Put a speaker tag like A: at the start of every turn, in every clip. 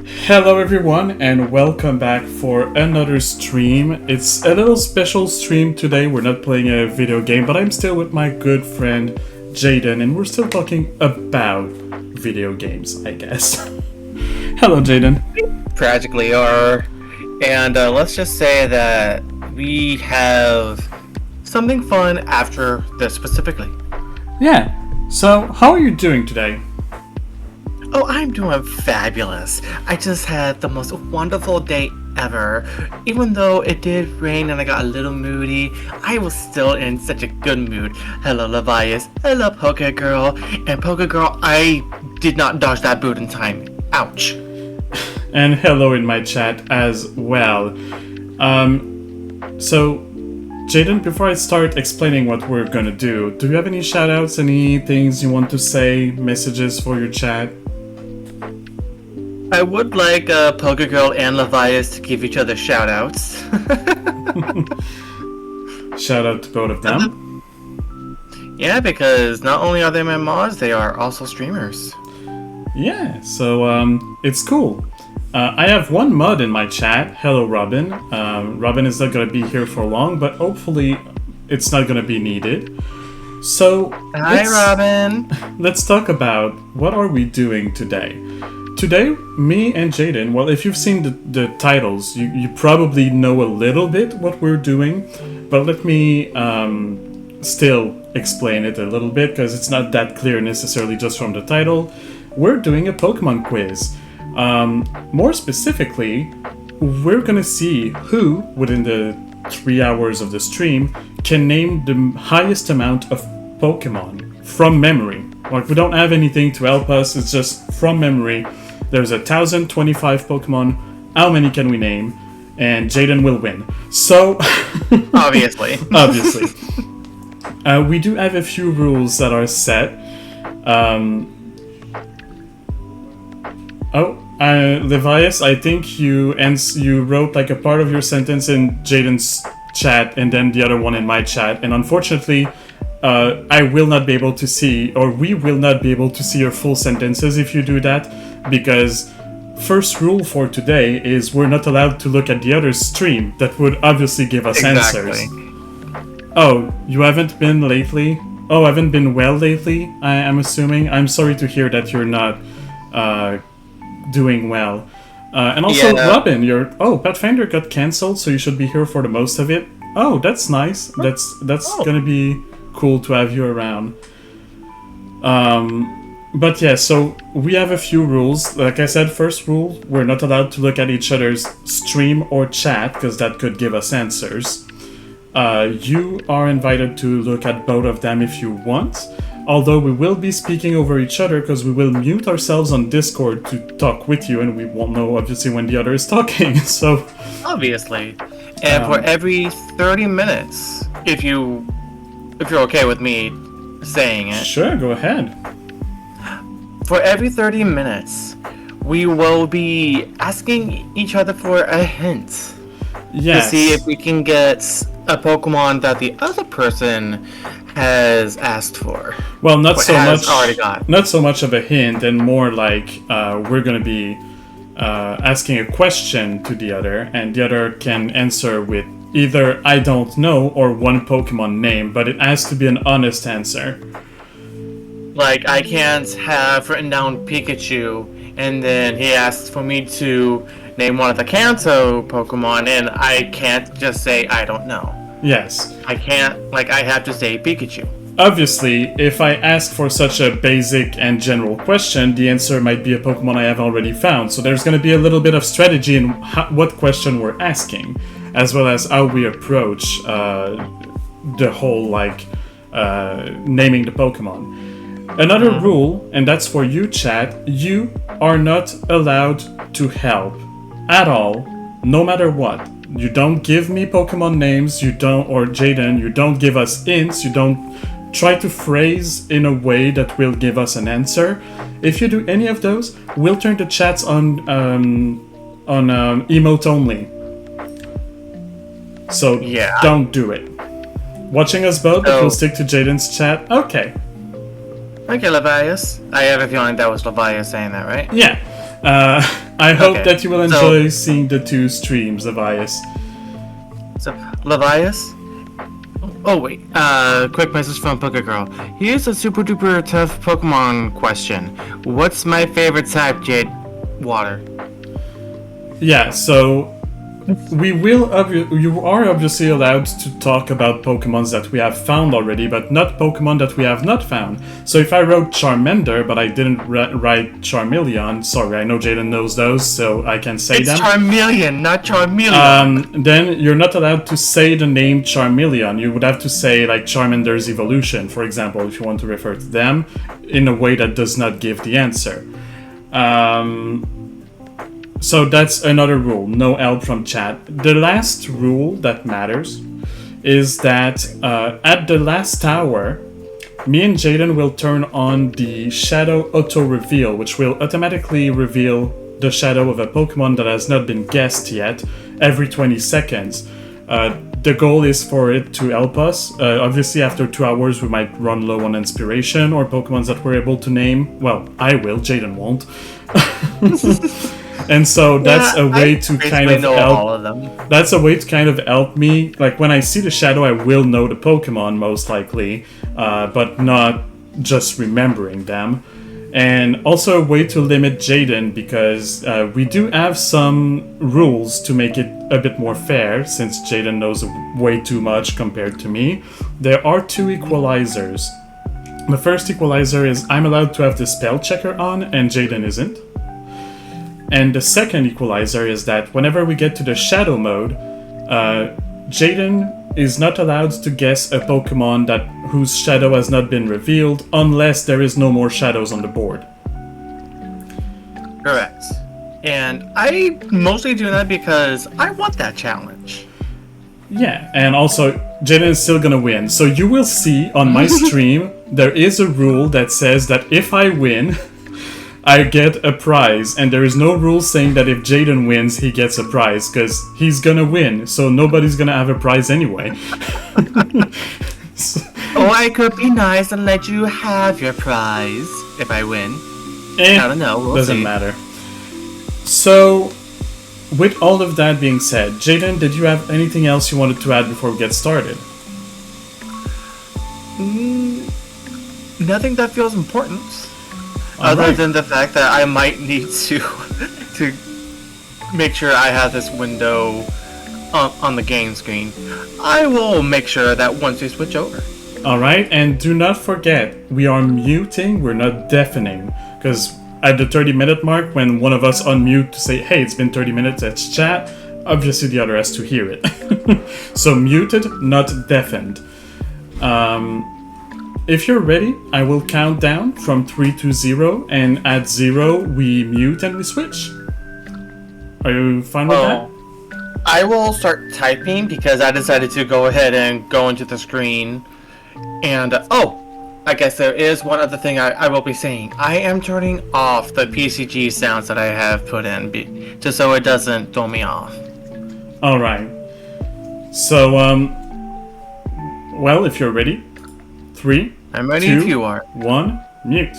A: Hello everyone and welcome back for another stream. It's a little special stream today. We're not playing a video game, but I'm still with my good friend Jayden and we're still talking about video games, I guess. Hello Jayden.
B: Tragically are. And let's just say that we have something fun after this specifically.
A: Yeah, so how are you doing today?
B: Oh, I'm doing fabulous. I just had the most wonderful day ever. Even though it did rain and I got a little moody, I was still in such a good mood. Hello, Levias. Hello, Poke Girl. And Poke Girl, I did not dodge that boot in time. Ouch.
A: And hello in my chat as well. So, Jayden, before I start explaining what we're gonna do you have any shoutouts, any things you want to say, messages for your chat?
B: I would like Poke Girl and Levias to give each other shoutouts.
A: Shout out to both of them.
B: Yeah, because not only are they my mods, they are also streamers.
A: Yeah, so it's cool. I have one mod in my chat. Hello, Robin. Robin is not gonna be here for long, but hopefully it's not gonna be needed. So
B: hi, Robin.
A: Let's talk about what are we doing today. Today, me and Jayden, well, if you've seen the titles, you probably know a little bit what we're doing, but let me still explain it a little bit, because it's not that clear necessarily just from the title. We're doing a Pokemon quiz. More specifically, we're gonna see who, within the 3 hours of the stream, can name the highest amount of Pokemon from memory. Like, we don't have anything to help us, it's just from memory. There's 1,025 Pokemon. How many can we name? And Jayden will win. So,
B: obviously.
A: Obviously. We do have a few rules that are set. Levias, I think you wrote like a part of your sentence in Jayden's chat and then the other one in my chat. And unfortunately, I will not be able to see, or we will not be able to see your full sentences if you do that, because first rule for today is we're not allowed to look at the other stream. That would obviously give us answers. Oh, you haven't been lately? Oh, haven't been well lately, I'm assuming? I'm sorry to hear that you're not doing well. And also, yeah. Robin, Pathfinder got cancelled, so you should be here for the most of it. Oh, that's nice. That's gonna be cool to have you around. But yeah, so we have a few rules. Like I said, first rule, we're not allowed to look at each other's stream or chat, because that could give us answers. You are invited to look at both of them if you want, although we will be speaking over each other because we will mute ourselves on Discord to talk with you, and we won't know obviously when the other is talking, so...
B: Obviously. And for every 30 minutes, if you're okay with me saying it.
A: Sure, go ahead.
B: For every 30 minutes, we will be asking each other for a hint.
A: Yes.
B: To see if we can get a Pokemon that the other person has asked for.
A: Well, not so much of a hint, and more like we're gonna be asking a question to the other, and the other can answer with either I don't know or one Pokemon name, but it has to be an honest answer.
B: Like, I can't have written down Pikachu, and then he asks for me to name one of the Kanto Pokemon, and I can't just say I don't know.
A: Yes.
B: I can't, I have to say Pikachu.
A: Obviously, if I ask for such a basic and general question, the answer might be a Pokemon I have already found, so there's going to be a little bit of strategy in what question we're asking, as well as how we approach the whole, naming the Pokemon. Another rule, and that's for you, chat, you are not allowed to help at all, no matter what. You don't give me Pokemon names, or Jayden, you don't give us hints, you don't try to phrase in a way that will give us an answer. If you do any of those, we'll turn the chats on emote only. So yeah. Don't do it. Watching us both, but we'll stick to Jayden's chat. Okay.
B: Okay, Levias. I have a feeling that was Levias saying that, right?
A: Yeah. I hope
B: Okay,
A: that you will enjoy seeing the two streams, Levias.
B: So, Levias? Oh, wait. Quick message from Poke Girl. Here's a super duper tough Pokemon question. What's my favorite type, Jade? Water.
A: Yeah, so you are obviously allowed to talk about Pokemons that we have found already, but not Pokemon that we have not found. So if I wrote Charmander, but I didn't write Charmeleon, sorry, I know Jayden knows those, so I can say
B: It's
A: them.
B: Charmeleon, not Charmeleon.
A: Then you're not allowed to say the name Charmeleon. You would have to say like Charmander's evolution, for example, if you want to refer to them, in a way that does not give the answer. So that's another rule, no help from chat. The last rule that matters is that at the last tower, me and Jayden will turn on the shadow auto reveal, which will automatically reveal the shadow of a Pokemon that has not been guessed yet every 20 seconds. The goal is for it to help us. Obviously, after 2 hours, we might run low on inspiration or Pokemons that we're able to name. Well, I will, Jayden won't. And so that's a way to kind of help.
B: All of them.
A: That's a way to kind of help me. Like when I see the shadow, I will know the Pokemon most likely, but not just remembering them. And also a way to limit Jayden, because we do have some rules to make it a bit more fair, since Jayden knows way too much compared to me. There are 2 equalizers. The first equalizer is I'm allowed to have the spell checker on and Jayden isn't. And the second equalizer is that whenever we get to the shadow mode, Jayden is not allowed to guess a Pokemon whose shadow has not been revealed unless there is no more shadows on the board.
B: Correct. And I mostly do that because I want that challenge.
A: Yeah, and also Jayden is still gonna win. So you will see on my stream, there is a rule that says that if I win, I get a prize, and there is no rule saying that if Jayden wins, he gets a prize, because he's gonna win, so nobody's gonna have a prize anyway.
B: Oh, I could be nice and let you have your prize if I win. I don't know, we'll
A: doesn't
B: see.
A: matter. So, with all of that being said, Jayden, did you have anything else you wanted to add before we get started?
B: Nothing that feels important. Other than the fact that I might need to make sure I have this window on the game screen. I will make sure that once we switch over.
A: Alright, and do not forget, we are muting, we're not deafening. Because at the 30-minute mark, when one of us unmute to say, hey, it's been 30 minutes, let's chat, obviously the other has to hear it. So muted, not deafened. If you're ready, I will count down from 3 to 0, and at 0 we mute and we switch. Are you fine with that?
B: I will start typing because I decided to go ahead and go into the screen. And, I guess there is one other thing I will be saying. I am turning off the PCG sounds that I have put in, just so it doesn't throw me off.
A: Alright. So, well, if you're ready, 3,
B: I'm ready
A: 2,
B: if you are.
A: 1, mute.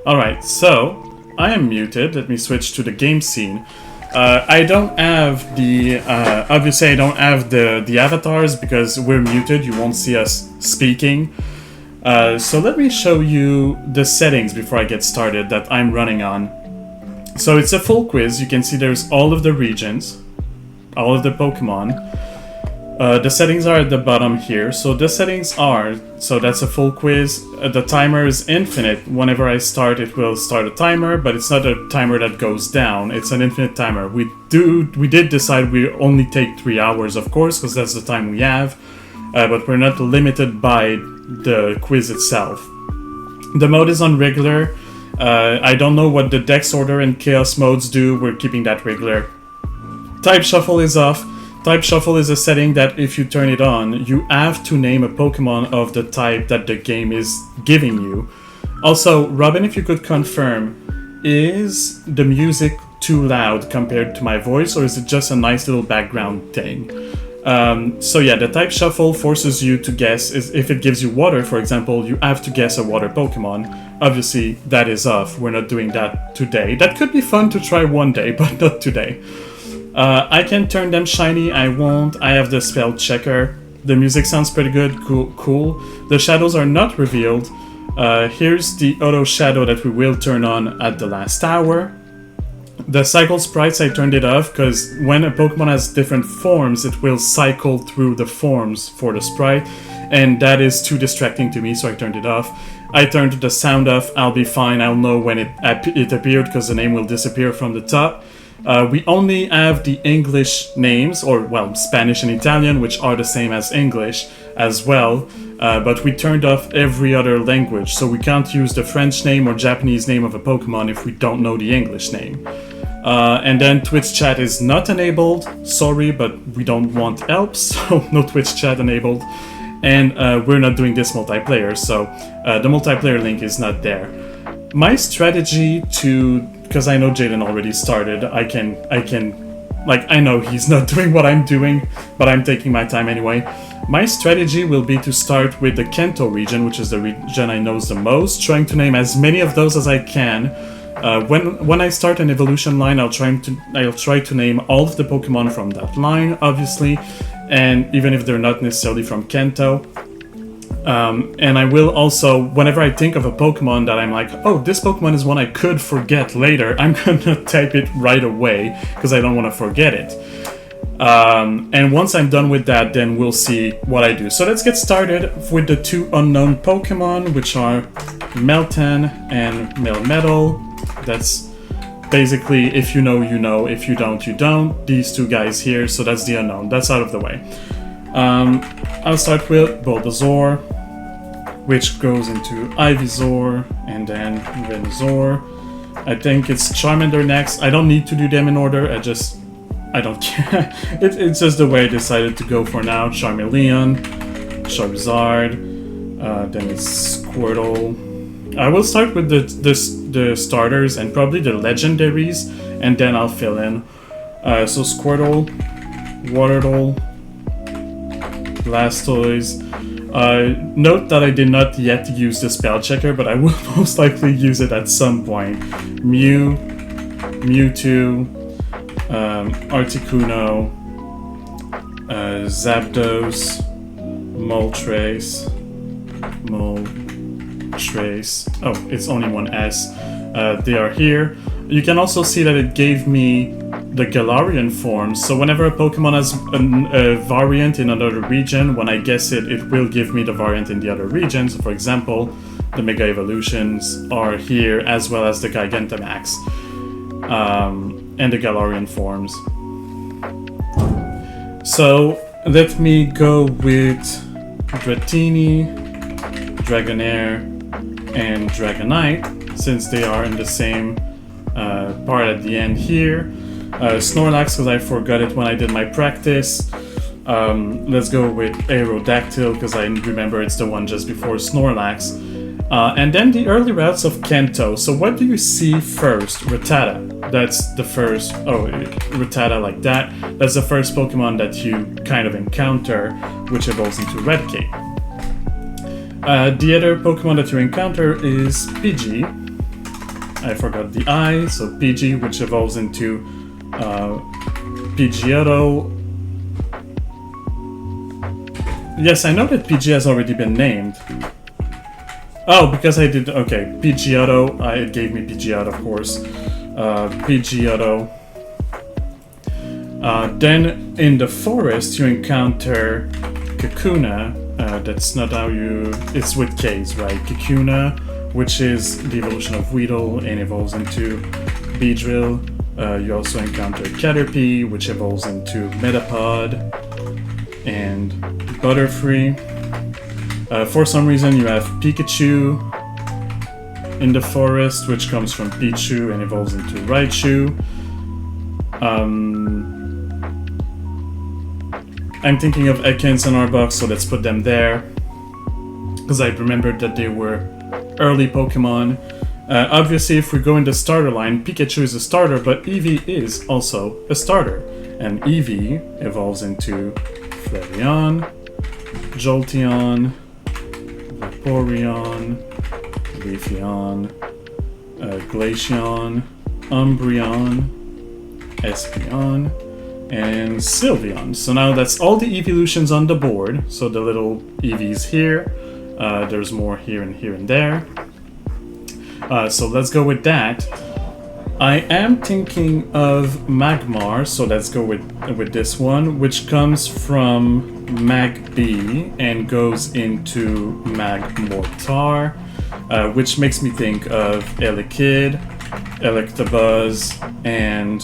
A: Alright, so I am muted. Let me switch to the game scene. I don't have the obviously I don't have the avatars because we're muted. You won't see us speaking. So let me show you the settings before I get started that I'm running on. So it's a full quiz. You can see there's all of the regions, all of the Pokemon. The settings are at the bottom here. So the settings are, so that's a full quiz. The timer is infinite. Whenever I start, it will start a timer, but it's not a timer that goes down. It's an infinite timer. We did decide we only take 3 hours, of course, because that's the time we have. But we're not limited by the quiz itself. The mode is on regular. I don't know what the Dex Order and Chaos modes do. We're keeping that regular. Type Shuffle is off. Type Shuffle is a setting that if you turn it on, you have to name a Pokemon of the type that the game is giving you. Also, Robin, if you could confirm, is the music too loud compared to my voice, or is it just a nice little background thing? So yeah, the Type Shuffle forces you to guess. If it gives you water, for example, you have to guess a water Pokemon. obviously that is off. We're not doing that today. That could be fun to try one day, but not today. I can turn them shiny, I won't. I have the spell checker. The music sounds pretty good, cool. The shadows are not revealed. Here's the auto shadow that we will turn on at the last hour. The cycle sprites, I turned it off because when a Pokemon has different forms, it will cycle through the forms for the sprite, and that is too distracting to me, so I turned it off. I turned the sound off, I'll be fine, I'll know when it appeared because the name will disappear from the top. We only have the English names, or well, Spanish and Italian, which are the same as English as well, but we turned off every other language, so we can't use the French name or Japanese name of a Pokemon if we don't know the English name. And then Twitch chat is not enabled, sorry, but we don't want help, so no Twitch chat enabled. And we're not doing this multiplayer, so the multiplayer link is not there. My strategy because I know Jayden already started, I know he's not doing what I'm doing, but I'm taking my time anyway. My strategy will be to start with the Kanto region, which is the region I know the most, trying to name as many of those as I can. When I start an evolution line, I'll try to name all of the Pokemon from that line, obviously, and even if they're not necessarily from Kanto. And I will also, whenever I think of a Pokemon that I'm like, oh, this Pokemon is one I could forget later, I'm gonna type it right away, because I don't want to forget it. And once I'm done with that, then we'll see what I do. So let's get started with the two unknown Pokemon, which are Meltan and Melmetal. That's basically, if you know, you know, if you don't, you don't. These two guys here, so that's the unknown. That's out of the way. I'll start with Bulbasaur, which goes into Ivysaur, and then Venusaur. I think it's Charmander next. I don't need to do them in order, I don't care. It's just the way I decided to go for now. Charmeleon, Charizard, then it's Squirtle. I will start with the starters and probably the legendaries, and then I'll fill in. So Squirtle, Watertle, Blastoise. Note that I did not yet use the spell checker, but I will most likely use it at some point. Mew, Mewtwo, Articuno, Zapdos, Moltres. Oh, it's only one S. They are here. You can also see that it gave me the Galarian form, so whenever a Pokemon has a variant in another region, when I guess it, it will give me the variant in the other region. So for example, the Mega Evolutions are here, as well as the Gigantamax, and the Galarian forms. So let me go with Dratini, Dragonair, and Dragonite, since they are in the same part at the end here. Snorlax, because I forgot it when I did my practice. Let's go with Aerodactyl, because I remember it's the one just before Snorlax. And then the early routes of Kanto. So what do you see first? Rattata. That's the first... Oh, Rattata like that. That's the first Pokemon that you kind of encounter, which evolves into Raticate. The other Pokemon that you encounter is Pidgey. I forgot the I, so Pidgey, which evolves into Pidgeotto. Yes, I know that Pidgey has already been named. Oh, because I did... Okay, Pidgeotto. It gave me Pidgeot, of course. Pidgeotto. Then in the forest, you encounter Kakuna. That's not how you... It's with K's, right? Kakuna, which is the evolution of Weedle and evolves into Beedrill. You also encounter Caterpie, which evolves into Metapod and Butterfree. For some reason, you have Pikachu in the forest, which comes from Pichu and evolves into Raichu. I'm thinking of Ekans and Arbok, so let's put them there, because I remembered that they were early Pokemon. Obviously, if we go in the starter line, Pikachu is a starter, but Eevee is also a starter. And Eevee evolves into Flareon, Jolteon, Vaporeon, Leafeon, Glaceon, Umbreon, Espeon, and Sylveon. So now that's all the evolutions on the board. So the little EVs here, there's more here and there. So let's go with that. I am thinking of Magmar, so let's go with this one, which comes from Mag B and goes into Magmortar, which makes me think of Elekid, Electabuzz, and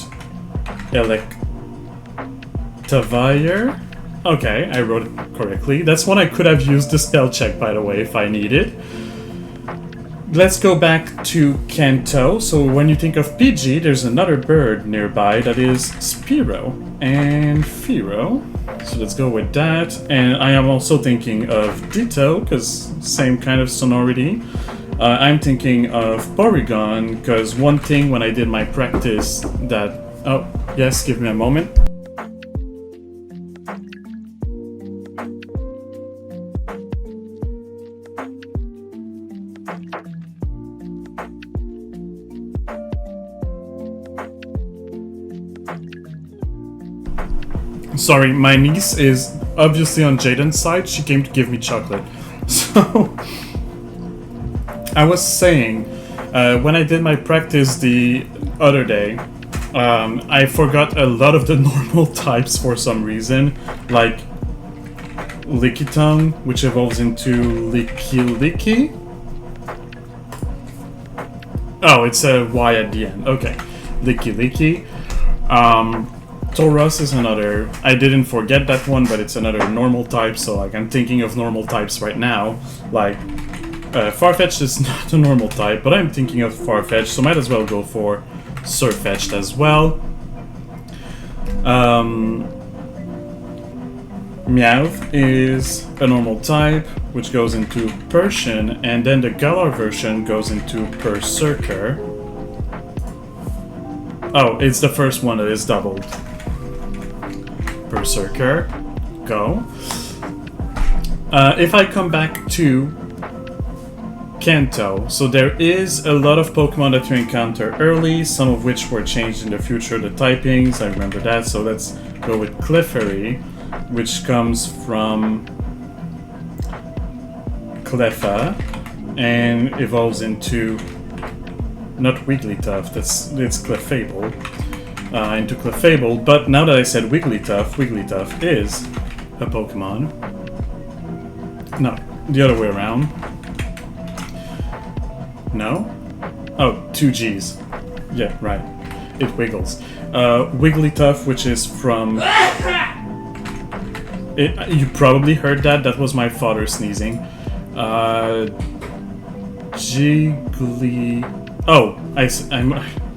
A: Electivire. Okay, I wrote it correctly. That's one I could have used the spell check, by the way, if I needed. Let's go back to Kanto. So when you think of PG, there's another bird nearby that is Spearow and Fearow. So let's go with that. And I am also thinking of Ditto, because same kind of sonority. I'm thinking of Porygon, because one thing when I did my practice that... Oh, yes, give me a moment. Sorry, my niece is obviously on Jayden's side. She came to give me chocolate. So, I was saying, when I did my practice the other day, I forgot a lot of the normal types for some reason. Like, Lickitung, which evolves into Licky. Oh, it's a Y at the end. Okay. Licky. Tauros is another... I didn't forget that one, but it's another normal type, so like I'm thinking of normal types right now. Like, Farfetch'd is not a normal type, but I'm thinking of Farfetch'd, so might as well go for Surfetch'd as well. Meowth is a normal type, which goes into Persian, and then the Galar version goes into Berserker. Oh, it's the first one that is doubled. Berserker, go. If I come back to Kanto, so there is a lot of Pokemon that you encounter early, some of which were changed in the future, the typings, I remember that, so let's go with Clefairy, which comes from Cleffa, and evolves into, not Wigglytuff, it's Clefable, into Clefable, but now that I said Wigglytuff is a Pokemon. No, the other way around. No? Oh, 2 G's. Yeah, right. It wiggles. Wigglytuff, which is from... you probably heard that. That was my father sneezing. Jiggly... Oh, I'm...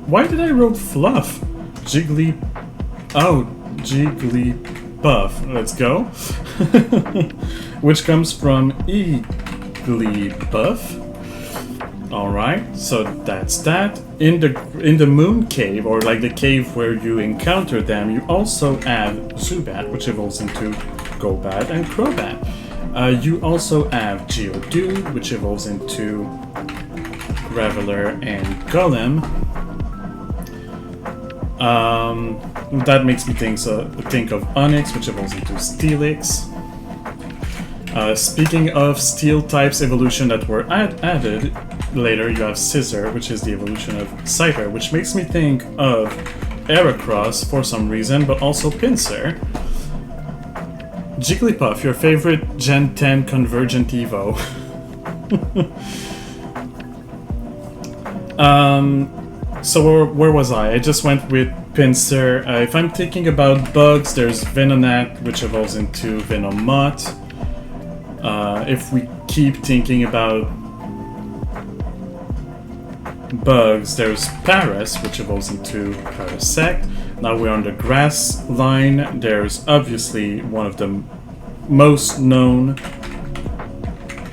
A: Why did I wrote Fluff? Jigglypuff. Let's go. Which comes from Igglybuff. Alright, so that's that. In the Moon Cave, or like the cave where you encounter them, you also have Zubat, which evolves into Golbat and Crobat. You also have Geodude, which evolves into Graveler and Golem. That makes me think of Onix, which evolves into Steelix. Speaking of steel types evolution that were added later, you have Scizor, which is the evolution of Scyther, which makes me think of Heracross for some reason, but also Pinsir. Jigglypuff, your favorite Gen 10 Convergent Evo. So where was I? I just went with Pinsir. If I'm thinking about bugs, there's Venonat, which evolves into Venomoth. If we keep thinking about bugs, there's Paras, which evolves into Parasect. Now we're on the grass line. There's obviously one of the most known,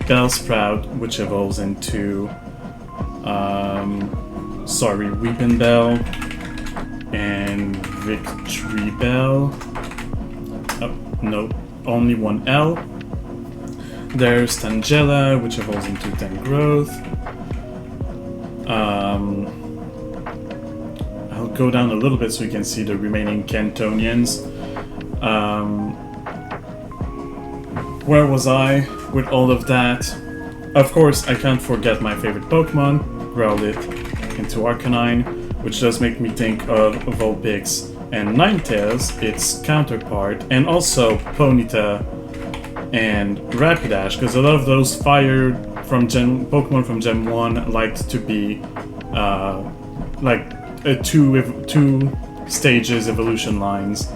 A: Bellsprout, which evolves into Weepinbell and Victreebel. Oh, no, only one L. There's Tangela, which evolves into Tangrowth. I'll go down a little bit so you can see the remaining Cantonians. Where was I with all of that? Of course, I can't forget my favorite Pokemon, Growlithe into Arcanine, which does make me think of Vulpix and Ninetales, its counterpart, and also Ponyta and Rapidash, because a lot of those fire from Pokemon from Gen 1 liked to be like two stages evolution lines.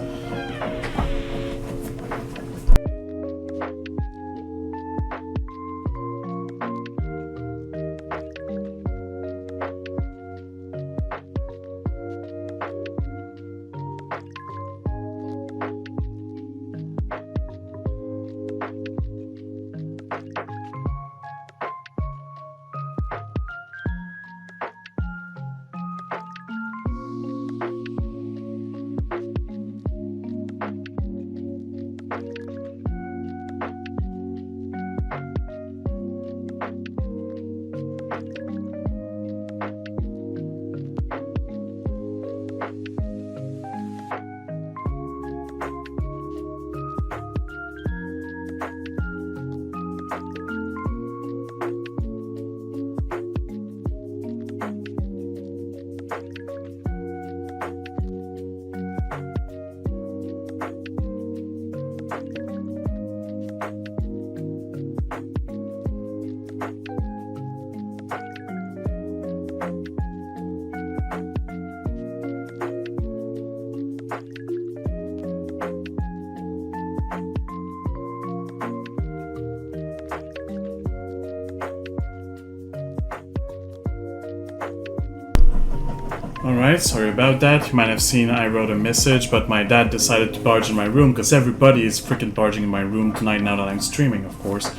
A: Alright, sorry about that. You might have seen I wrote a message, but my dad decided to barge in my room, because everybody is freaking barging in my room tonight now that I'm streaming, of course.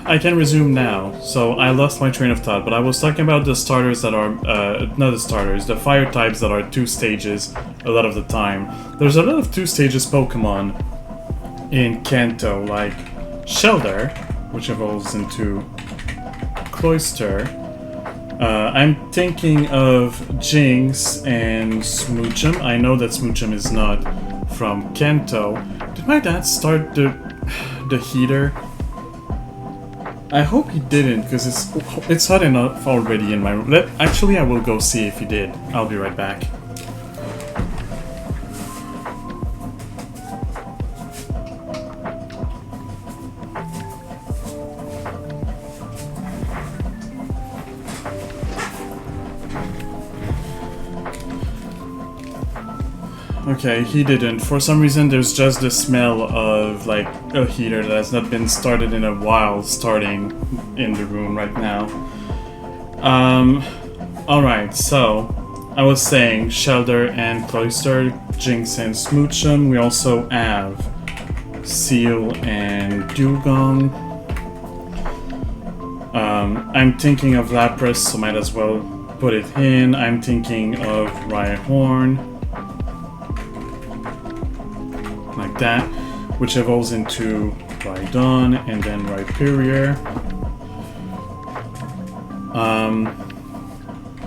A: I can resume now. So I lost my train of thought, but I was talking about the starters that are, not the starters, the fire types that are 2 stages a lot of the time. There's a lot of 2 stages Pokemon in Kanto, like Shelder, which evolves into Cloyster. I'm thinking of Jinx and Smoochum. I know that Smoochum is not from Kanto. Did my dad start the heater? I hope he didn't, because it's hot enough already in my room. Actually, I will go see if he did. I'll be right back. Okay, he didn't. For some reason, there's just the smell of, like, a heater that has not been started in a while starting in the room right now. Alright, so I was saying Shelder and Cloyster, Jinx and Smoochum. We also have Seal and Dugong. I'm thinking of Lapras, so might as well put it in. I'm thinking of Rhyhorn. Like that, which evolves into Rhydon and then Rhyperior.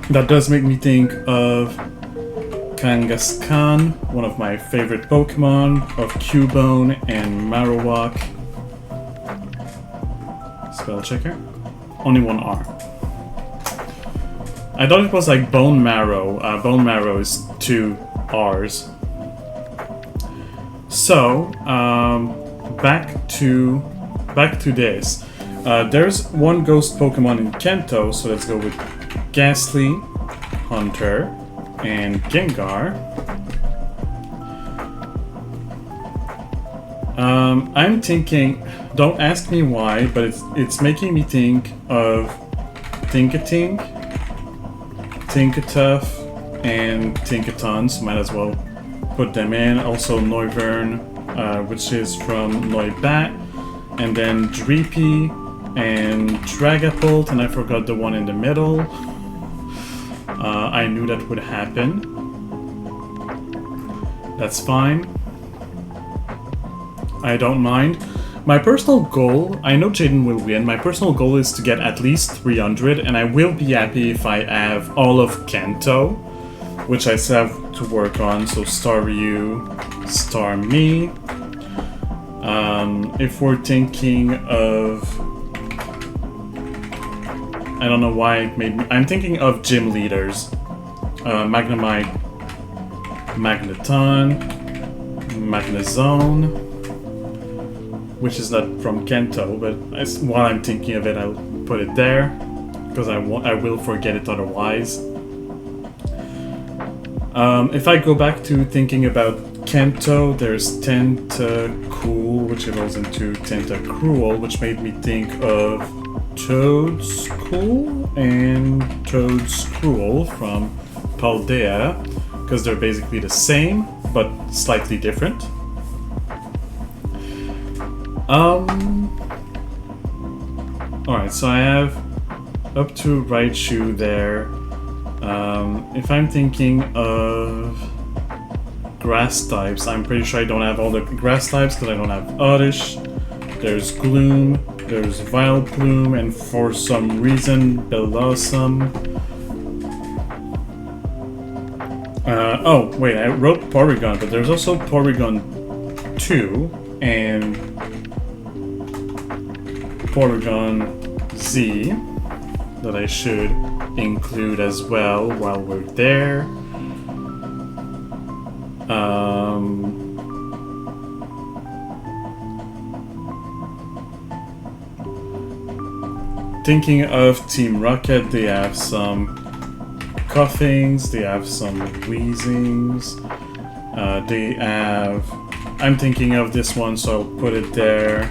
A: That does make me think of Kangaskhan, one of my favorite Pokemon, of Cubone and Marowak. Spell checker. Only one R. I thought it was like Bone Marrow. Bone Marrow is 2 R's. So, back to this. There's one ghost Pokemon in Kanto, so let's go with Ghastly, Hunter, and Gengar. I'm thinking, don't ask me why, but it's making me think of Tinkatink, Tinkatuff, and Tinkaton, so might as well put them in. Also Noivern, which is from Noibat, and then Dreepy and Dragapult, and I forgot the one in the middle. I knew that would happen. That's fine. I don't mind. My personal goal, I know Jayden will win, my personal goal is to get at least 300, and I will be happy if I have all of Kanto, which I still have to work on, so star you, star me. If we're thinking of... I don't know why it made me... I'm thinking of gym leaders. Magnemite, Magneton, Magnezone, which is not from Kanto, but while I'm thinking of it, I'll put it there, because I will forget it otherwise. If I go back to thinking about Kanto, there's Tentacool, which evolves into Tentacruel, which made me think of Toadskool and Toadscruel from Paldea, because they're basically the same, but slightly different. Alright, so I have up to Raichu there. If I'm thinking of grass types, I'm pretty sure I don't have all the grass types because I don't have Oddish. There's Gloom, there's Vileplume, and for some reason, Bellossom. Oh, wait, I wrote Porygon, but there's also Porygon 2 and Porygon Z that I should include as well while we're there. Thinking of Team Rocket, they have some coughings, they have some wheezings, they have... I'm thinking of this one, so I'll put it there.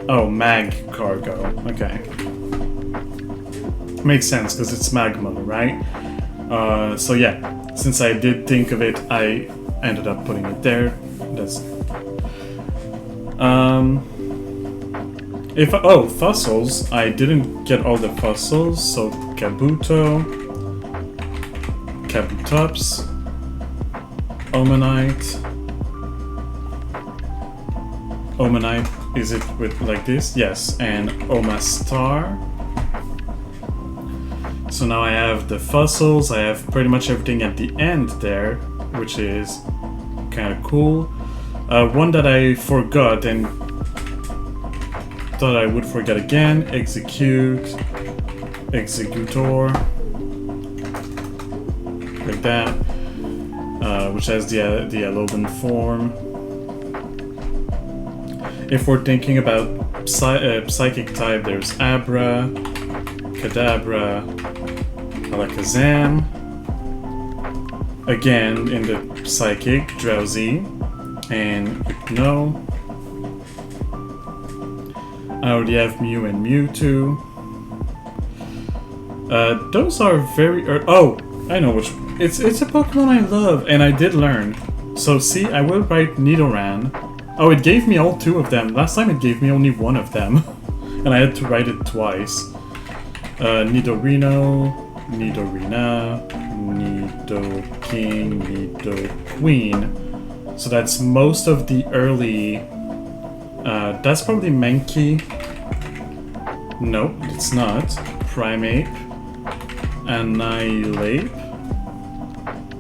A: Oh, Mag Cargo. Okay. Makes sense, because it's Magma, right? So yeah, since I did think of it, I ended up putting it there. That's... Oh, fossils. I didn't get all the fossils, so Kabuto, Kabutops, Omanite. Omanite, is it with like this? Yes, and Omastar. So now I have the fossils, I have pretty much everything at the end there, which is kind of cool. One that I forgot and thought I would forget again, Executor, like that, which has the Alolan form. If we're thinking about psychic type, there's Abra, Kadabra, Alakazam, again in the psychic, Drowsy, and Hypno. I already have Mew and Mewtwo. Those are very oh, I know which. It's a Pokemon I love, and I did learn. So see, I will write Nidoran. Oh, it gave me all two of them. Last time it gave me only one of them, and I had to write it twice. Nidorino, Nidorina, Nidoking, Nidoqueen. So that's most of the early... that's probably Mankey. Nope, it's not. Primeape. Annihilate.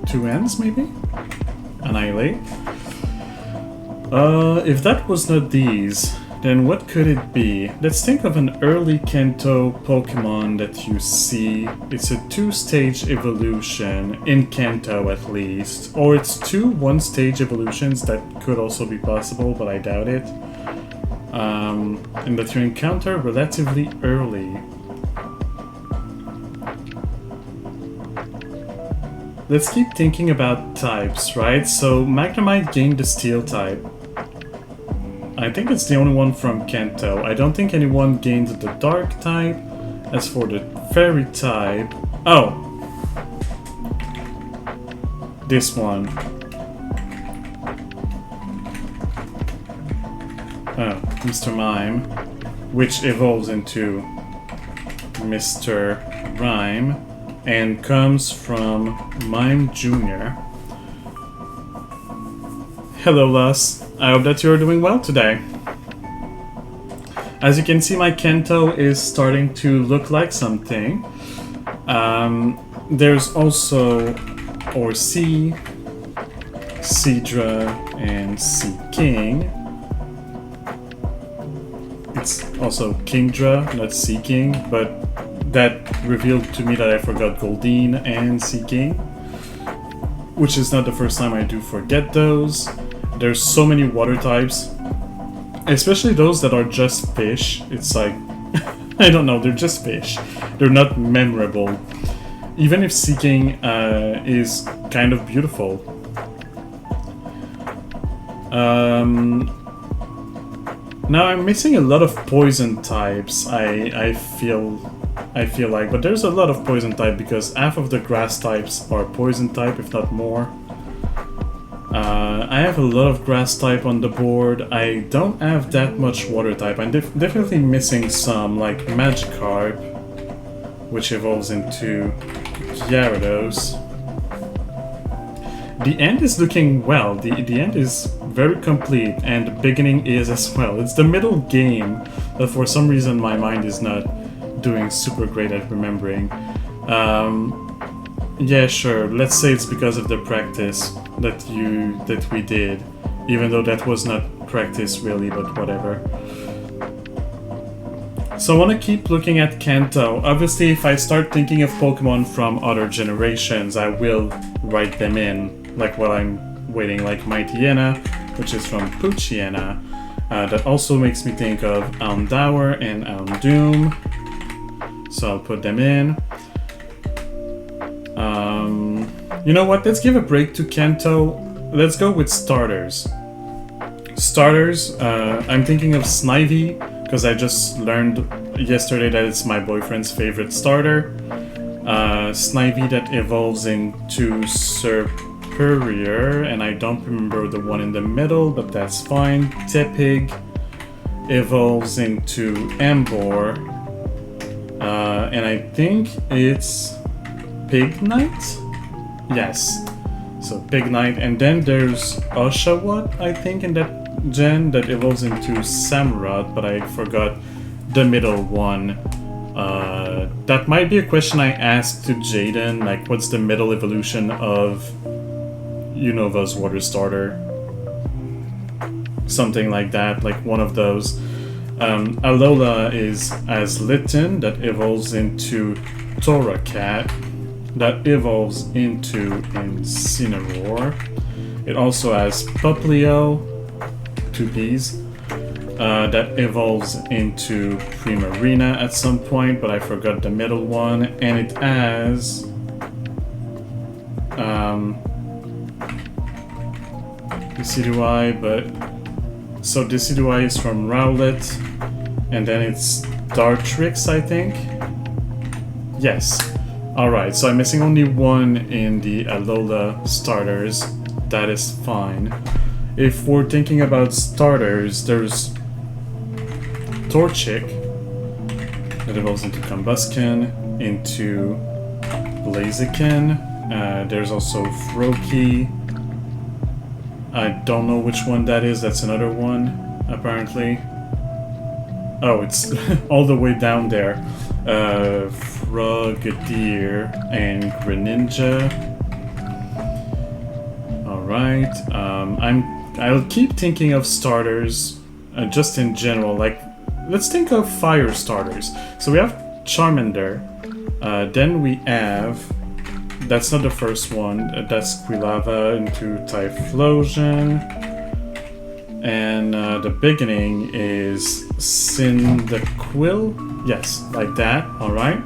A: Two N's, maybe? Annihilate. If that was not these, then what could it be? Let's think of an early Kanto Pokemon that you see. It's a two-stage evolution, in Kanto at least. Or it's two one-stage evolutions that could also be possible, but I doubt it. And that you encounter relatively early. Let's keep thinking about types, right? So Magnemite gained the Steel type. I think it's the only one from Kanto. I don't think anyone gained the Dark type. As for the Fairy type... Oh! This one. Oh, Mr. Mime. Which evolves into Mr. Rhyme. And comes from Mime Jr. Hello, Lus. I hope that you're doing well today. As you can see, my Kento is starting to look like something. There's also Orsi, Sidra, and Sea King. It's also Kingdra, not Sea King, but that revealed to me that I forgot Goldeen and Sea King, which is not the first time I do forget those. There's so many water types, especially those that are just fish. It's like, I don't know, they're just fish. They're not memorable. Even if Sea King is kind of beautiful. Now I'm missing a lot of poison types, I feel like, but there's a lot of poison type because half of the grass types are poison type, if not more. I have a lot of grass type on the board. I don't have that much water type. I'm definitely missing some, like Magikarp, which evolves into Gyarados. The end is looking well. The end is very complete, and the beginning is as well. It's the middle game that for some reason my mind is not doing super great at remembering. Yeah, sure. Let's say it's because of the practice that we did, even though that was not practice really, but whatever. So I want to keep looking at Kanto. Obviously, if I start thinking of Pokemon from other generations, I will write them in, like while I'm waiting, like Mightyena, which is from Poochyena. That also makes me think of Houndour and Houndoom. So I'll put them in. You know what? Let's give a break to Kanto. Let's go with starters. Starters, I'm thinking of Snivy, because I just learned yesterday that it's my boyfriend's favorite starter. Snivy that evolves into Serperior, and I don't remember the one in the middle, but that's fine. Tepig evolves into Ambor, and I think it's Pignite? Yes. So Pignite, and then there's Oshawott, I think, in that gen that evolves into Samurott, but I forgot the middle one. That might be a question I asked to Jayden, like what's the middle evolution of Unova's water starter? Something like that, like one of those. Alola is Azlitten that evolves into Torracat, that evolves into Incineroar. It also has Popplio, 2 Ps, that evolves into Primarina at some point, but I forgot the middle one, and it has Decidueye, but so Decidueye is from Rowlet, and then it's Dartrix, I think. Yes. Alright, so I'm missing only one in the Alola starters. That is fine. If we're thinking about starters, there's Torchic that evolves into Combusken, into Blaziken. There's also Froakie. I don't know which one that is. That's another one, apparently. Oh, it's all the way down there. Frogadier and Greninja. Alright, I'll keep thinking of starters, just in general, like, let's think of fire starters. So we have Charmander, then we have, that's not the first one, that's Quilava into Typhlosion, and the beginning is Cyndaquil, yes, like that, alright.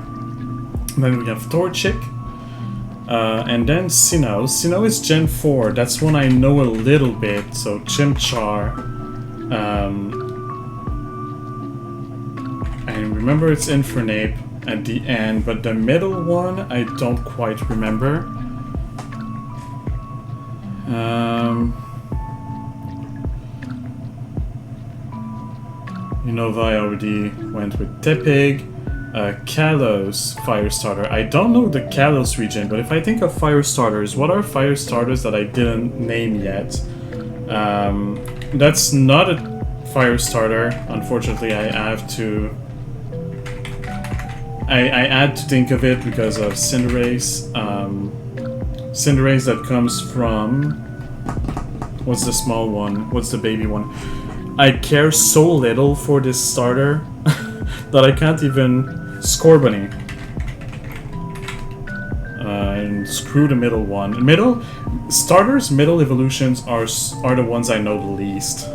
A: Then we have Torchic, and then Sinnoh. Sinnoh is Gen 4, that's one I know a little bit, so Chimchar. And remember it's Infernape at the end, but the middle one I don't quite remember. Unova I already went with Tepig. Kalos fire starter. I don't know the Kalos region, but if I think of fire starters, what are fire starters that I didn't name yet? That's not a fire starter. Unfortunately, I have to. I had to think of it because of Cinderace. Cinderace that comes from. What's the small one? What's the baby one? I care so little for this starter that I can't even score bunny. And screw the middle one. Middle starters, middle evolutions are the ones I know the least.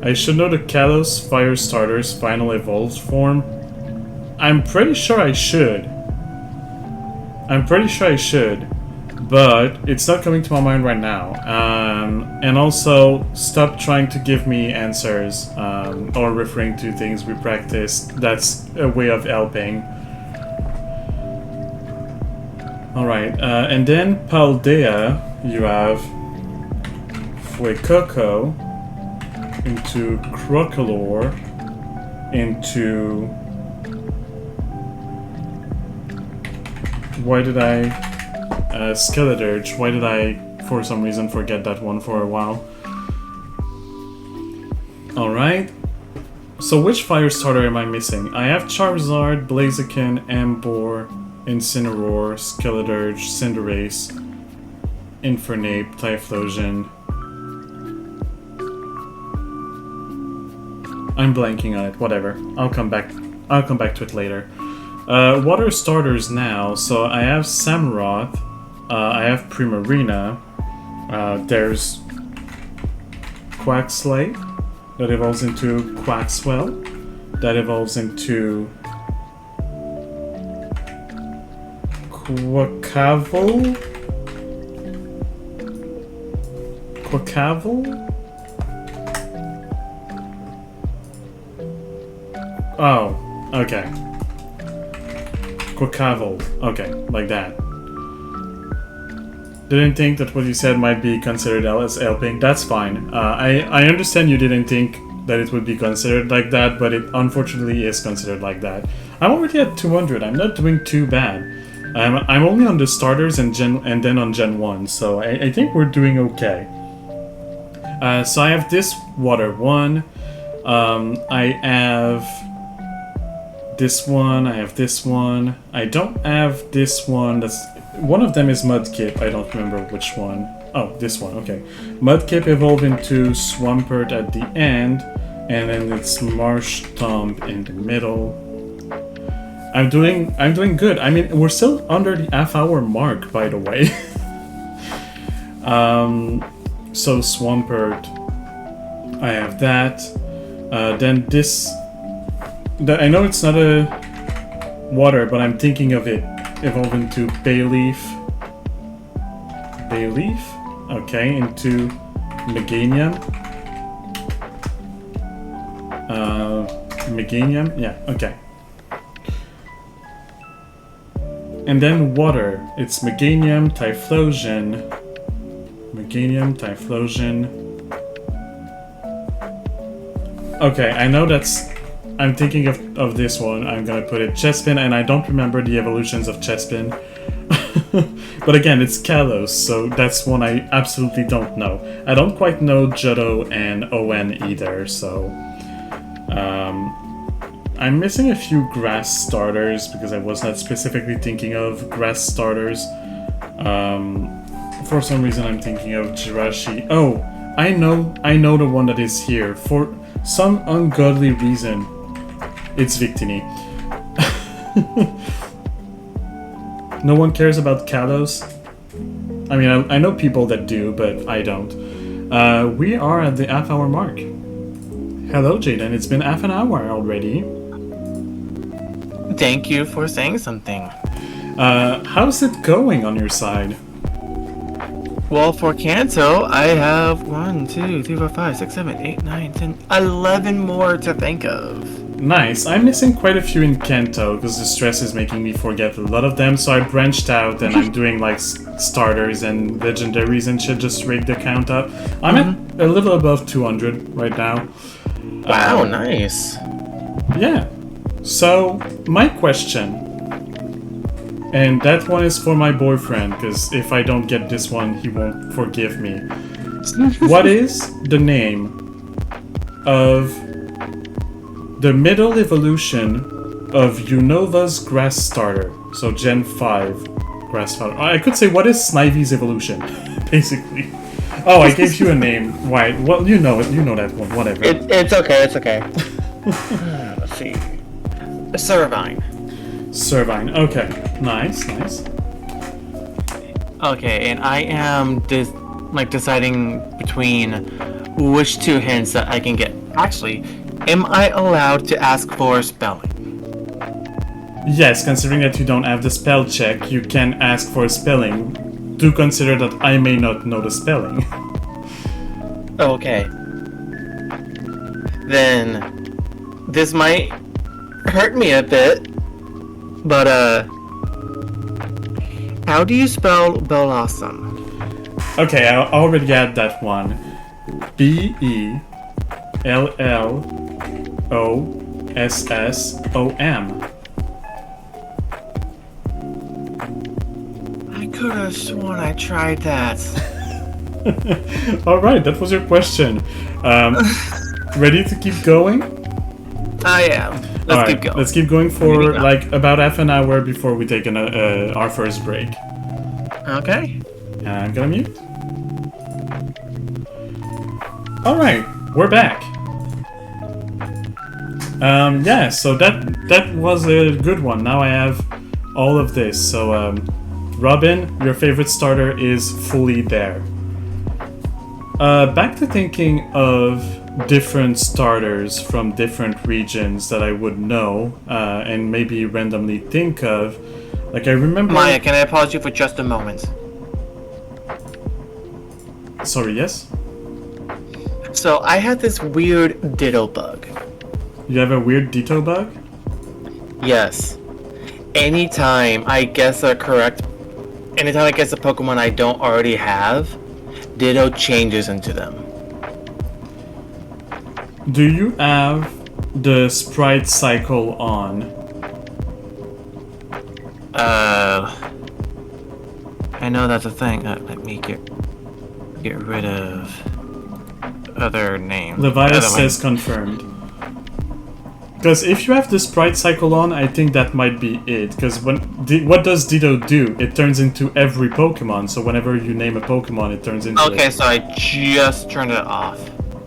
A: I should know the Kalos Fire Starter's final evolved form. I'm pretty sure I should. But it's not coming to my mind right now. And also, stop trying to give me answers or referring to things we practiced. That's a way of helping. Alright, and then Paldea, you have Fuecoco into Crocolore into... Why did I... Skeledirge. Why did I, for some reason, forget that one for a while? Alright. So which fire starter am I missing? I have Charizard, Blaziken, Ambor, Incineroar, Skeledirge, Cinderace, Infernape, Typhlosion. I'm blanking on it, whatever. I'll come back to it later. Water starters now. So I have Samurott. I have Primarina. There's Quaxlay that evolves into Quaxwell. That evolves into Quacaval. Oh, okay. Quacaval. Okay, like that. Didn't think that what you said might be considered as helping. That's fine. I understand you didn't think that it would be considered like that, but it unfortunately is considered like that. I'm already at 200. I'm not doing too bad. I'm only on the starters and then on Gen 1, so I think we're doing okay. So I have this water one. I have this one. I have this one. I don't have this one. That's one of them is Mudkip. I don't remember which one. Oh, this one. Okay. Mudkip evolved into Swampert at the end, and then it's Marshtomp in the middle. I'm doing good. I mean, we're still under the half-hour mark, by the way. So Swampert, I have that. Then this. I know it's not a water, but I'm thinking of it evolving to Bayleaf. Okay, into Meganium. Meganium, yeah, okay. And then water. It's Meganium, Typhlosion. Okay, I know that's... I'm thinking of this one. I'm gonna put it Chespin, and I don't remember the evolutions of Chespin. But again, it's Kalos, so that's one I absolutely don't know. I don't quite know Johto and ON either, so... I'm missing a few grass starters because I was not specifically thinking of grass starters. For some reason I'm thinking of Jirachi. Oh, I know the one that is here. For some ungodly reason, it's Victini. No one cares about Kalos. I mean, I know people that do, but I don't. We are at the half-hour mark. Hello, Jayden. It's been half an hour already.
B: Thank you for saying something.
A: How's it going on your side?
B: Well, for Kanto, I have 1, 2, 3, 4, 5, 6, 7, 8, 9, 10, 11 more to think of.
A: Nice. I'm missing quite a few in Kanto because the stress is making me forget a lot of them, so I branched out and I'm doing like starters and legendaries and shit just to rake the count up. I'm at a little above 200 right now.
B: Wow, nice.
A: Yeah. So, my question. And that one is for my boyfriend, because if I don't get this one, he won't forgive me. What is the name of the middle evolution of Unova's grass starter? So Gen 5 grass starter. I could say, what is Snivy's evolution? Basically. Oh, I gave you a name. Why? Well, you know it. You know that one. Whatever.
B: It's okay. It's okay. Let's see. Servine.
A: Servine. Okay. Nice. Nice.
B: Okay, and I am deciding between which two hints that I can get. Actually, am I allowed to ask for spelling?
A: Yes, considering that you don't have the spell check, you can ask for spelling. Do consider that I may not know the spelling.
B: Okay. Then this might hurt me a bit, but how do you spell Blossom?
A: Okay, I already had that one. Bellossom.
B: I could have sworn I tried that.
A: Alright, that was your question. Ready to keep going?
B: I am. Let's keep going.
A: Let's keep going for like about half an hour before we take our first break.
B: Okay.
A: And I'm gonna mute. Alright, we're back. Yeah, so that was a good one. Now I have all of this. So, Robin, your favorite starter is fully there. Back to thinking of different starters from different regions that I would know, and maybe randomly think of. Like, I remember...
B: Maya, can I pause you for just a moment?
A: Sorry, yes?
B: So, I had this weird Ditto bug.
A: You have a weird Ditto bug?
B: Yes. Anytime I guess a Pokemon I don't already have, Ditto changes into them.
A: Do you have the sprite cycle on?
B: I know that's a thing. Let me get rid of other names.
A: Levias says confirmed. Because if you have the sprite cycle on, I think that might be it. Because what does Ditto do? It turns into every Pokemon. So whenever you name a Pokemon, it turns into
B: Okay, so I just turned it off.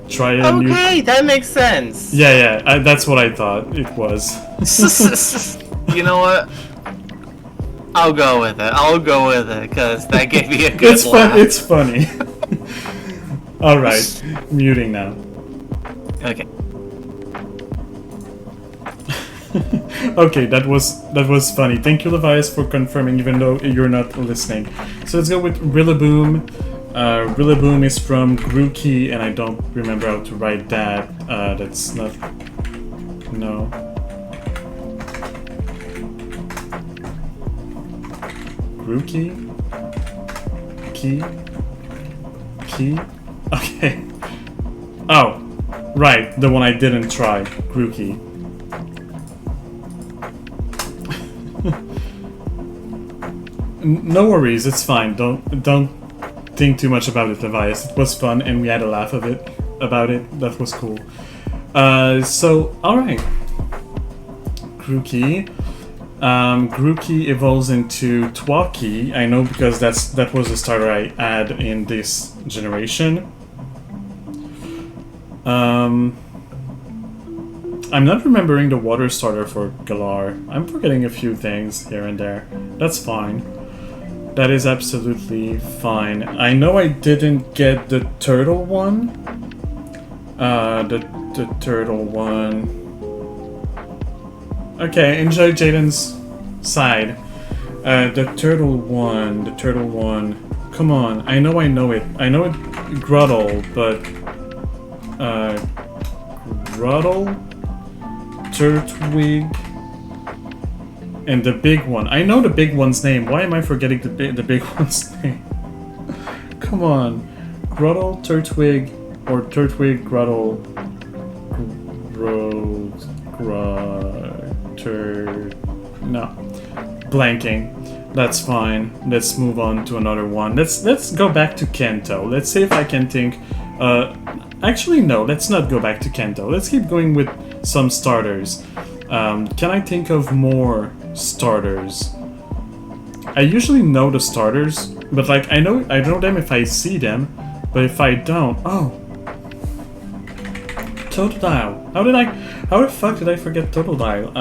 A: Try a new...
B: Okay, that makes sense.
A: Yeah, that's what I thought it was.
B: You know what? I'll go with it, because that gave me a good laugh.
A: It's funny. Alright, muting now.
B: Okay.
A: Okay, that was funny. Thank you, Levias, for confirming, even though you're not listening. So let's go with Rillaboom. Rillaboom is from Grookey, and I don't remember how to write that. That's not... No. Grookey? Key? Okay. Oh, right, the one I didn't try. Grookey. No worries, it's fine. Don't think too much about it, Levias. It was fun, and we had a laugh about it. That was cool. So, alright. Grookey. Grookey evolves into Twalky. I know because that was the starter I had in this generation. I'm not remembering the water starter for Galar. I'm forgetting a few things here and there. That's fine. That is absolutely fine. I know I didn't get the turtle one. The turtle one. Okay, enjoy Jayden's side. The turtle one. Come on, I know it. I know it, Grottle, but... Grottle? Turtwig? And the big one. I know the big one's name. Why am I forgetting the big one's name? Come on. Grottle, Turtwig, or Turtwig, Grottle... No. Blanking. That's fine. Let's move on to another one. Let's go back to Kento. Let's see if I can think. Actually, no. Let's not go back to Kento. Let's keep going with some starters. Can I think of more starters? I usually know the starters, but like I know them if I see them, but if I don't, oh, Totodile. How the fuck did I forget Totodile?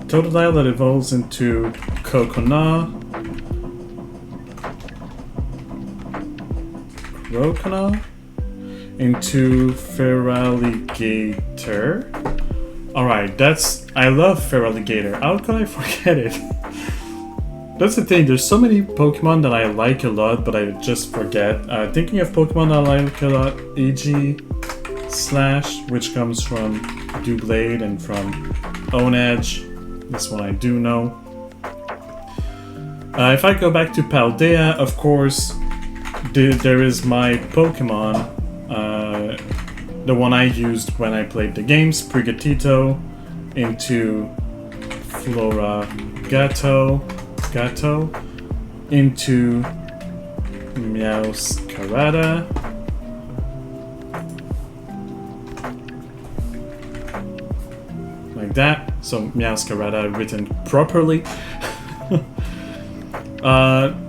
A: Totodile that evolves into Crocona, into Feraligatr. Alright, I love Feraligatr. How could I forget it? That's the thing, there's so many Pokemon that I like a lot, but I just forget. Thinking of Pokemon I like a lot, EG Slash, which comes from Doublade and from Onedge. This one I do know. If I go back to Paldea, of course, there is my Pokemon, the one I used when I played the games, Prigatito, into Floragato, into Meowscarada, like that. So Meowscarada written properly.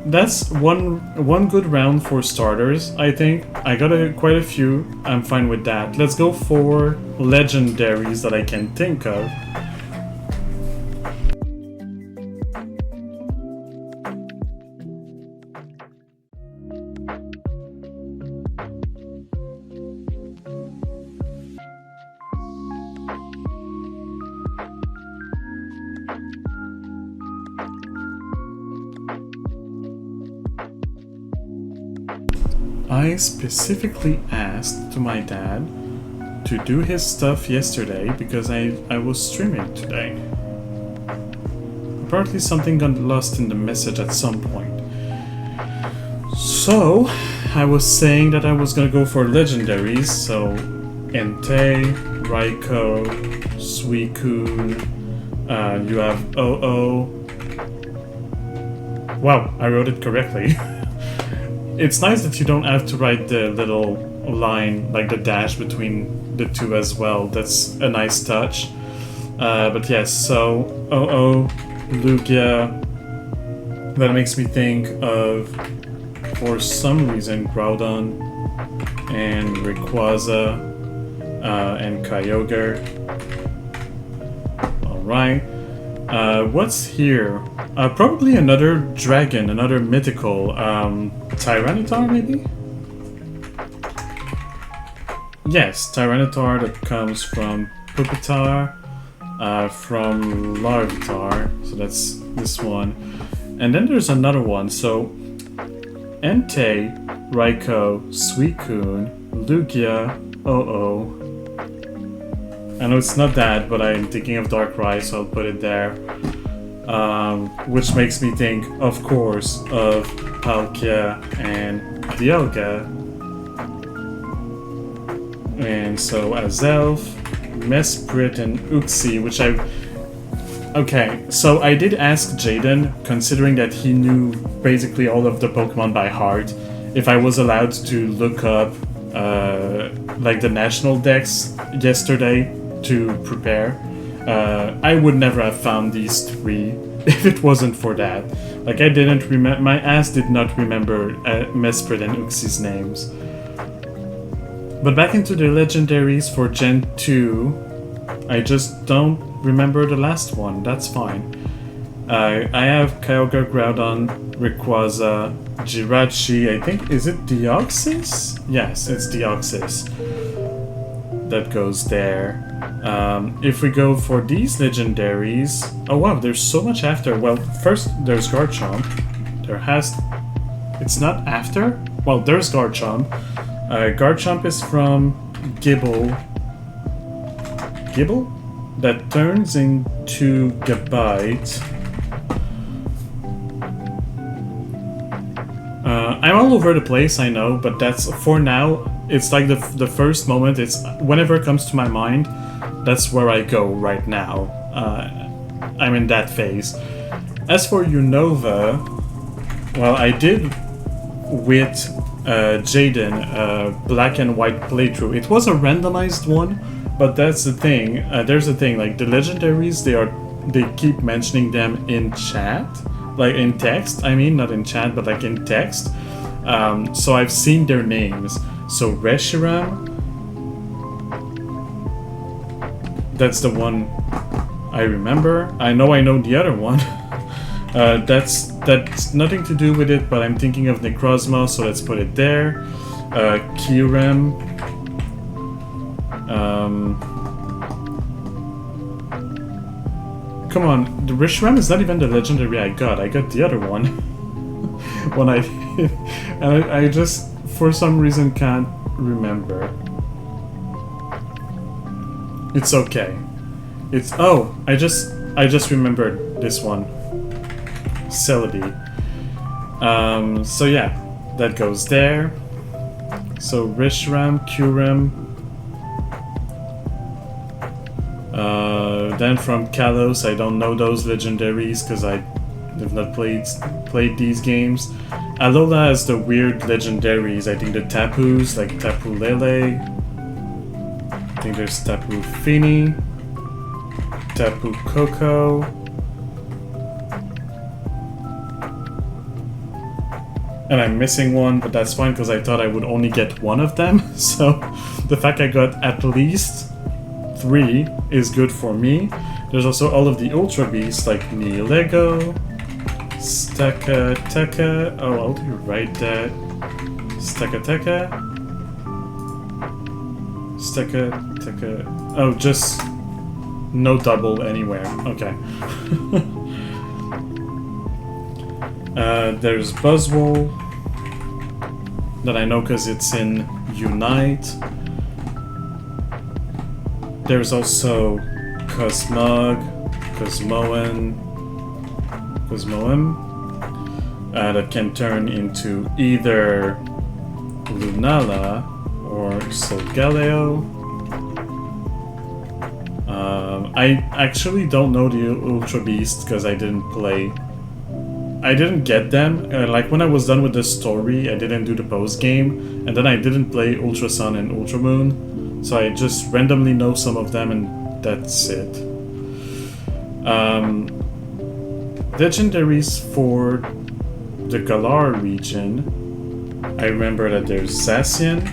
A: That's one good round for starters, I think. I got quite a few. I'm fine with that. Let's go for legendaries that I can think of. I specifically asked to my dad to do his stuff yesterday because I was streaming today. Apparently something got lost in the message at some point. So, I was saying that I was gonna go for legendaries, so Entei, Raikou, Suicune, you have Oh-Oh. Wow, I wrote it correctly. It's nice that you don't have to write the little line, like the dash between the two as well. That's a nice touch. But yes, so Oh-Oh, Lugia. That makes me think of, for some reason, Groudon and Rayquaza and Kyogre. Alright. What's here? Probably another dragon, another mythical. Tyranitar, maybe? Yes, Tyranitar that comes from Pupitar, from Larvitar, so that's this one. And then there's another one, so Entei, Raikou, Suicune, Lugia, Oh-Oh. I know it's not that, but I'm thinking of Darkrai, so I'll put it there. Which makes me think, of course, of Palkia and Dialga. And so Azelf, Mesprit, and Uxie, which Okay, so I did ask Jayden, considering that he knew basically all of the Pokemon by heart, if I was allowed to look up, like the national decks yesterday to prepare. I would never have found these three if it wasn't for that. Like, I didn't remember, my ass did not remember Mesprit and Uxie's names. But back into the legendaries for Gen 2, I just don't remember the last one, that's fine. I have Kyogre, Groudon, Rayquaza, Jirachi, I think, is it Deoxys? Yes, it's Deoxys. That goes there. If we go for these legendaries... Oh wow, there's so much after. Well, first there's Garchomp. It's not after? Well, there's Garchomp. Garchomp is from Gibble. Gibble? That turns into Gabite. I'm all over the place, I know, but that's, for now, it's like the first moment, it's whenever it comes to my mind, that's where I go right now. I'm in that phase. As for Unova, well, I did with Jayden black and white playthrough. It was a randomized one, but that's the thing. There's the thing, like the legendaries, they keep mentioning them in chat, like in text. I mean, not in chat, but like in text. So I've seen their names. So Reshiram, that's the one I remember. I know the other one. That's nothing to do with it, but I'm thinking of Necrozma, so let's put it there. Kirem. Come on, the Reshiram is not even the legendary I got. I got the other one. When and I just for some reason can't remember. It's okay. I just remembered this one. Celody. So yeah, that goes there. So Reshiram, Kurem. Then from Kalos, I don't know those legendaries because I have not played these games. Alola has the weird legendaries. I think the Tapus, like Tapu Lele. I think there's Tapu Fini, Tapu Koko. And I'm missing one, but that's fine because I thought I would only get one of them. So the fact I got at least 3 is good for me. There's also all of the Ultra Beasts like Lego, Stakataka. Oh, I'll do write that. Stakataka. Stakataka. Oh, just no double anywhere. Okay. There's Buzzwole that I know because it's in Unite. There's also Cosmog, Cosmoem, that can turn into either Lunala or Solgaleo. I actually don't know the Ultra Beast because I didn't get them. Like when I was done with the story, I didn't do the post game, and then I didn't play Ultra Sun and Ultra Moon, so I just randomly know some of them, and that's it. Legendaries for the Galar region. I remember that there's Zacian,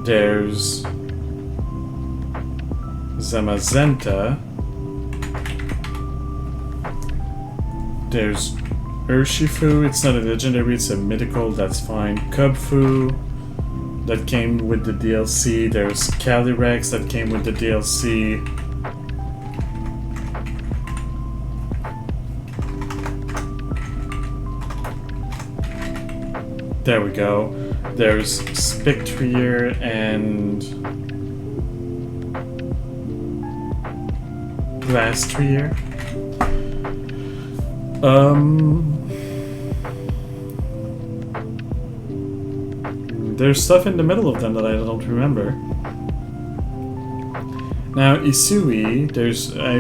A: there's Zamazenta, there's Urshifu. It's not a legendary, it's a mythical, that's fine. Kubfu, that came with the DLC. There's Calyrex that came with the DLC. There we go. There's Spectrier and Glastrier. There's stuff in the middle of them that I don't remember. Now, Isui,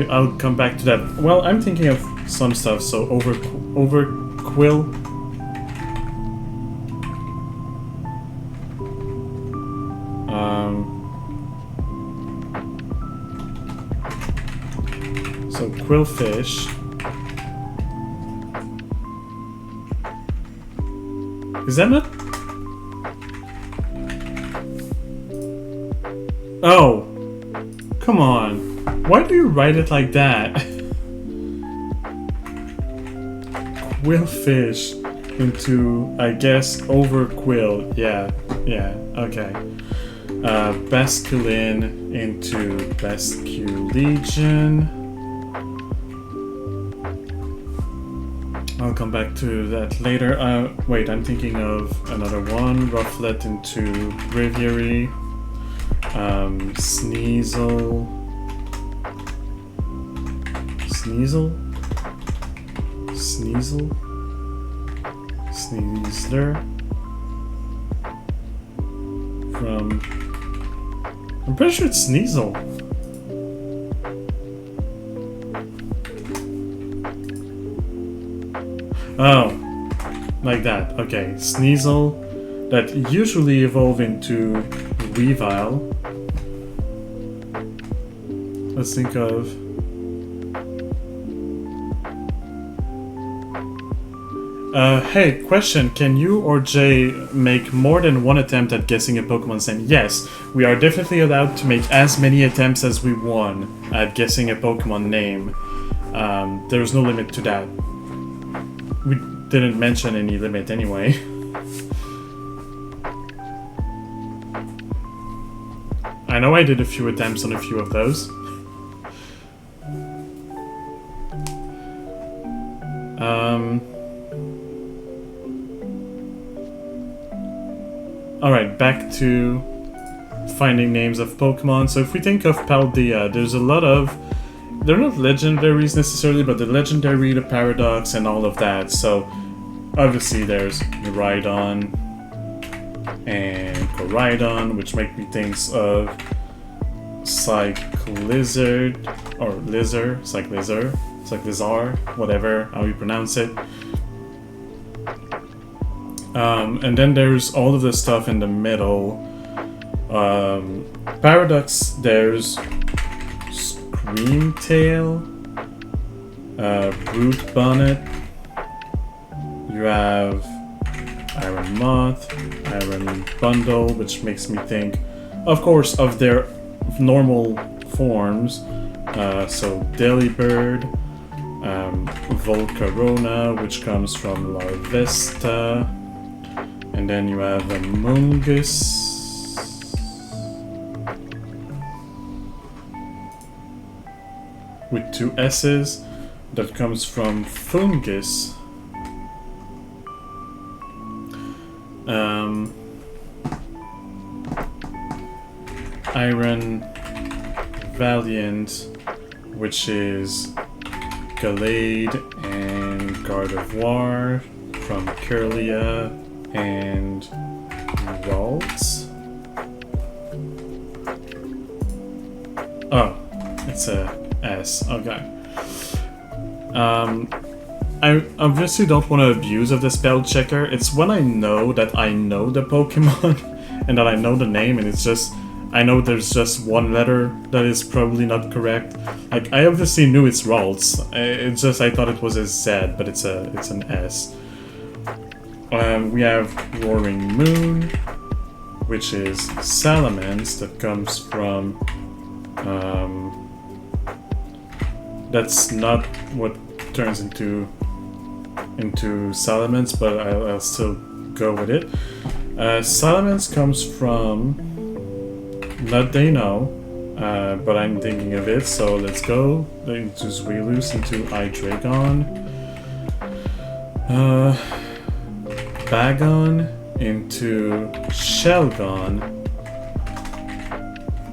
A: I'll come back to that. Well, I'm thinking of some stuff, so Overquill. So Quillfish. Is that not? Oh, come on. Why do you write it like that? Quillfish into, I guess, Overquill. Yeah, okay. Basculin into Basculegion. I'll come back to that later. Wait, I'm thinking of another one. Rufflet into Braviary. Sneasel. Sneasler. I'm pretty sure it's Sneasel. Oh, like that. Okay, Sneasel, that usually evolve into Weavile. Let's think of... hey, question, can you or Jay make more than one attempt at guessing a Pokemon's name? Yes, we are definitely allowed to make as many attempts as we want at guessing a Pokemon name. There's no limit to that. We didn't mention any limit anyway. I know I did a few attempts on a few of those. Alright, back to finding names of Pokemon. So if we think of Paldea, there's a lot of... They're not legendaries necessarily, but the legendary, the paradox, and all of that. So obviously there's Miraidon and Koraidon, which make me think of Cyclizard, or Lizard, Cyclizar, whatever, how you pronounce it. And then there's all of the stuff in the middle. Paradox, there's Screamtail, Brute Bonnet, you have Iron Moth, Iron Bundle, which makes me think, of course, of their normal forms. So Delibird, Volcarona, which comes from Larvesta, and then you have Amoonguss, with 2 S's, that comes from Fungus. Iron Valiant, which is Gallade and Gardevoir from Kirlia and Ralts. Oh, it's a S. Okay. I obviously don't want to abuse of the spell checker. It's when I know that I know the Pokemon and that I know the name, and it's just I know there's just one letter that is probably not correct. Like, I obviously knew it's Ralts. It's just I thought it was a Z, but it's an S. We have Roaring Moon, which is Salamence, that comes from... that's not what turns into Salamence, but I'll still go with it. Salamence comes from... not Dano, but I'm thinking of it, so let's go into Zweilous, into Hydreigon. Bagon, into Shelgon,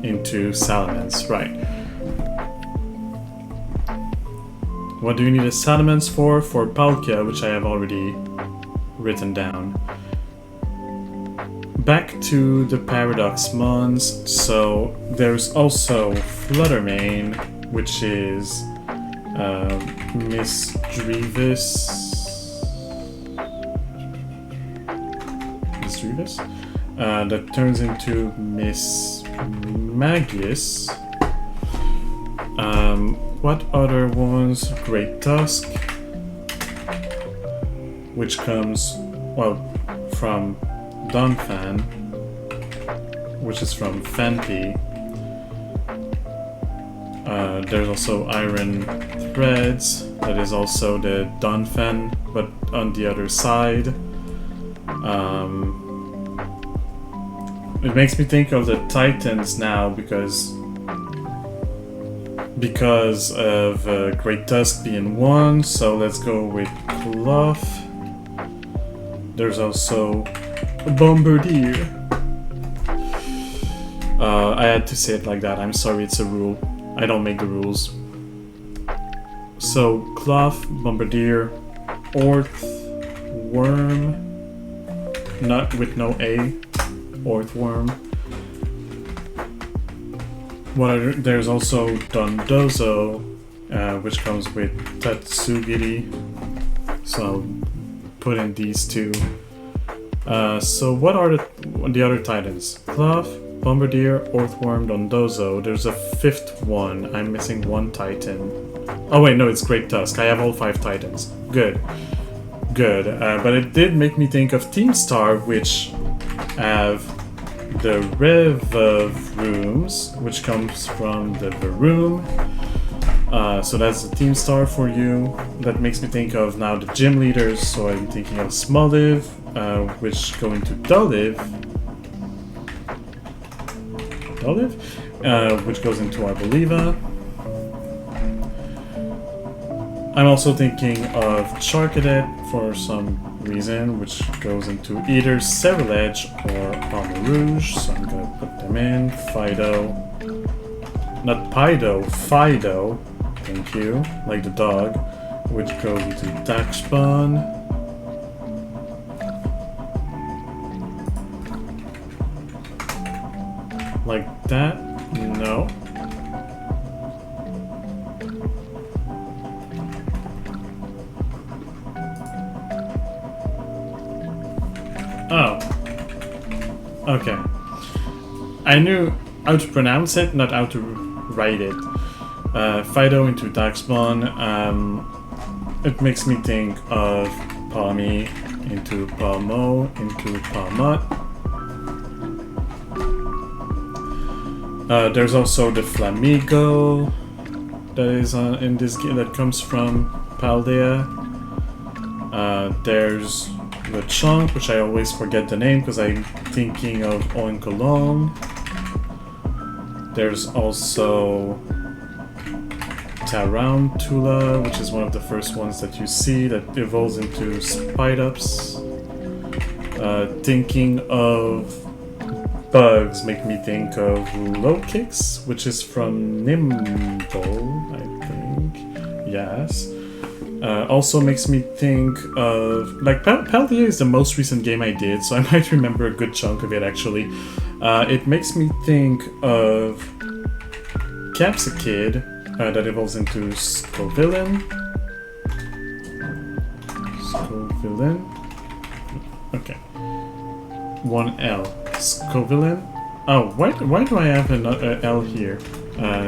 A: into Salamence, right. What do you need a Salamence for? For Palkia, which I have already written down. Back to the Paradox Mons, so there's also Fluttermane, which is Misdreavus, that turns into Miss Magius. What other ones? Great Tusk, which comes, well, from Donphan, which is from Phanpy. There's also Iron Threads, that is also the Donphan, but on the other side. It makes me think of the Titans now because of Great Tusk being one, so let's go with Cloth. There's also Bombardier. I had to say it like that, I'm sorry, it's a rule. I don't make the rules. So, Cloth, Bombardier, Orthworm, not with no A, Orthworm. There's also Dondozo, which comes with Tatsugiri. So put in these two. So what are the other titans? Cloth, Bombardier, Earthworm, Dondozo. There's a fifth one. I'm missing one titan. Oh wait, no, it's Great Tusk. I have all 5 titans. Good. Good. But it did make me think of Team Star, which have the Rev of Rooms, which comes from the Varoom. So that's the Team Star for you. That makes me think of now the gym leaders. So I'm thinking of Smoliv, which go into Doliv, which goes into Arboliva. I'm also thinking of Charcadet for some reason, which goes into either Cerulege or Palmer Rouge, so I'm gonna put them in. Fido. Not Pido, Fido. Thank you. Like the dog. Which goes into Daxbon. Like that? No. Oh. Okay. I knew how to pronounce it, not how to write it. Fido into Daxbon. It makes me think of Palmy into Palmo into Palmot. There's also the Flamigo that is in this game that comes from Paldea. There's the Chunk, which I always forget the name because I'm thinking of Oinkolong. There's also Tarantula, which is one of the first ones that you see that evolves into Spidups. Thinking of bugs make me think of Low Kicks, which is from Nimble, I think. Yes. Also makes me think of... Like, Paldea is the most recent game I did, so I might remember a good chunk of it, actually. It makes me think of Capsicid, that evolves into Scovillain. Scovillain? Okay. 1L. Scovillain? Oh, why do I have an L here?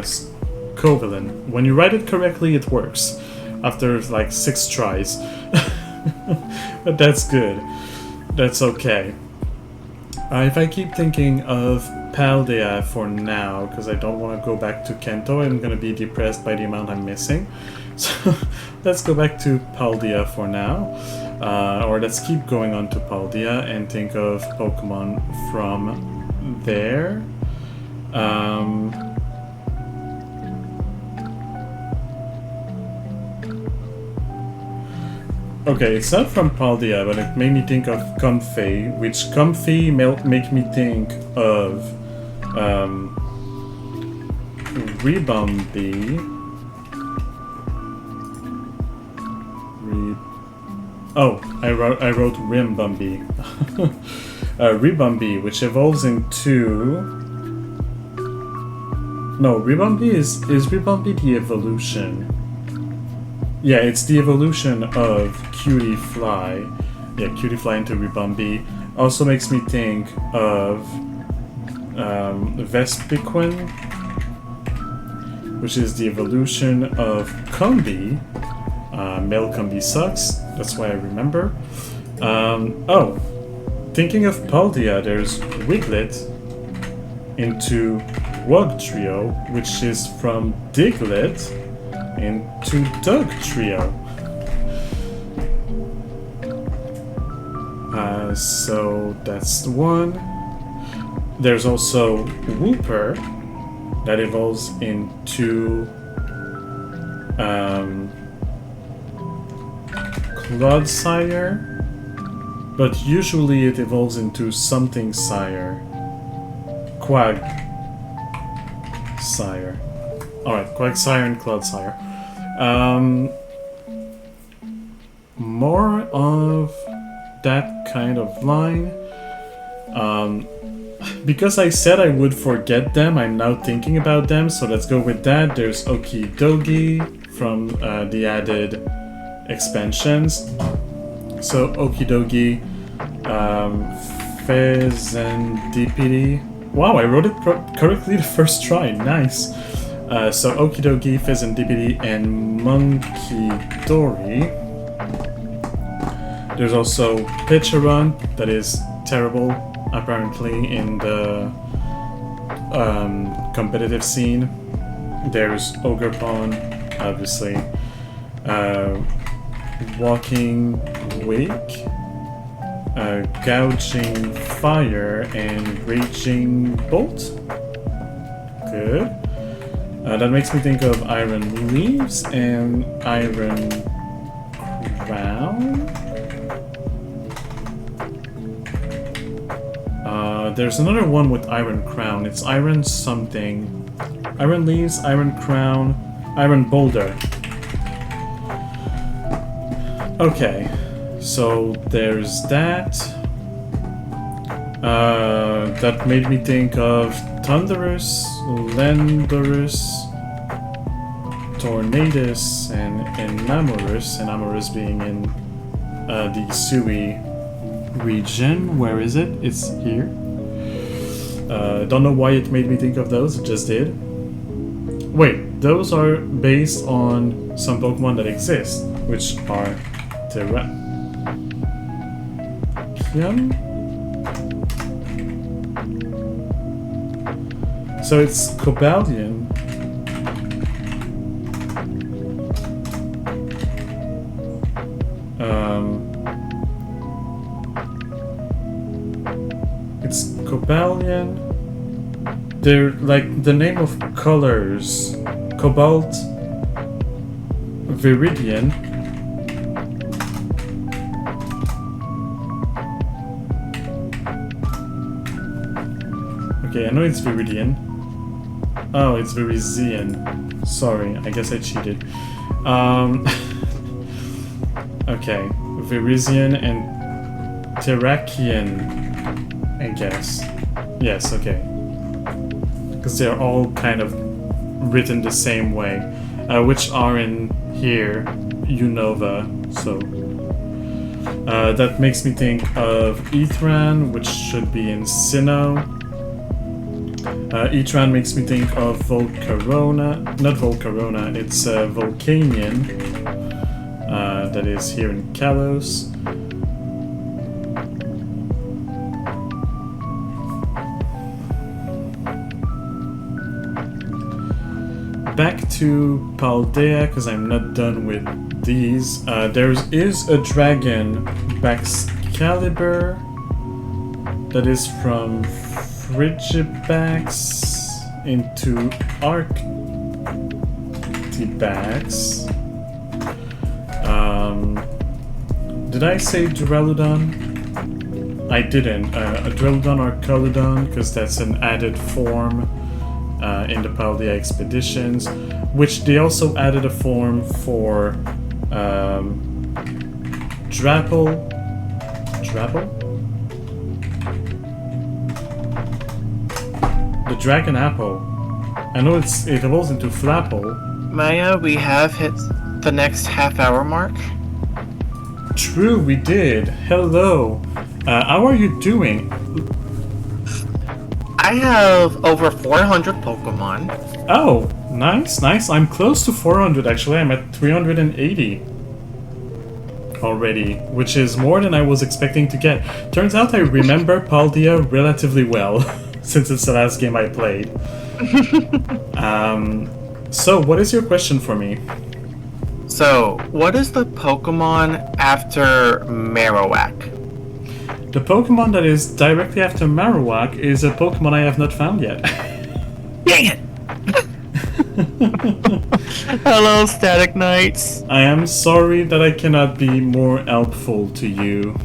A: Scovillain. When you write it correctly, it works. After like 6 tries. But that's good. That's okay. If I keep thinking of Paldea for now, because I don't want to go back to Kento, I'm going to be depressed by the amount I'm missing. So let's go back to Paldea for now. Or let's keep going on to Paldea and think of Pokemon from there. Okay, it's not from Paldea, but it made me think of Comfey, which Comfey make me think of Ribombee. Oh, I wrote Ribombee. Ribombee, which evolves into... No, Ribombee is Ribombee the evolution? Yeah, it's the evolution of Cutie Fly. Yeah, Cutie Fly into Ribombee. Also makes me think of Vespiquen, which is the evolution of Combee. Male Combee sucks, that's why I remember. Oh, thinking of Paldea, there's Wiglet into Wugtrio, which is from Diglett into Dugtrio. So that's the one. There's also Wooper that evolves into Clodsire, but usually it evolves into something Sire. Quagsire. Alright, Quagsire and Clodsire. More of that kind of line. Because I said I would forget them, I'm now thinking about them, so let's go with that. There's Okidogi from the added expansions. So okie dokie. Fezandipity. Wow, I wrote it correctly the first try. Nice. So okie dokie, Fezandipity, and Monkey Dory. There's also Pitcheron, that is terrible, apparently, in the competitive scene. There's Ogerpon, obviously. Walking Wake, Gouging Fire, and Raging Bolt. Good. That makes me think of Iron Leaves and Iron Crown. There's another one with Iron Crown. It's Iron something. Iron Leaves, Iron Crown, Iron Boulder. Okay, so there's that. That made me think of Thunderous, Landorus, Tornadus, and Enamorus being in the Sui region. Where is it? It's here. Don't know why it made me think of those, it just did. Wait, those are based on some Pokemon that exist, which are Terrakion? So it's Cobalion. It's Cobalion. They're like the name of colors. Cobalt, Viridian. Okay, I know it's Viridian. Oh, it's Virizian. Sorry, I guess I cheated. Okay, Virizian and Terrakion, I guess. Yes, okay. Because they're all kind of written the same way, which are in here, Unova, so. That makes me think of Ethran, which should be in Sinnoh. Etran makes me think of Volcarona, not Volcarona, it's Volcanion, that is here in Kalos. Back to Paldea, because I'm not done with these. There is a dragon, Baxcalibur, that is from Frigibax into Arctibax. Did I say Duraludon? I didn't. A Duraludon or Culodon, because that's an added form in the Paldea expeditions, which they also added a form for Drapple? The Dragon Apple. I know it evolves into Flapple.
B: Maya, we have hit the next half-hour mark.
A: True, we did. Hello. How are you doing?
B: I have over 400 Pokemon.
A: Oh, nice. I'm close to 400 actually. I'm at 380 already, which is more than I was expecting to get. Turns out I remember Paldea relatively well, since it's the last game I played. So, what is your question for me?
B: So, what is the Pokemon after Marowak?
A: The Pokemon that is directly after Marowak is a Pokemon I have not found yet.
B: Dang it! Hello, Static Knights.
A: I am sorry that I cannot be more helpful to you.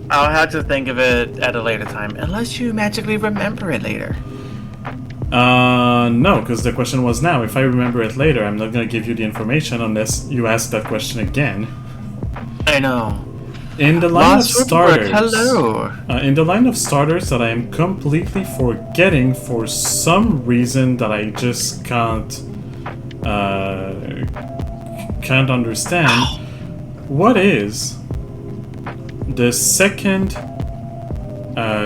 B: I'll have to think of it at a later time, unless you magically remember it later.
A: No, because the question was now. If I remember it later, I'm not gonna give you the information unless you ask that question again.
B: I know.
A: In the line of starters,
B: hello.
A: In the line of starters that I am completely forgetting for some reason that I just can't understand.
B: Ow.
A: What is the second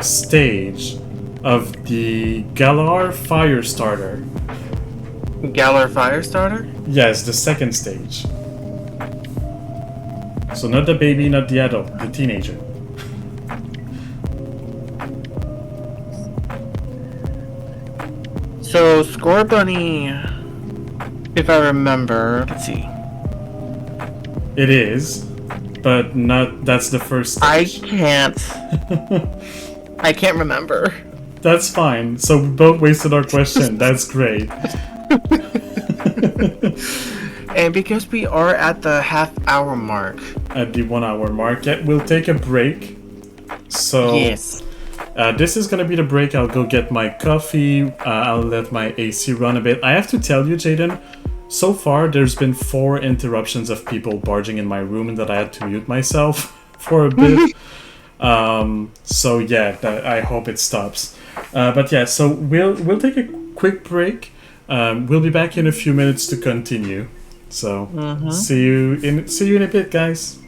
A: stage of the Galar fire starter.
B: Galar Firestarter?
A: Yes, the second stage. So not the baby, not the adult, the teenager.
B: So, Score Bunny, if I remember, let's see.
A: It is, but not. That's the first
B: I
A: stage.
B: can't remember.
A: That's fine. So we both wasted our question. That's great.
B: And because we are at the half-hour mark.
A: At the 1 hour mark, yeah, we'll take a break. So
B: Yes.
A: This is gonna be the break. I'll go get my coffee. I'll let my AC run a bit. I have to tell you, Jayden, so far there's been 4 interruptions of people barging in my room and that I had to mute myself for a bit. So yeah, I hope it stops. But yeah, so we'll take a quick break. We'll be back in a few minutes to continue. So see you in a bit, guys.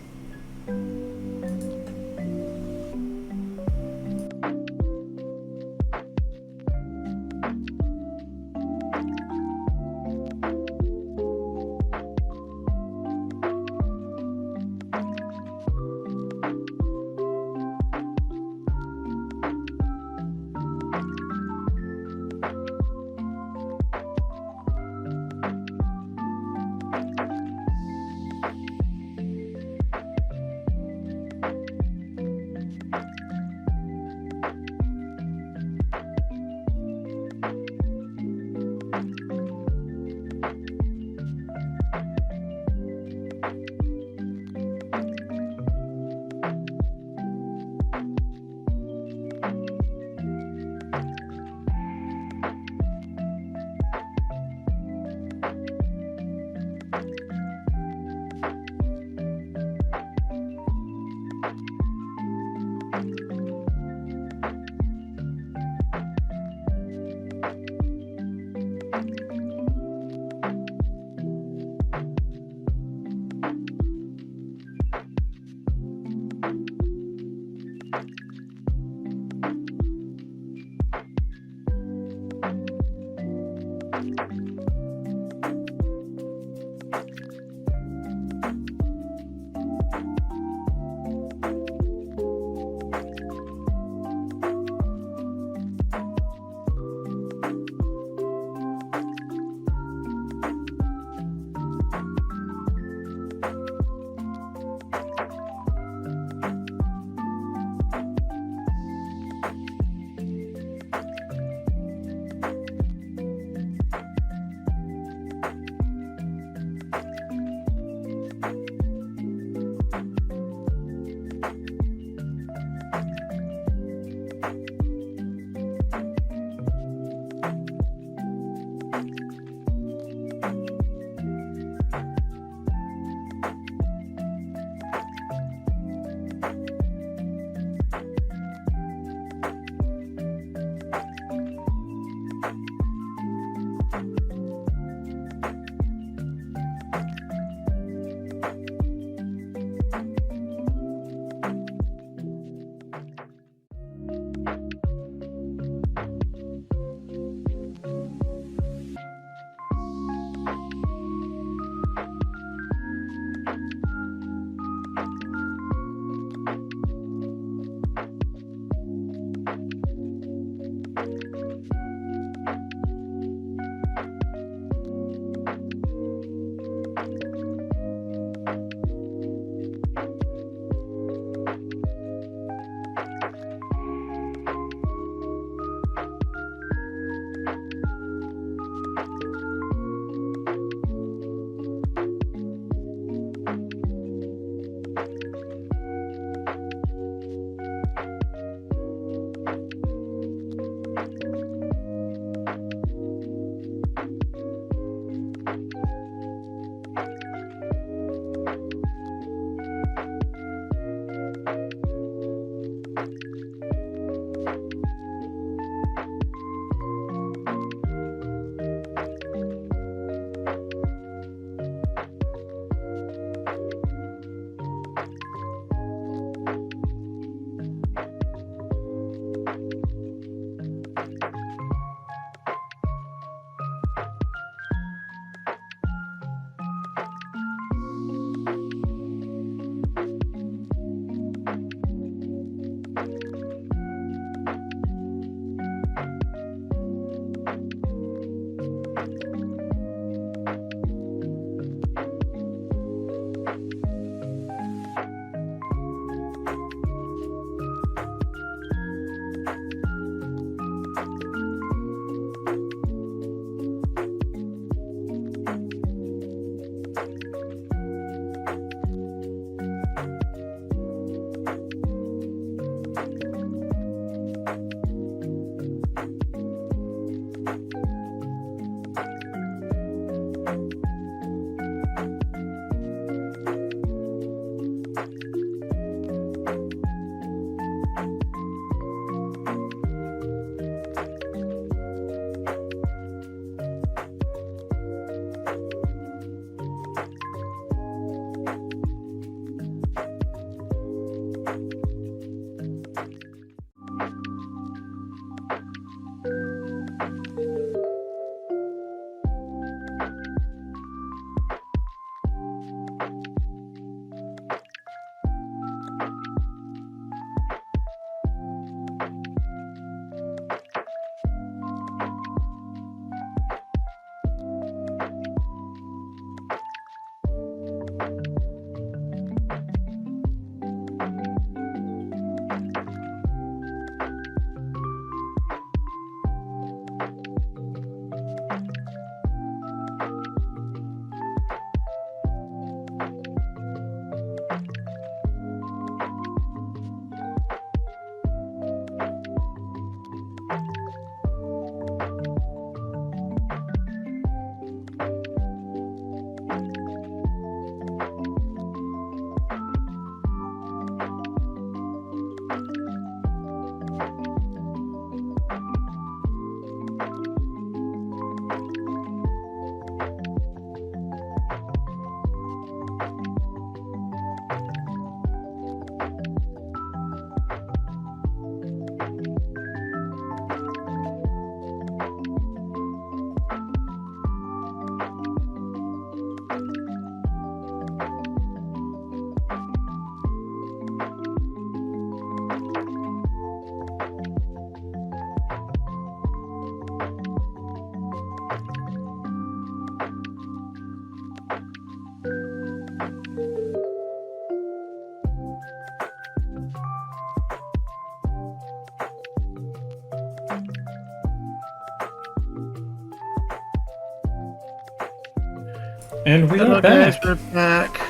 A: And we
B: Hello
A: are back.
B: guys, we're back.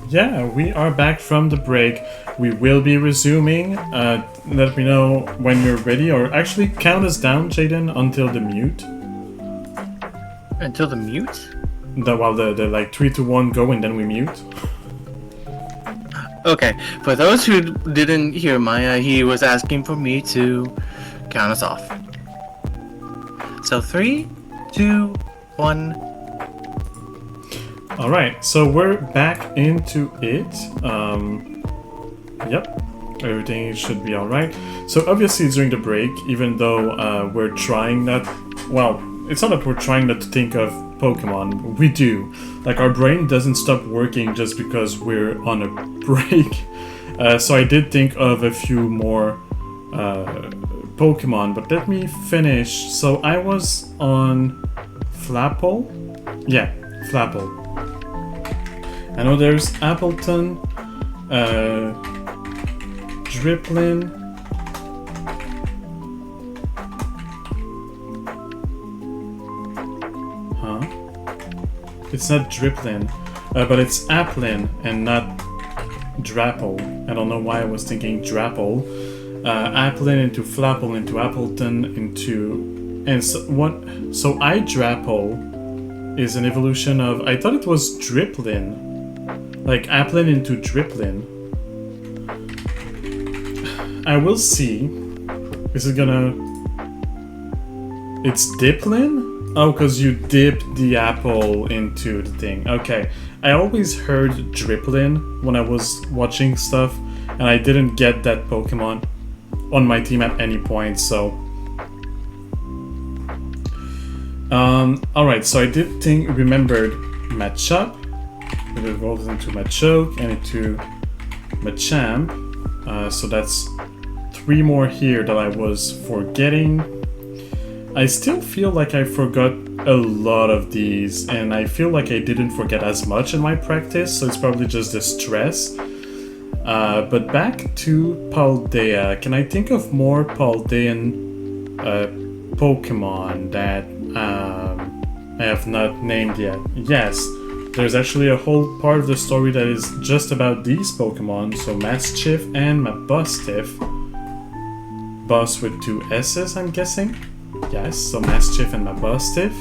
A: Yeah, we are back from the break. We will be resuming. Let me know when you're ready, or actually count us down, Jayden, until the mute.
B: Until the mute?
A: While the like 3, 2, 1 go, and then we mute.
B: Okay, for those who didn't hear Maya, he was asking for me to count us off. So 3, 2, 1.
A: Alright, so we're back into it. Yep, everything should be alright. So obviously during the break, even though we're trying not... Well, it's not that we're trying not to think of Pokemon. We do. Like, our brain doesn't stop working just because we're on a break. So I did think of a few more Pokemon, but let me finish. So I was on Flapple. Yeah, Flapple. I know there's Appleton, Driplin, it's not Driplin, but it's Applin and not Drapple. I don't know why I was thinking Drapple. Applin into Flapple into Appleton into... And so, what? So iDrapple is an evolution of... I thought it was Driplin. Like Applin into Driplin. I will see. Is it gonna... It's Diplin? Oh, because you dip the apple into the thing. Okay. I always heard Driplin when I was watching stuff, and I didn't get that Pokemon on my team at any point, so... Alright, so I did remembered Machop. It evolves into Machoke and into Machamp. So that's 3 more here that I was forgetting. I still feel like I forgot a lot of these, and I feel like I didn't forget as much in my practice, so it's probably just the stress. But back to Paldea. Can I think of more Paldean Pokemon that I have not named yet? Yes. There's actually a whole part of the story that is just about these Pokemon, so Mastiff and Mabustiff. Boss with 2 S's, I'm guessing? Yes, so Mastiff and Mabustiff.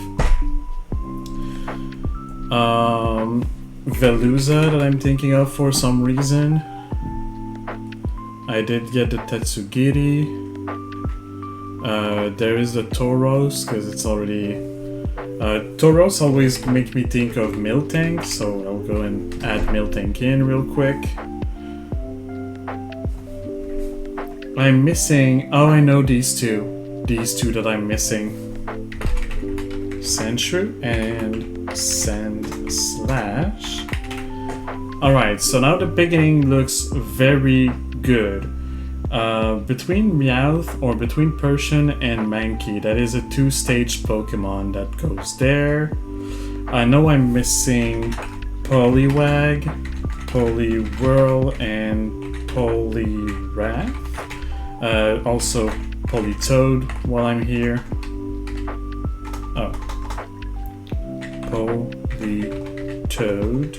A: Veluza that I'm thinking of for some reason. I did get the Tatsugiri. There is the Tauros, because it's already... Tauros always make me think of Miltank, so I'll go and add Miltank in real quick. I'm missing... Oh, I know these two. These two that I'm missing. Sandshrew and Sandslash. Alright, so now the beginning looks very good. Between Meowth, or between Persian and Mankey, that is a 2-stage Pokemon that goes there. I know I'm missing Poliwag, Poliwhirl, and Poliwrath. Also Politoad while I'm here. Oh. Politoad.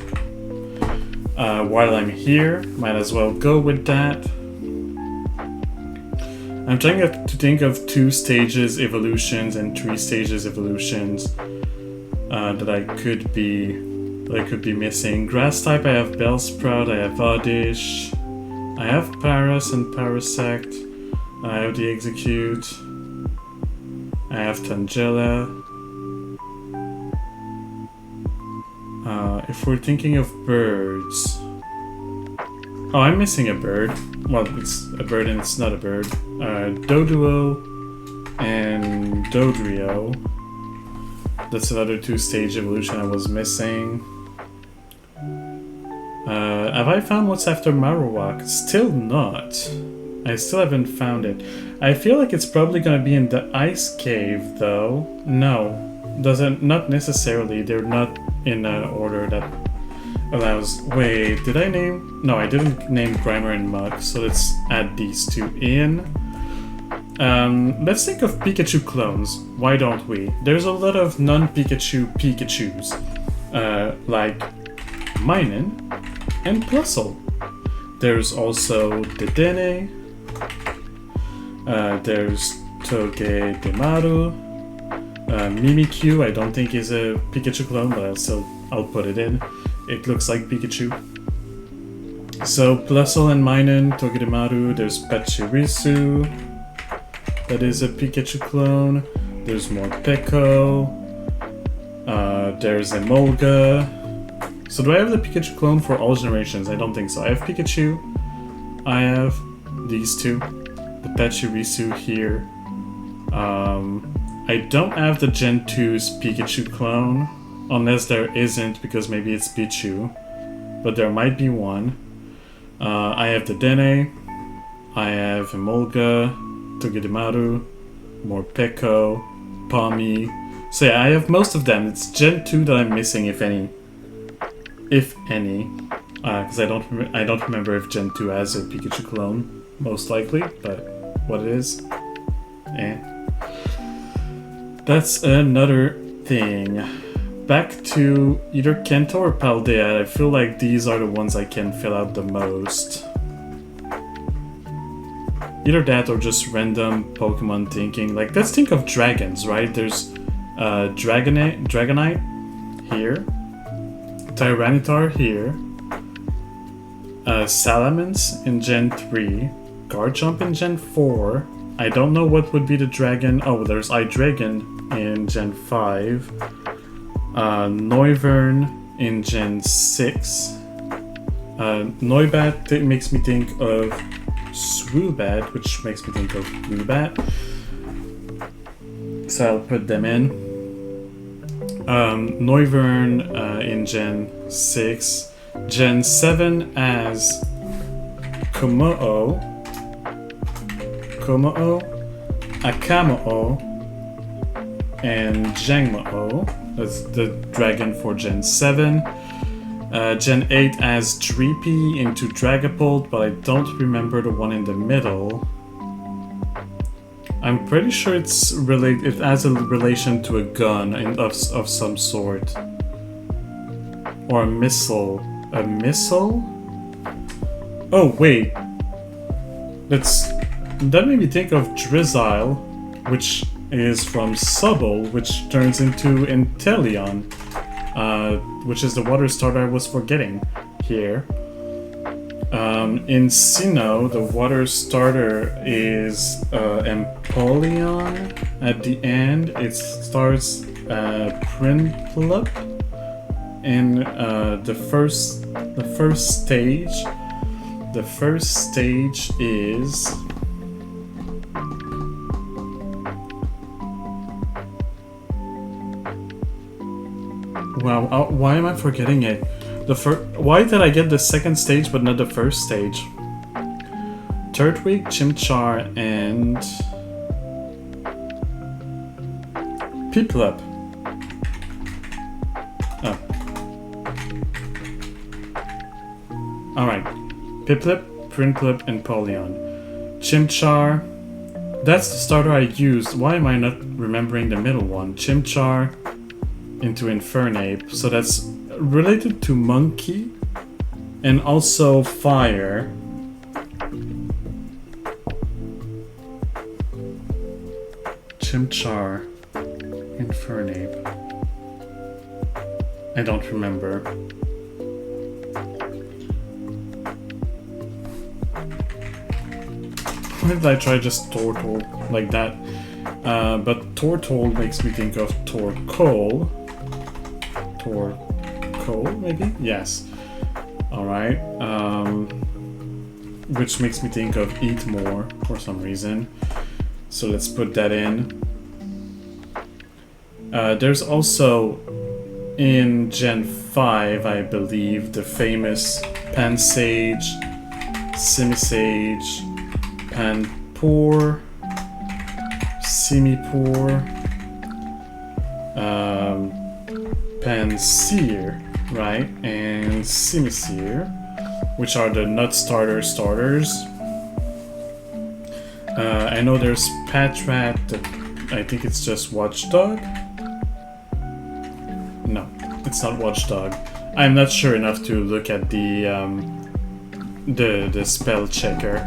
A: While I'm here, might as well go with that. I'm trying to think of 2 stages evolutions and 3 stages evolutions that I could be missing. Grass type, I have Bellsprout, I have Oddish, I have Paras and Parasect, I have the Execute, I have Tangela. If we're thinking of birds... Oh, I'm missing a bird. Well, it's a bird and it's not a bird. Doduo and Dodrio. That's another 2-stage evolution I was missing. Have I found what's after Marowak? Still not. I still haven't found it. I feel like it's probably gonna be in the ice cave, though. No, not necessarily. They're not in an order that allows... Wait, did I name... No, I didn't name Grimer and Muk, so let's add these 2 in. Let's think of Pikachu clones. Why don't we? There's a lot of non-Pikachu Pikachus. like Minun and Plusle. There's also Dedenne, there's Togedemaru, Mimikyu I don't think is a Pikachu clone, but I'll put it in. It looks like Pikachu. So Plusle and Minun, Togedemaru, there's Pachirisu, that is a Pikachu clone. There's more Peko, there's Emolga. So do I have the Pikachu clone for all generations? I don't think so. I have Pikachu, I have these two, the Pachirisu here. I don't have the Gen 2's Pikachu clone, unless there isn't, because maybe it's Pichu, but there might be one. I have the Dene, I have Emolga, Togedemaru, more Peko, Pawmi. So yeah, I have most of them. It's Gen 2 that I'm missing, if any. If any. Because I don't remember if Gen 2 has a Pikachu clone, most likely, but what it is, That's another thing. Back to either Kento or Paldea. I feel like these are the ones I can fill out the most. Either that or just random Pokemon thinking. Like, let's think of dragons, right? There's Dragonite here, Tyranitar here, Salamence in Gen 3, Garchomp in Gen 4. I don't know what would be the dragon. Oh, there's Hydreigon in Gen 5. Noivern in Gen 6. Noibat makes me think of Swoobat, which makes me think of Woobat. So I'll put them in. Noivern in Gen 6. Gen 7 as Kommo-o, Akamo-o, and Jangmo-o. That's the dragon for Gen 7. Gen 8 as Dreepy into Dragapult, but I don't remember the one in the middle. I'm pretty sure it has a relation to a gun of some sort. Or a missile. A missile? Oh, wait. That made me think of Drizzile, which is from Subtle, which turns into Inteleon, which is the water starter I was forgetting here. In Sinnoh, the water starter is Empoleon. At the end, it starts Prinplup. In the first stage. The first stage is wow. Why am I forgetting it? Why did I get the second stage but not the first stage? Turtwig, Chimchar, and Piplup. Oh. Alright. Piplup, Prinplup, and Polion. Chimchar. That's the starter I used. Why am I not remembering the middle one? Chimchar into Infernape. So that's related to Monkey and also Fire. Chimchar, Infernape. I don't remember. Why did I try just Tortoise like that? But Tortoise makes me think of Torkoal. Torkoal, maybe? Yes. Alright. Which makes me think of Eat More for some reason. So let's put that in. There's also in Gen 5, I believe, the famous Pansage, Simisage, Panpour, Simipour, Pansear, right? And Simisear, which are the Nut Starter starters. I know there's Patrat, I think it's just Watchdog. No, it's not Watchdog. I'm not sure enough to look at the spell checker.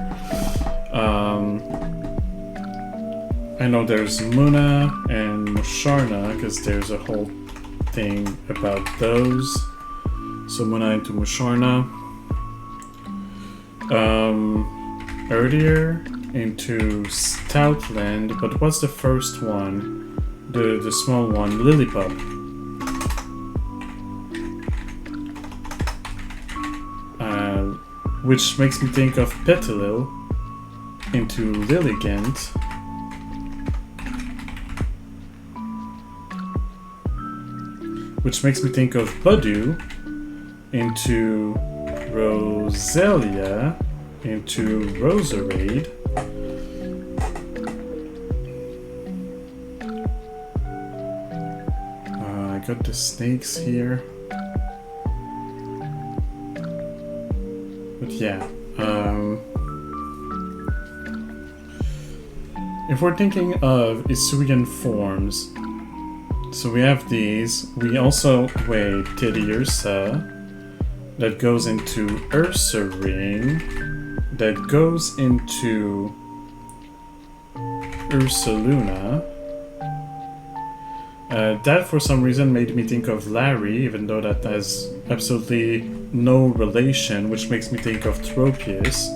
A: I know there's Muna and Musharna because there's a whole thing about those. So Muna into Musharna. Earlier into Stoutland, but what's the first one? The small one, Lillipup. Which makes me think of Petilil into Lilligant. Which makes me think of Budu into Roselia into Roserade. I got the snakes here. But yeah, if we're thinking of Isuian forms, so we have these. We also wait Teddiursa, that goes into Ursaring, that goes into Ursaluna. That for some reason made me think of Larry, even though that has absolutely no relation, which makes me think of Tropius.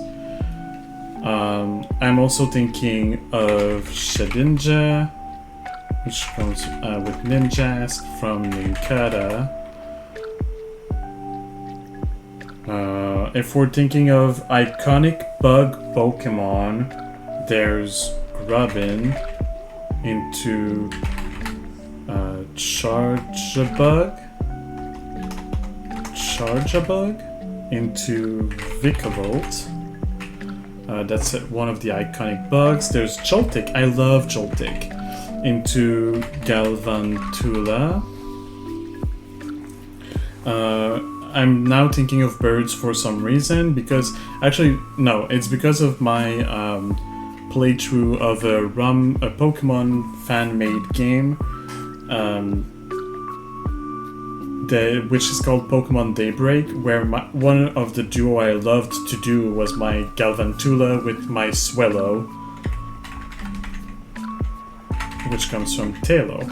A: I'm also thinking of Shedinja, which comes with Ninjask from Ninkata. If we're thinking of iconic bug Pokemon, there's Grubbin into Charjabug into Vikavolt. That's one of the iconic bugs. There's Joltik. I love Joltik. Into Galvantula. I'm now thinking of birds for some reason because actually no, it's because of my playthrough of a Pokemon fan-made game, which is called Pokemon Daybreak, where one of the duo I loved to do was my Galvantula with my Swellow, which comes from Tailo.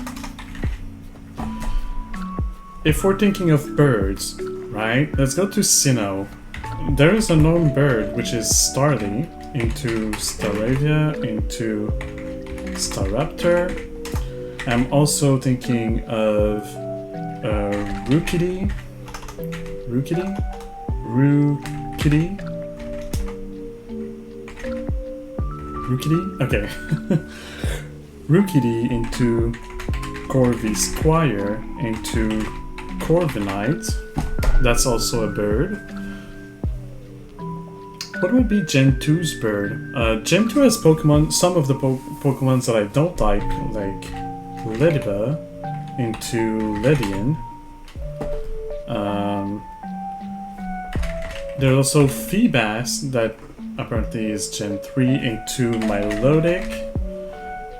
A: If we're thinking of birds, right, let's go to Sinnoh. There is a known bird, which is Starly, into Staravia, into Staraptor. I'm also thinking of Rookidee. Okay. Rookidee into Corvisquire, into Corviknight. That's also a bird. What would be Gen 2's bird? Gen 2 has Pokemon, some of the Pokemons that I don't like Lediba into Ledian. There's also Feebas that apparently is Gen 3 into Milotic.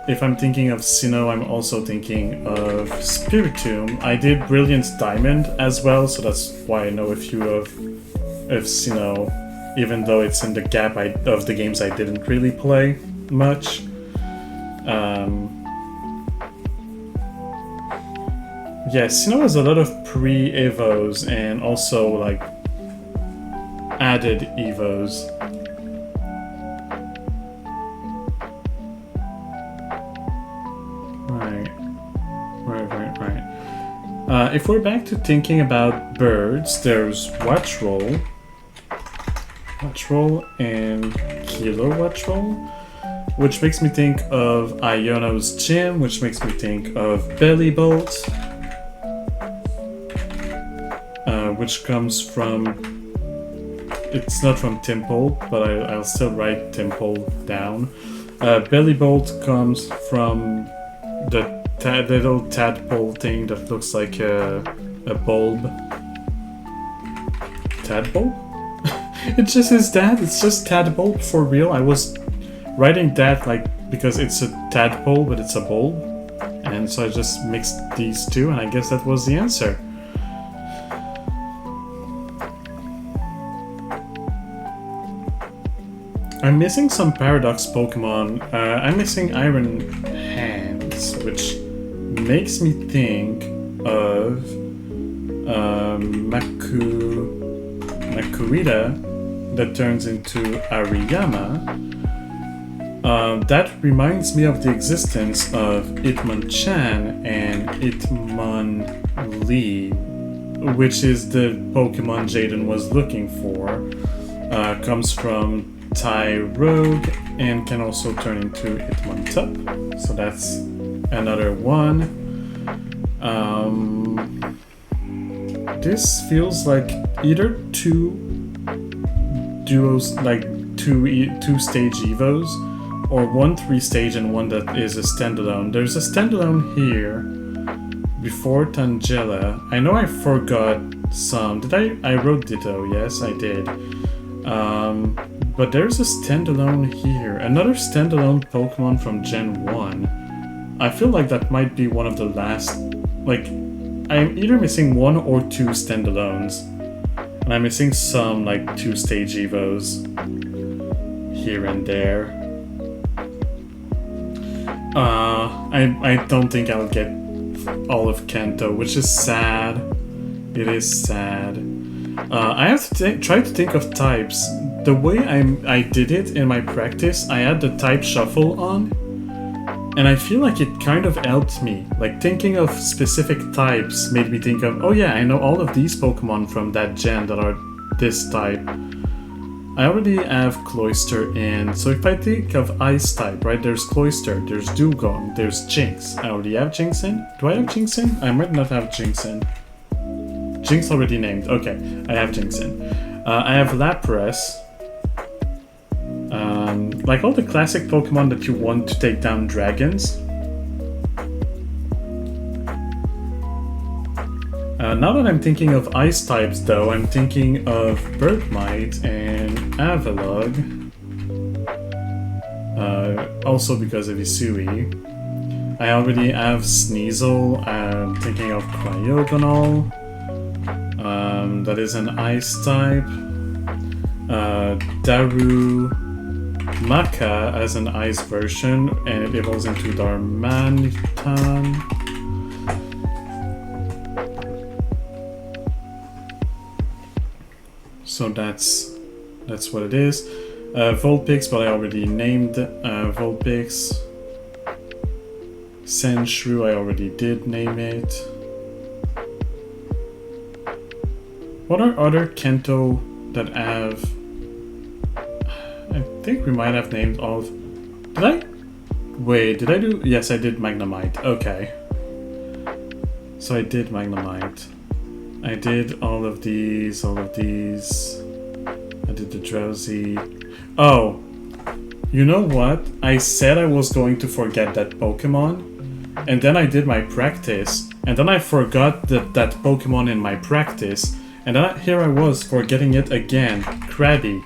A: If I'm thinking of Sinnoh, I'm also thinking of Spiritomb. I did Brilliant Diamond as well, so that's why I know a few of Sinnoh, even though it's in the gap of the games I didn't really play much. Yeah, Sinnoh has a lot of pre-evos and also like added evos. Right. If we're back to thinking about birds, there's Watchroll and Kilo Watchroll, which makes me think of Iono's Gym, which makes me think of Bellybolt, which comes from, it's not from Temple, but I'll still write Temple down. Bellybolt comes from the little tadpole thing that looks like a bulb. Tadpole? It just is that. It's just tadpole for real. I was writing that like because it's a tadpole, but it's a bulb, and so I just mixed these two, and I guess that was the answer. I'm missing some Paradox Pokemon. I'm missing Iron Hands, which makes me think of Makuhita that turns into Ariyama. That reminds me of the existence of Hitmonchan and Hitmonlee, which is the Pokemon Jayden was looking for. Comes from Tyrogue and can also turn into Hitmontop. So that's another one. This feels like either two duos, like two stage evos, or one 3-stage and one that is a standalone. There's a standalone here before Tangela. I know I forgot some. I wrote Ditto? Yes, I did. But there's a standalone here. Another standalone Pokemon from Gen 1. I feel like that might be one of the last... Like, I'm either missing one or two standalones. And I'm missing some, like, 2-stage evos here and there. I don't think I'll get all of Kanto, which is sad. It is sad. I have to try to think of types. The way I did it in my practice, I had the type shuffle on, and I feel like it kind of helped me. Like, thinking of specific types made me think of, oh yeah, I know all of these Pokemon from that gen that are this type. I already have Cloyster in, so if I think of Ice type, right, there's Cloyster, there's Dugong, there's Jinx. I already have Jinx in? Do I have Jinx in? I might not have Jinx in. Jinx already named. Okay, I have Jinx in. I have Lapras. Like all the classic Pokemon that you want to take down dragons. Now that I'm thinking of Ice types, though, I'm thinking of Bergmite and Avalugg. Also because of Isui. I already have Sneasel. I'm thinking of Cryogonal. That is an Ice type. Darumaka as an Ice version, and it evolves into Darmanitan. So that's what it is. Vulpix, but I already named Vulpix. Sandshrew, I already did name it. What are other Kanto that have... I think we might have named all of... Did I? Wait, did I do... Yes, I did Magnemite. Okay. So I did Magnemite. I did all of these. I did the Drowsy. Oh! You know what? I said I was going to forget that Pokemon, and then I did my practice, and then I forgot that Pokemon in my practice, and then here I was forgetting it again. Krabby.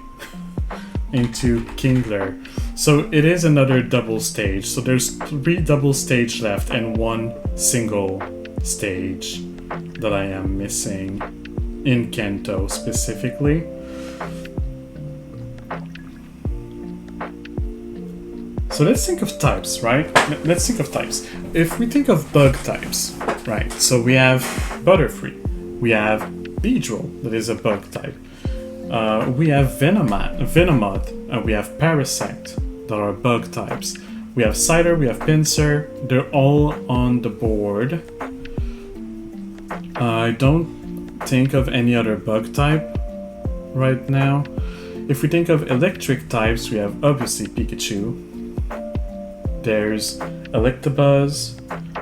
A: Into Kingler. So it is another double stage. So there's 3 double stage left and 1 single stage that I am missing in Kanto specifically. So let's think of types, right? Let's think of types. If we think of bug types, right? So we have Butterfree, we have Beedrill, that is a bug type. We have Venomoth, we have Parasect, that are bug types. We have Cider, we have Pinsir, they're all on the board. I don't think of any other bug type right now. If we think of electric types, we have obviously Pikachu. There's Electabuzz,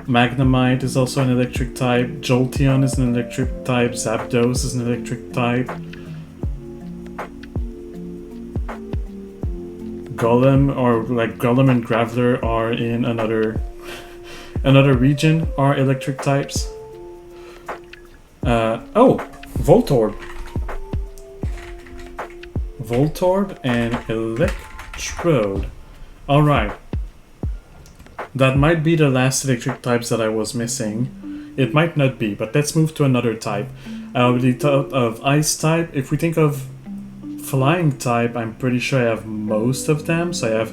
A: Magnemite is also an electric type, Jolteon is an electric type, Zapdos is an electric type. Golem and Graveler are in another region, are electric types. Voltorb. Voltorb and Electrode. Alright. That might be the last electric types that I was missing. It might not be, but let's move to another type. I already thought of Ice type. If we think of flying type, I'm pretty sure I have most of them. So I have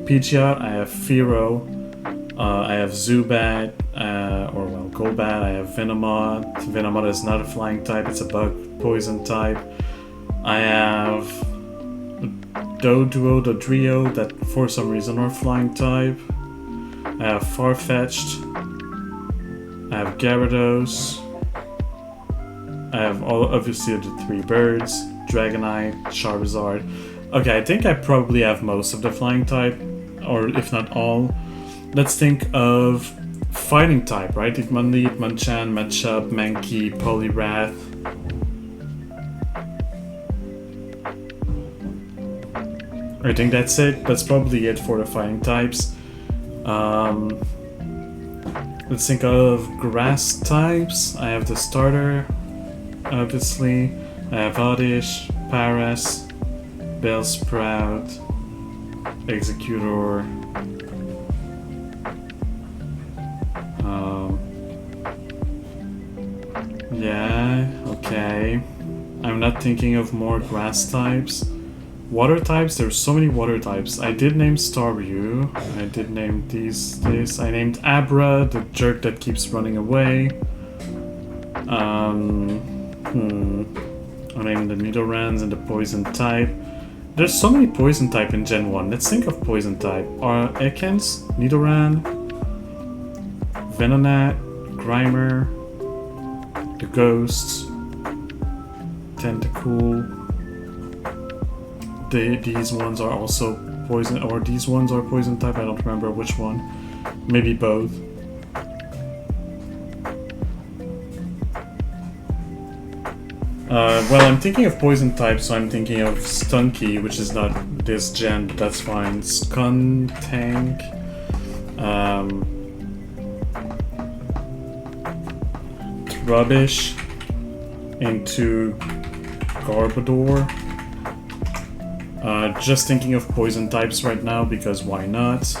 A: Pidgeot, I have Fearow, I have Zubat, or well, Golbat, I have Venomoth. Venomoth is not a flying type, it's a bug poison type. I have Doduo, Dodrio, that for some reason are flying type. I have Farfetch'd. I have Gyarados. I have obviously the 3 birds, Dragonite, Charizard. Okay, I think I probably have most of the flying type, or if not all. Let's think of fighting type, right? Hitmonlee, Hitmonchan, Machop, Mankey, Poliwrath. I think that's it. That's probably it for the fighting types. Let's think of grass types. I have the starter, obviously. I have Oddish, Paras, Bellsprout, Executor. Yeah, okay. I'm not thinking of more grass types. Water types, there's so many water types. I did name Staryu. I did name this. I named Abra, the jerk that keeps running away. I named the Nidorans and the poison type. There's so many poison type in Gen 1. Let's think of poison type. Are Ekans, Nidoran, Venonat, Grimer, the Ghosts, Tentacool. These ones are also poison, or these ones are poison type. I don't remember which one. Maybe both. Well, I'm thinking of poison type, so I'm thinking of Stunky, which is not this gen, but that's fine. Skuntank. Rubbish into Garbodor. Just thinking of poison types right now because why not?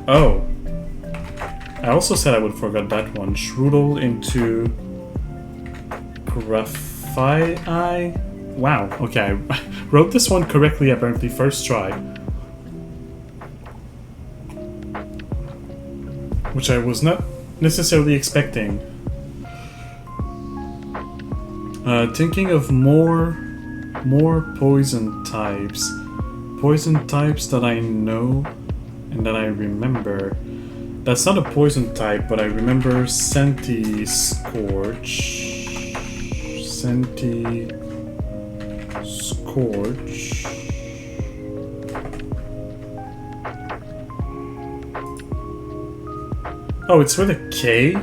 A: Oh, I also said I would forget that one. Shroodle into Grafai. Wow. Okay, I wrote this one correctly apparently first try, which I was not necessarily expecting. Thinking of more poison types. Poison types that I know and that I remember. That's not a poison type, but I remember Scorch. Oh, it's with a K?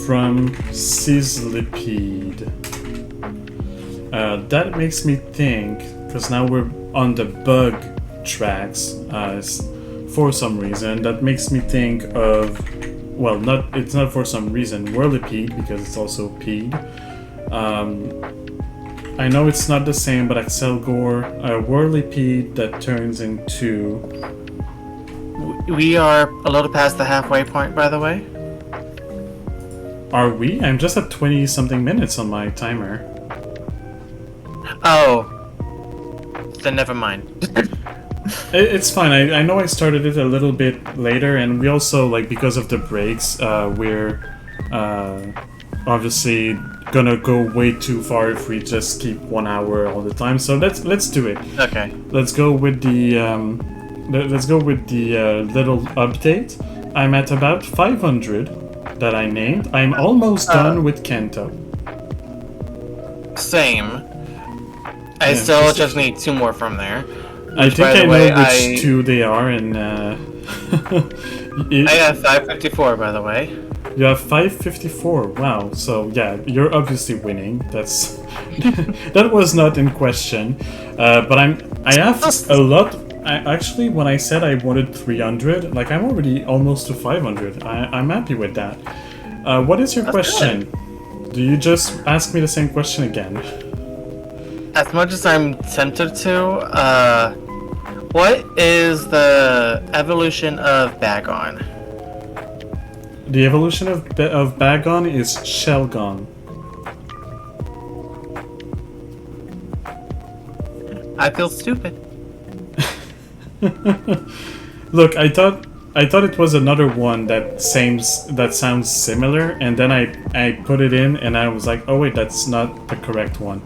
A: From Sizzlipede. That makes me think, because now we're on the bug tracks, for some reason, that makes me think of, well, it's not for some reason, Whirlipede, because it's also Pede. I know it's not the same, but Axelgor, Whirlipede that turns into...
B: We are a little past the halfway point, by the way.
A: Are we? I'm just at 20-something minutes on my timer.
B: Oh. Then never mind.
A: It's fine. I know I started it a little bit later, and we also, like, because of the breaks, we're obviously gonna go way too far if we just keep 1 hour all the time. So let's do it.
B: Okay.
A: Let's go with the little update. I'm at about 500 that I named. I'm almost done with Kanto.
B: Same. I still just need 2 more from there.
A: I think I know which 2 they are, and
B: I have 554, by the way.
A: You have 554. Wow. So yeah, you're obviously winning. That's that was not in question. But I have a lot. Actually, when I said I wanted 300, like I'm already almost to 500. I'm happy with that. What is your question?
B: Good.
A: Do you just ask me the same question again?
B: As much as I'm tempted to, what is the evolution of Bagon?
A: The evolution of Bagon is Shelgon.
B: I feel stupid.
A: Look, I thought it was another one that sounds similar, and then I put it in, and I was like, oh wait, that's not the correct one,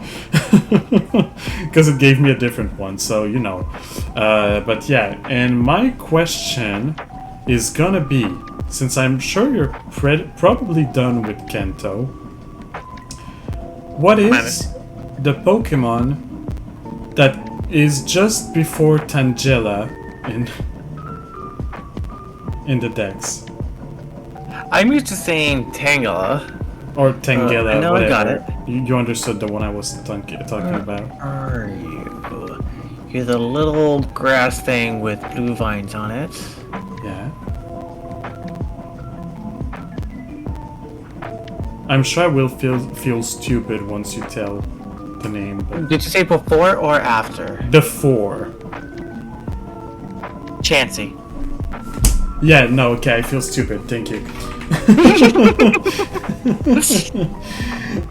A: because it gave me a different one. So you know, but yeah. And my question is gonna be, since I'm sure you're probably done with Kento, what is the Pokemon that is just before Tangela in the decks?
B: I'm used to saying Tangela.
A: Or Tangela,
B: no,
A: whatever.
B: I got it.
A: You understood the one I was talking about.
B: Are you? You're the little grass thing with blue vines on it.
A: Yeah. I'm sure I will feel stupid once you tell the name. But
B: Did you say before or after?
A: before.
B: Chansey.
A: Yeah, no, okay, I feel stupid. Thank you.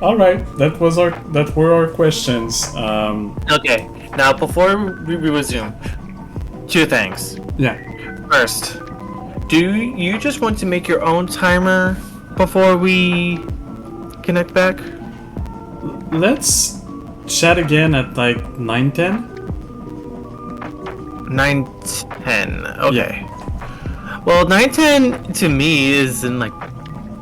A: All right, that were our questions.
B: Okay, now before we resume, two things.
A: Yeah.
B: First, do you just want to make your own timer before we connect back?
A: Let's chat again at like 9:10.
B: 9:10. Okay. Well, 9:10 to me is in like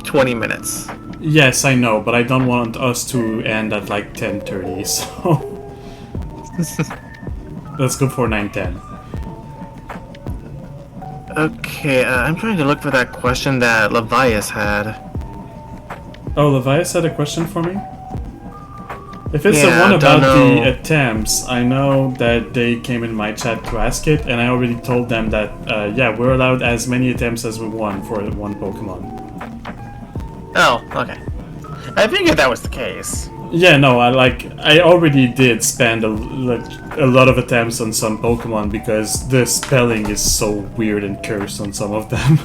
B: 20 minutes.
A: Yes, I know, but I don't want us to end at like 10:30. So let's go for 9:10.
B: Okay, I'm trying to look for that question that Levias had.
A: Oh, Levias had a question for me? If it's
B: Yeah,
A: the one
B: I
A: about
B: don't
A: the
B: know.
A: attempts, I know that they came in my chat to ask it, and I already told them that, yeah, we're allowed as many attempts as we want for one Pokemon.
B: Oh, okay. I figured that was the case.
A: Yeah, no, I already did spend a lot of attempts on some Pokemon because the spelling is so weird and cursed on some of them.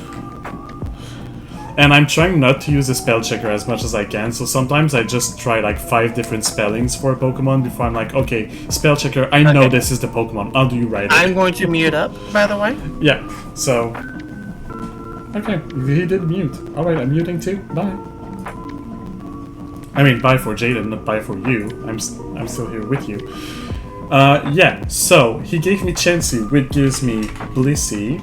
A: And I'm trying not to use the spell checker as much as I can, so sometimes I just try like 5 different spellings for a Pokemon before I'm like, okay, spell checker, I know this is the Pokemon, how do you write it?
B: I'm going to mute up, by the way.
A: Yeah, so... Okay, he did mute. Alright, I'm muting too, bye. I mean, bye for Jayden, not bye for you. I'm still here with you. Yeah, so, he gave me Chansey, which gives me Blissey.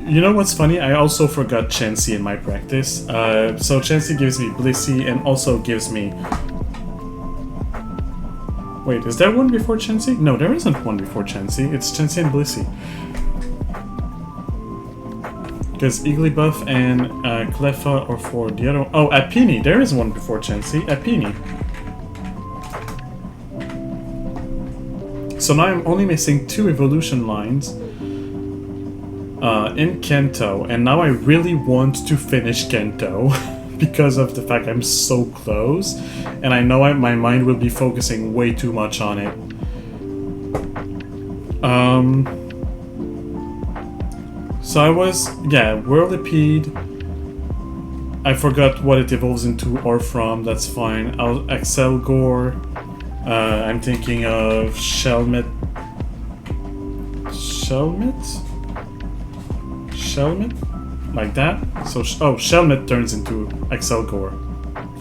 A: You know what's funny? I also forgot Chansey in my practice. So Chansey gives me Blissey and also gives me... Wait, is there one before Chansey? No, there isn't one before Chansey. It's Chansey and Blissey. Because Igglybuff and Cleffa are for the other one. Oh, Apini! There is one before Chansey. Apini. So now I'm only missing 2 evolution lines in Kento, and now I really want to finish Kento because of the fact I'm so close, and I know my mind will be focusing way too much on it. So I was, yeah, Whirlipede. I forgot what it evolves into or from, that's fine. Axelgore. I'm thinking of Shelmet? Like that? So, Shelmet turns into Axelgore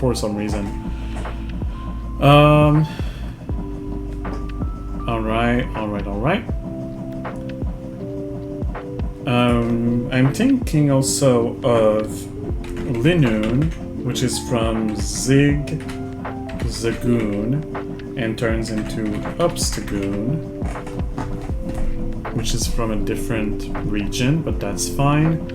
A: for some reason. Alright. I'm thinking also of Linoon, which is from Zagoon, and turns into Upstagoon, which is from a different region, but that's fine.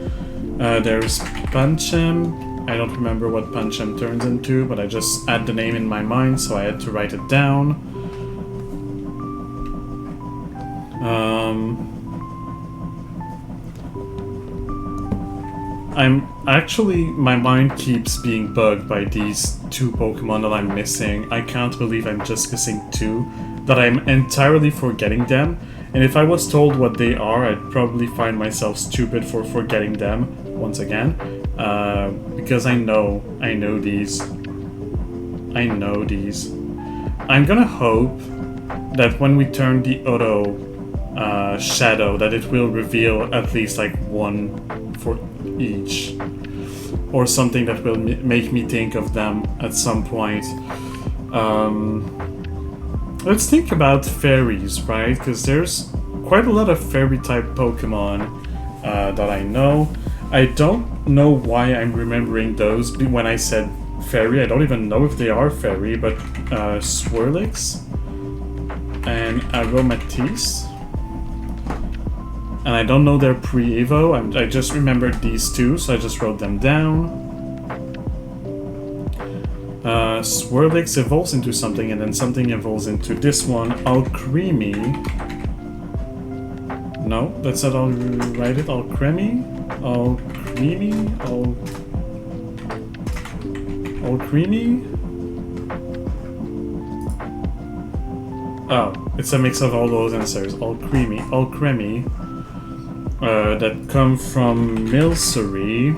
A: There's Pancham. I don't remember what Pancham turns into, but I just had the name in my mind, so I had to write it down. My mind keeps being bugged by these 2 Pokemon that I'm missing. I can't believe I'm just missing 2, that I'm entirely forgetting them. And if I was told what they are, I'd probably find myself stupid for forgetting them once again. Because I know these. I'm gonna hope that when we turn the auto shadow, that it will reveal at least like one for each, or something that will make me think of them at some point. Let's think about fairies, right? Because there's quite a lot of fairy type Pokemon that I know. I don't know why I'm remembering those when I said fairy. I don't even know if they are fairy, but Swirlix and Aromatisse. And I don't know their pre-evo. I just remembered these two, so I just wrote them down. Swirlix evolves into something, and then something evolves into this one, Alcremie. No, that's not all right. Alcremie? Alcremie? Oh, it's a mix of all those answers. Alcremie. That come from Milcery.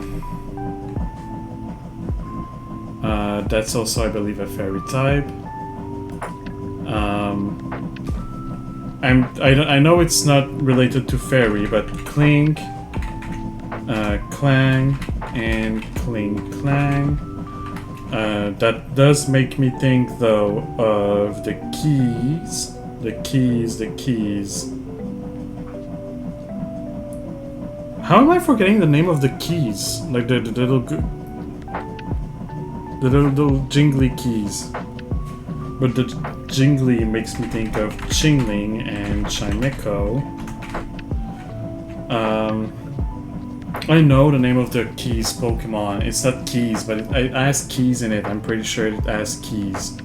A: That's also, I believe, a fairy type. I know it's not related to fairy, but Clink, Clang, and Clang. That does make me think, though, of the keys. The keys. How am I forgetting the name of the keys? Like the little jingly keys. But the jingly makes me think of Chingling and Chimecho. I know the name of the keys Pokemon. It's not keys, but it has keys in it. I'm pretty sure it has keys.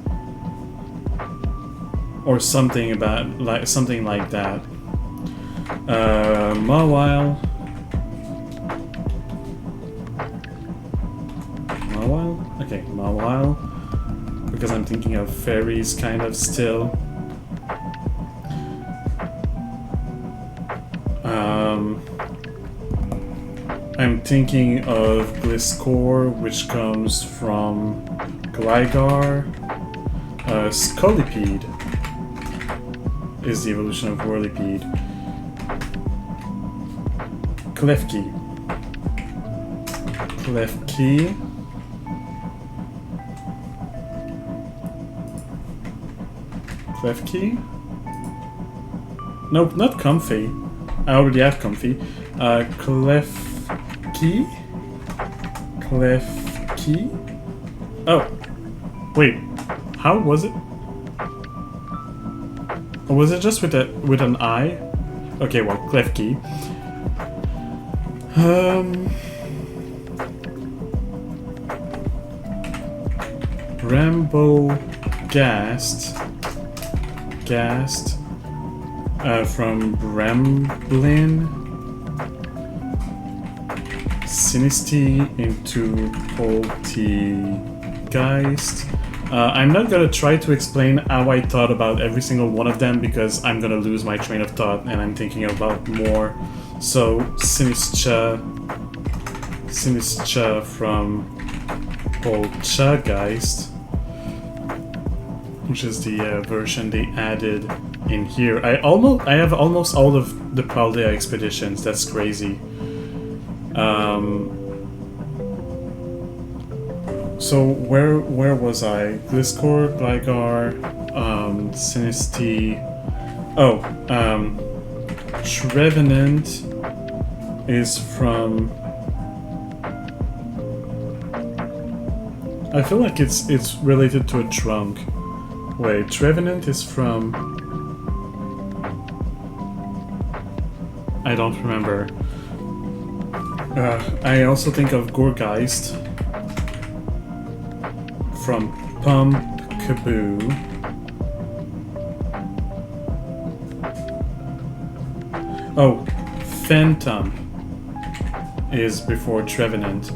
A: Or something something like that. Mawile. Okay, Mawile. Because I'm thinking of fairies kind of still. I'm thinking of Gliscor, which comes from Gligar. Scolipede is the evolution of Whirlipede. Klefki. Nope, not Comfy. I already have Comfy. Klefki? Oh, wait. How was it? Or was it just with an I? Okay, well, Klefki. Rambogast from Bramblin. Sinistea into Poltegeist. I'm not gonna try to explain how I thought about every single one of them because I'm gonna lose my train of thought and I'm thinking about more. So Sinistea from Poltegeist, which is the version they added in here. I have almost all of the Paldea expeditions. That's crazy. So where was I? Gliscor, Gligar, Sinistea. Oh, Trevenant is from. I feel like it's related to a trunk. Wait, Trevenant is from. I don't remember. I also think of Gourgeist from Pumpkaboo. Oh, Phantom is before Trevenant.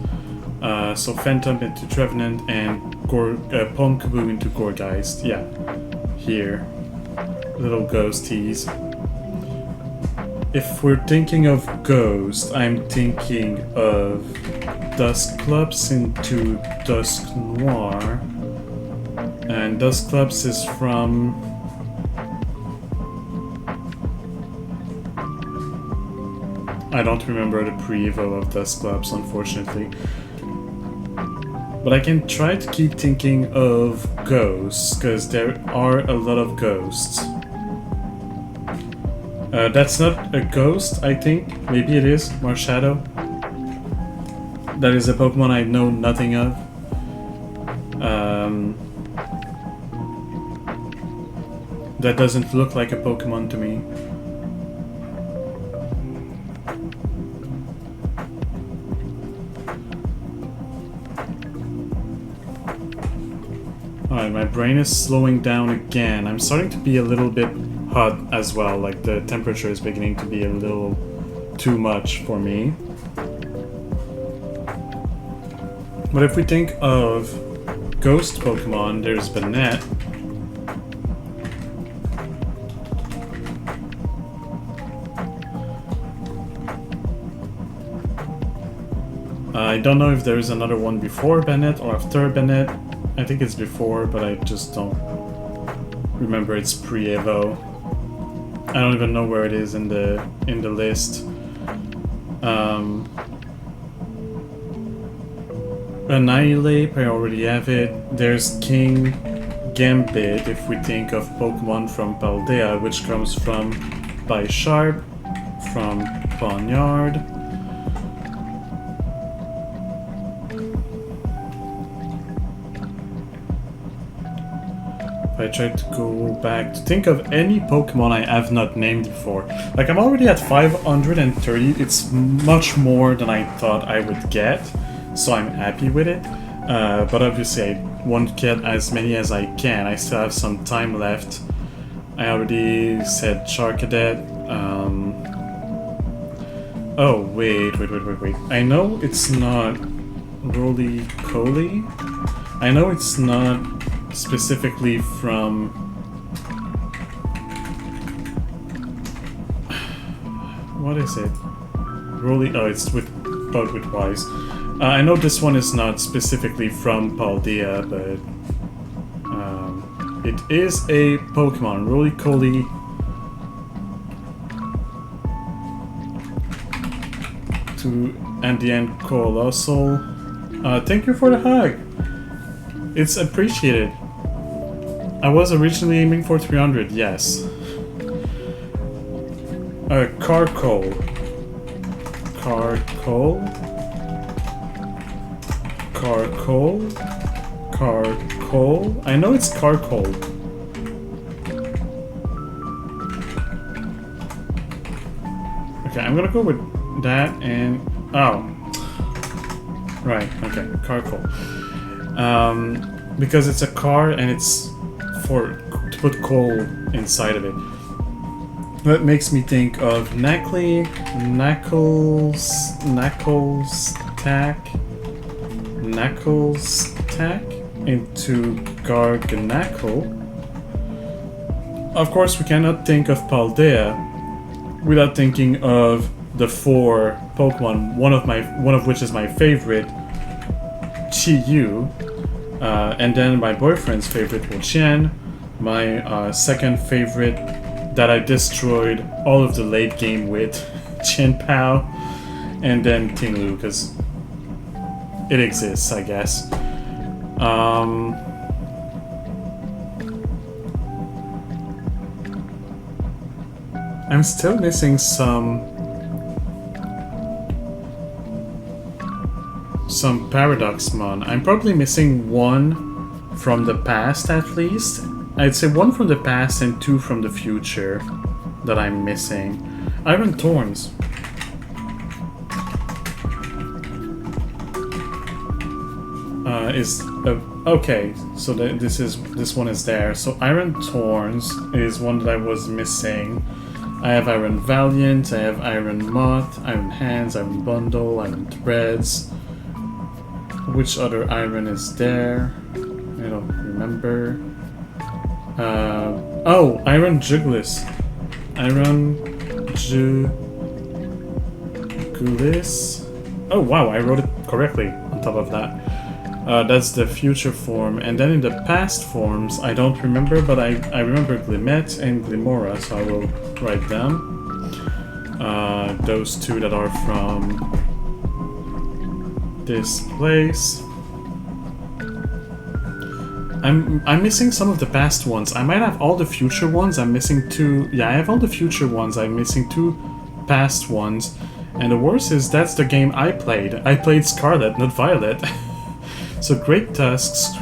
A: So Phantom into Trevenant and Pumpkaboo into Gourgeist. Yeah, here. Little ghosties. If we're thinking of Ghost, I'm thinking of Dusclops into Dusknoir. And Dusclops is from I don't remember the pre-evo of Dusclops, unfortunately. But I can try to keep thinking of ghosts, because there are a lot of ghosts. That's not a ghost, I think. Maybe it is, Marshadow. That is a Pokemon I know nothing of. That doesn't look like a Pokemon to me. Alright, my brain is slowing down again. I'm starting to be a little bit hot as well, like the temperature is beginning to be a little too much for me. But if we think of ghost Pokemon, there's Banette. I don't know if there's another one before Banette or after Banette. I think it's before, but I just don't remember its pre-evo. I don't even know where it is in the list. Annihilate, I already have it. There's King Gambit, if we think of Pokemon from Paldea, which comes from Bisharp, from Pawniard. I tried to go back to think of any Pokemon I have not named before. Like, I'm already at 530, it's much more than I thought I would get, so I'm happy with it. But obviously I won't get as many as I can, I still have some time left. I already said Charcadet. Oh, wait. I know it's not Roly-Coly. I know it's not specifically from... What is it? Oh, it's with Wise. I know this one is not specifically from Paldea, but it is a Pokemon, Roly-Coly. And the end, Colossal. Thank you for the hug. It's appreciated. I was originally aiming for 300, yes. Carcole. I know it's Carcole. Okay, I'm gonna go with that and... Oh. Right, okay, Carcole. Because it's a car and it's to put coal inside of it. That makes me think of Knuckles Tack into Garganacl. Of course, we cannot think of Paldea without thinking of the 4 Pokemon, one of which is my favorite, Chi-Yu, and then my boyfriend's favorite, Wo-Chien, my second favorite that I destroyed all of the late game with, Chin-Pao, and then Ting-Lu, because it exists, I guess. I'm still missing some Paradoxmon. I'm probably missing 1 from the past at least. I'd say 1 from the past and 2 from the future that I'm missing. Iron Thorns. Okay, so this one is there. So Iron Thorns is one that I was missing. I have Iron Valiant, I have Iron Moth, Iron Hands, Iron Bundle, Iron Threads. Which other iron is there? I don't remember. Oh, Iron Jugulis. Iron Jugulis. Oh wow, I wrote it correctly on top of that. That's the future form. And then in the past forms, I don't remember, but I remember Glimmet and Glimora, so I will write them. Those two that are from this place. I'm missing some of the past ones. I might have all the future ones. I'm missing two. Yeah, I have all the future ones. I'm missing two past ones. And the worst is that's the game I played. I played Scarlet, not Violet. So Great Tusks,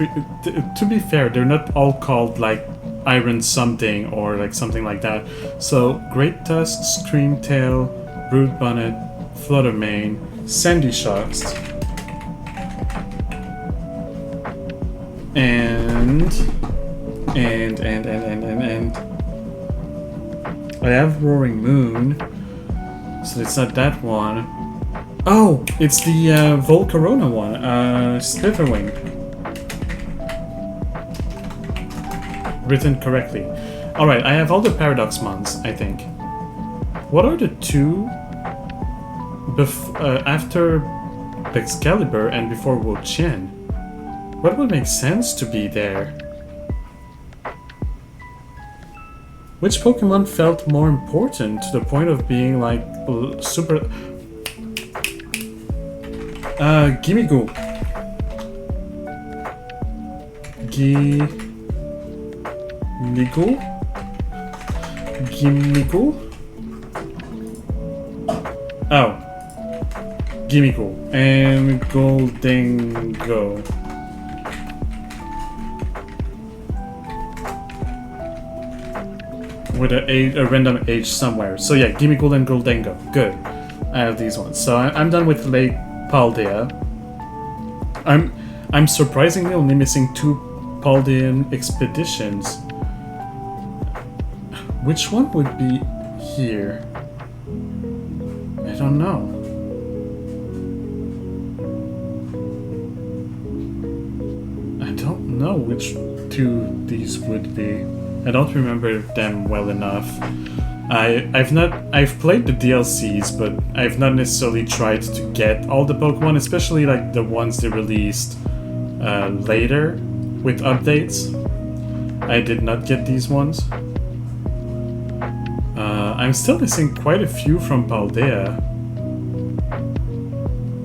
A: to be fair, they're not all called like Iron something or like something like that. So Great Tusk, Screamtail, Brood Bonnet, Fluttermane, Sandy Shocks, and I have Roaring Moon, so it's not that one. Oh, it's the Volcarona one, Slitherwing. Written correctly. Alright, I have all the Paradox Mons, I think. What are the two after Excalibur and before Wu Qian? What would make sense to be there? Which Pokemon felt more important to the point of being like super... Gimmighoul. Gimmighoul? Oh. Gimmighoul. And Goldengo. With a random age somewhere. So yeah, Gimmighoul and Goldengo. Good. I have these ones. So I'm done with Lake Paldea. I'm surprisingly only missing 2 Paldean expeditions. Which one would be here? I don't know. I don't know which 2 these would be. I don't remember them well enough. I've played the DLCs, but I've not necessarily tried to get all the Pokemon, especially like the ones they released later with updates. I did not get these ones. I'm still missing quite a few from Paldea.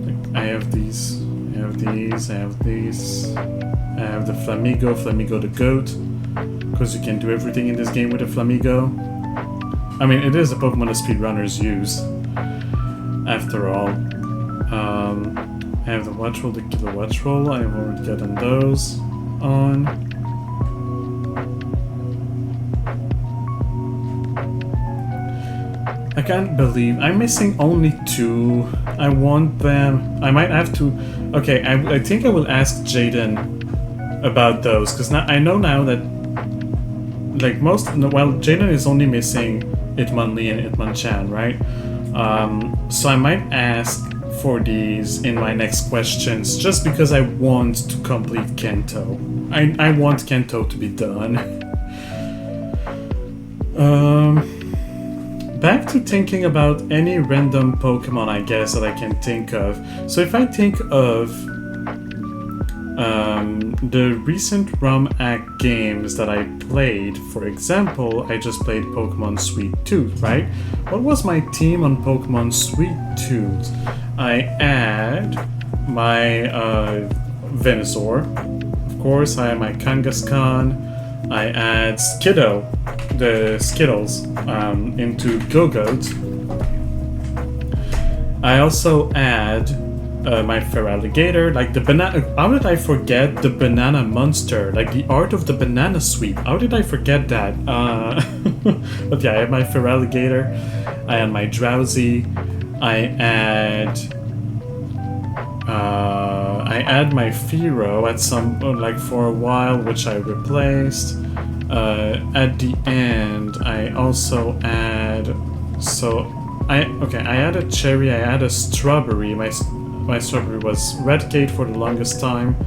A: Like, I have these, I have these, I have these. I have the Flamigo the goat. Because you can do everything in this game with a Flamigo. I mean, it is a Pokemon that speedrunners use, after all. I have the Watchroll, the Killer Watchroll. I've already gotten those on. I can't believe I'm missing only 2. I want them. I might have to. Okay, I think I will ask Jayden about those, because now I know now that like well, Jayden is only missing Hitmonlee and Hitmonchan, right? So I might ask for these in my next questions, just because I want to complete Kanto. I want Kanto to be done. Back to thinking about any random Pokemon, I guess, that I can think of. So if I think of the recent ROM Act games that I played, for example, I just played Pokemon Sweet Tooth, right? What was my team on Pokemon Sweet Tooth? I had my Venusaur, of course, I had my Kangaskhan, I had Skiddo, the Skittles, into Go-Goat. I also had my Feraligatr, like the banana. How did I forget the banana monster? Like the art of the banana sweep. How did I forget that? But yeah, I had my Feraligatr. I had my Drowsy. I had my Fearow at some for a while, which I replaced. At the end, I also had I had a cherry. I had a strawberry. My strawberry was Redgate for the longest time.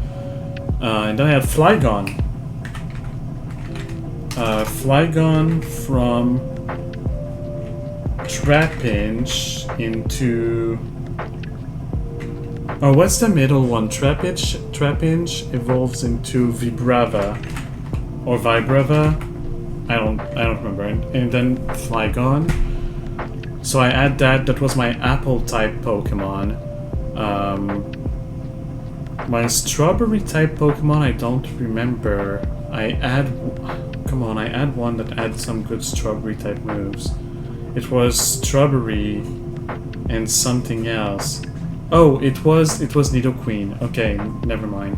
A: And then I had Flygon. Flygon from Trapinch into... Oh, what's the middle one? Trapinch evolves into Vibrava. Or Vibrava? I don't remember. And then Flygon. So I add that. That was my apple type Pokemon. My strawberry type Pokemon, I don't remember. I add one that adds some good strawberry type moves. It was strawberry and something else. Oh, it was Nidoqueen. Okay, never mind.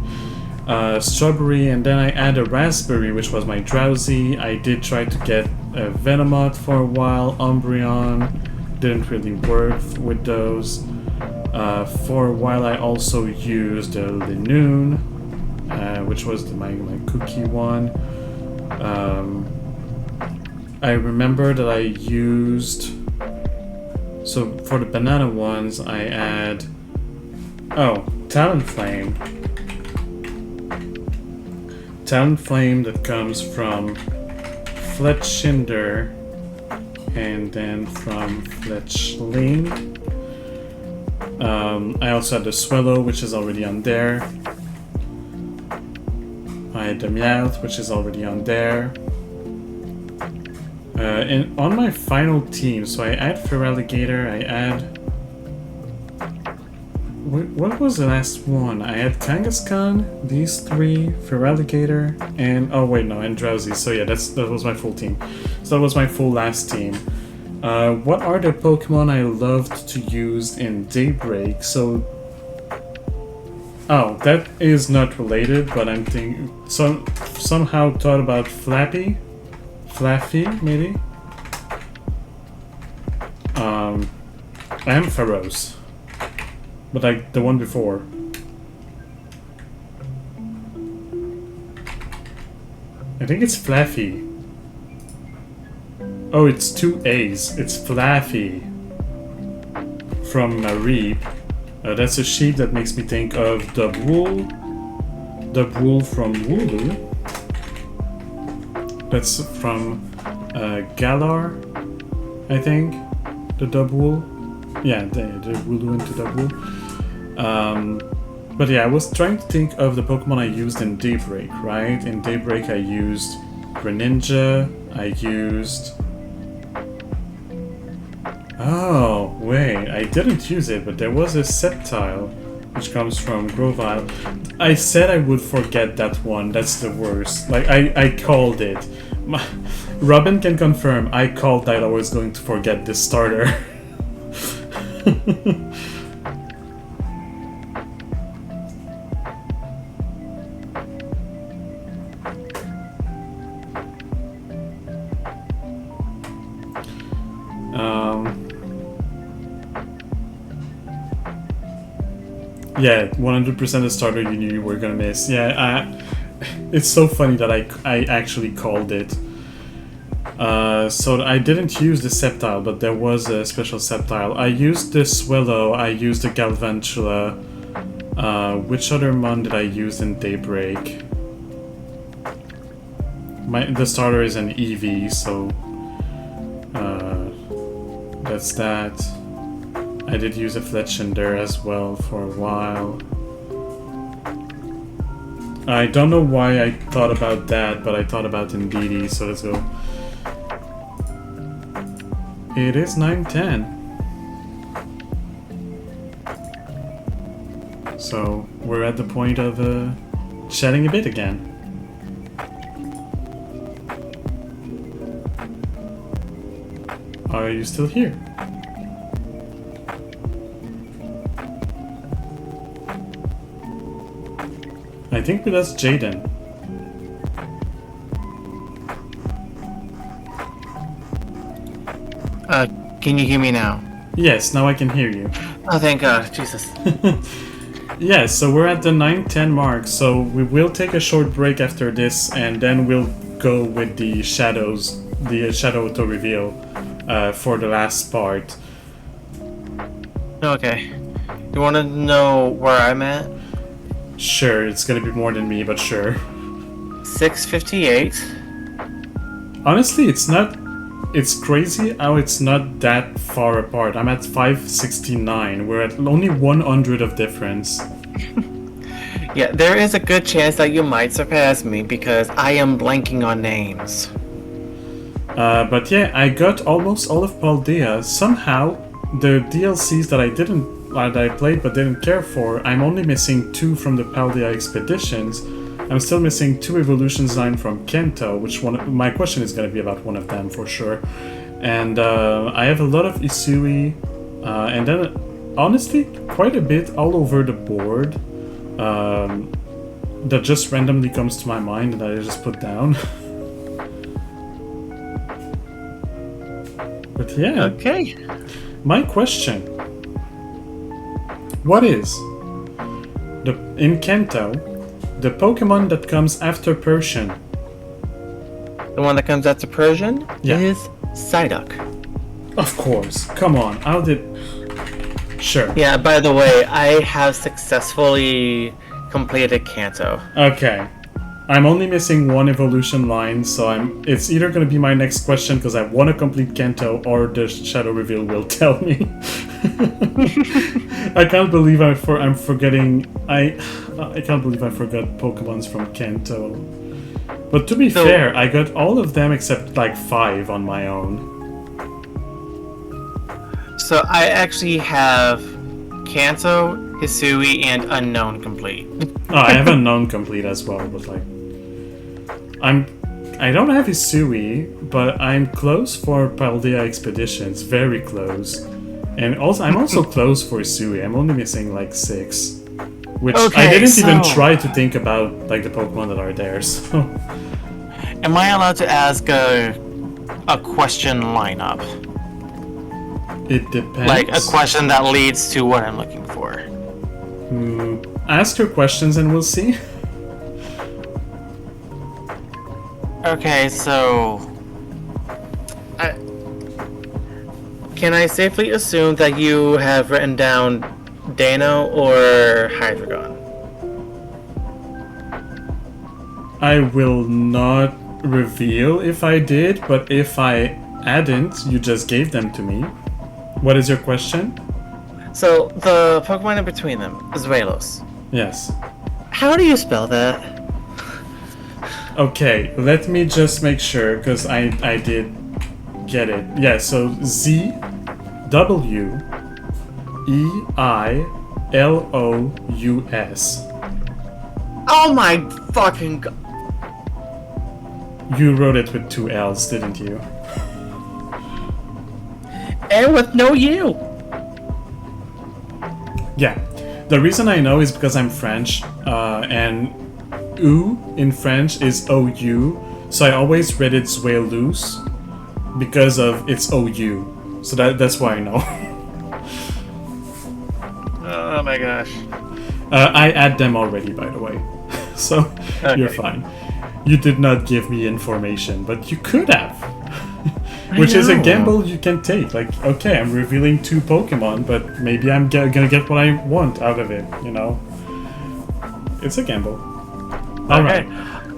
A: Strawberry, and then I add a raspberry, which was my Drowsy. I did try to get a Venomoth for a while. Umbreon didn't really work with those. For a while, I also used a Linoon, which was my cookie one. I remember that I used... So for the banana ones, I add... Oh, Talonflame. Talonflame that comes from Fletchinder and then from Fletchling. I also had the Swallow, which is already on there. I had the Meowth, which is already on there. And on my final team, so I add Feraligatr, I add... What was the last one? I had Kangaskhan, these three, Feraligatr, and... Oh wait, no, and Drowsy. So yeah, that was my full team. So that was my full last team. What are the Pokemon I loved to use in Daybreak? So... Oh, that is not related, but I'm thinking... somehow thought about Flappy, maybe? I am Feroz. But like the one before. I think it's Flaffy. Oh, it's two A's. It's Flaffy. From Mareep. That's a sheep that makes me think of Dubwool. Dubwool from Wooloo. That's from Galar, I think. The Dubwool. Yeah, the Wooloo into Dubwool. But yeah, I was trying to think of the Pokemon I used in Daybreak, right? In Daybreak I used Greninja, I used... Oh, wait, I didn't use it, but there was a Sceptile, which comes from Grovyle. I said I would forget that one, that's the worst. Like, I called it. Robin can confirm, I called that I was going to forget this starter. Yeah, 100% the starter you knew you were gonna miss. Yeah, it's so funny that I actually called it. So I didn't use the Sceptile, but there was a special Sceptile. I used the Swallow, I used the Galvantula. Which other mon did I use in Daybreak? The starter is an Eevee, so... that's that. I did use a Fletchinder as well for a while. I don't know why I thought about that, but I thought about Indeedee, so let's go. It is 9:10. So we're at the point of chatting a bit again. Are you still here? I think we lost Jayden.
B: Can you hear me now?
A: Yes, now I can hear you.
B: Oh, thank God, Jesus.
A: Yeah, so we're at the 9:10 mark, so we will take a short break after this, and then we'll go with the shadows, the shadow auto reveal for the last part.
B: Okay. You want to know where I'm at?
A: Sure, it's gonna be more than me, but sure.
B: 658.
A: Honestly, it's crazy how it's not that far apart. I'm at 569. We're at only 100 of difference.
B: Yeah, there is a good chance that you might surpass me because I am blanking on names.
A: But yeah, I got almost all of Paldea. Somehow, the DLCs that I played but didn't care for, I'm only missing 2 from the Paldea expeditions. I'm still missing 2 evolution design from Kento, which my question is going to be about one of them for sure. And I have a lot of Isui, and then honestly, quite a bit all over the board that just randomly comes to my mind and I just put down. But yeah.
B: Okay.
A: My question: what is in Kento the Pokemon that comes after Persian?
B: The one that comes after Persian
A: Yeah.
B: is Psyduck.
A: Of course. Come on. How did? Sure.
B: Yeah, by the way, I have successfully completed Kanto.
A: Okay. I'm only missing 1 evolution line, so it's either going to be my next question because I want to complete Kento, or the shadow reveal will tell me. I can't believe I'm forgetting. I can't believe I forgot Pokemons from Kento. But to be fair, I got all of them except like 5 on my own.
B: So I actually have Kanto, Hisui, and Unknown complete.
A: Oh, I have Unknown complete as well, but like I don't have Hisui, but I'm close for Paldea Expeditions, very close. And also I'm also close for Hisui. I'm only missing like 6. Which I didn't even try to think about like the Pokemon that are there, so.
B: Am I allowed to ask a question lineup?
A: It depends.
B: Like a question that leads to what I'm looking for.
A: Ask your questions and we'll see.
B: Okay, so can I safely assume that you have written down Dano or Hydreigon?
A: I will not reveal if I did, but if I hadn't, you just gave them to me. What is your question?
B: So, the Pokemon in between them, Zuelos.
A: Yes.
B: How do you spell that?
A: Okay, let me just make sure, because I did get it. Yeah, so ZWEILOUS.
B: Oh my fucking god.
A: You wrote it with 2 L's, didn't you?
B: And with no U.
A: Yeah. The reason I know is because I'm French, and U in French is OU, so I always read it Zuelus because of its OU. So that's why I know.
B: Oh my gosh.
A: I add them already, by the way. So you're fine. You did not give me information, but you could have. Which is a gamble you can take. Like, okay, I'm revealing 2 Pokemon, but maybe I'm gonna get what I want out of it, you know? It's a gamble. Alright,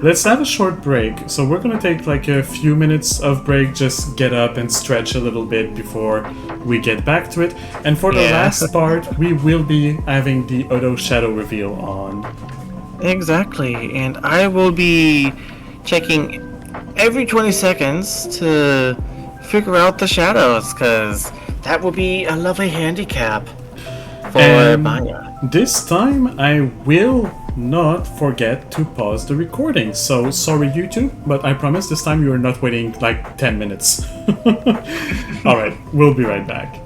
A: let's have a short break. So we're gonna take like a few minutes of break, just get up and stretch a little bit before we get back to it. And for the last part, we will be having the Auto Shadow reveal on.
B: Exactly, and I will be checking every 20 seconds to figure out the shadows, because that will be a lovely handicap for Maya.
A: This time I will not forget to pause the recording. So sorry YouTube, but I promise this time you are not waiting like 10 minutes. Alright, we'll be right back.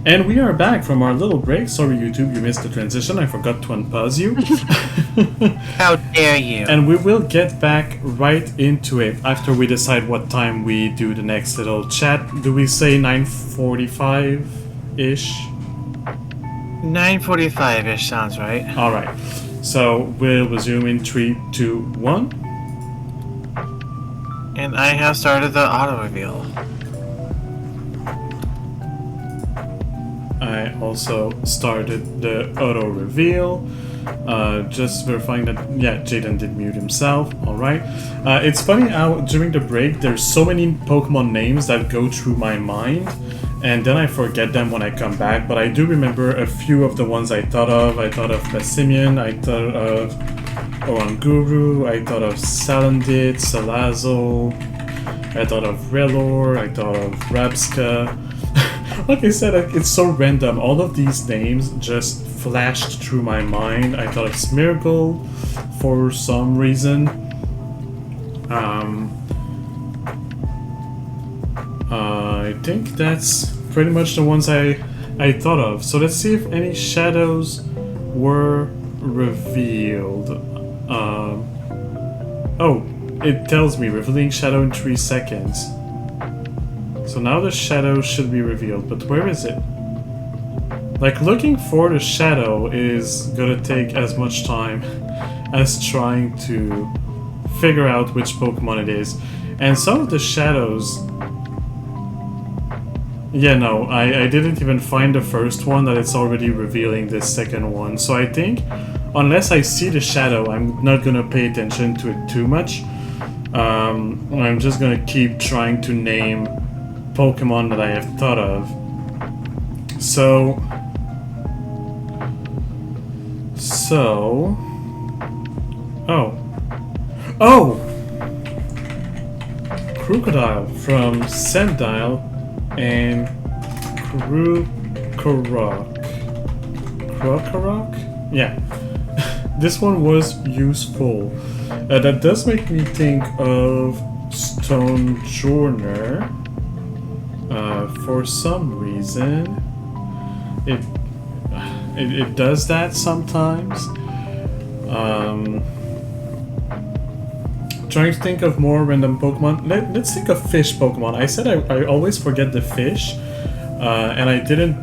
A: And we are back from our little break. Sorry YouTube, you missed the transition. I forgot to unpause you.
B: How dare you?
A: And we will get back right into it after we decide what time we do the next little chat. Do we say 9:45-ish?
B: 9:45-ish sounds right.
A: Alright, so we'll resume in 3, 2, 1.
B: And I have started the auto reveal.
A: I also started the auto reveal. Just verifying that, yeah, Jayden did mute himself. Alright. It's funny how during the break there's so many Pokemon names that go through my mind. and then I forget them when I come back, but I do remember a few of the ones I thought of. I thought of Passimian, I thought of Oranguru, I thought of Salandit, Salazzle, I thought of Relor, I thought of Rabska. Like I said, it's so random. All of these names just flashed through my mind. I thought of Smeargle for some reason. I think that's pretty much the ones I thought of. So let's see if any shadows were revealed. Oh, it tells me revealing shadow in 3 seconds. So now the shadow should be revealed, but where is it? Like, looking for the shadow is gonna take as much time as trying to figure out which Pokemon it is. And some of the shadows... Yeah, no, I didn't even find the first one, that it's already revealing this second one. So I think, unless I see the shadow, I'm not gonna pay attention to it too much. I'm just gonna keep trying to name Pokemon that I have thought of. So... Oh! Crocodile from Sandile and Krokorok? Yeah. This one was useful. That does make me think of Stonejourner. For some reason. It does that sometimes. Trying to think of more random Pokemon. Let's think of fish Pokemon. I said I always forget the fish, and I didn't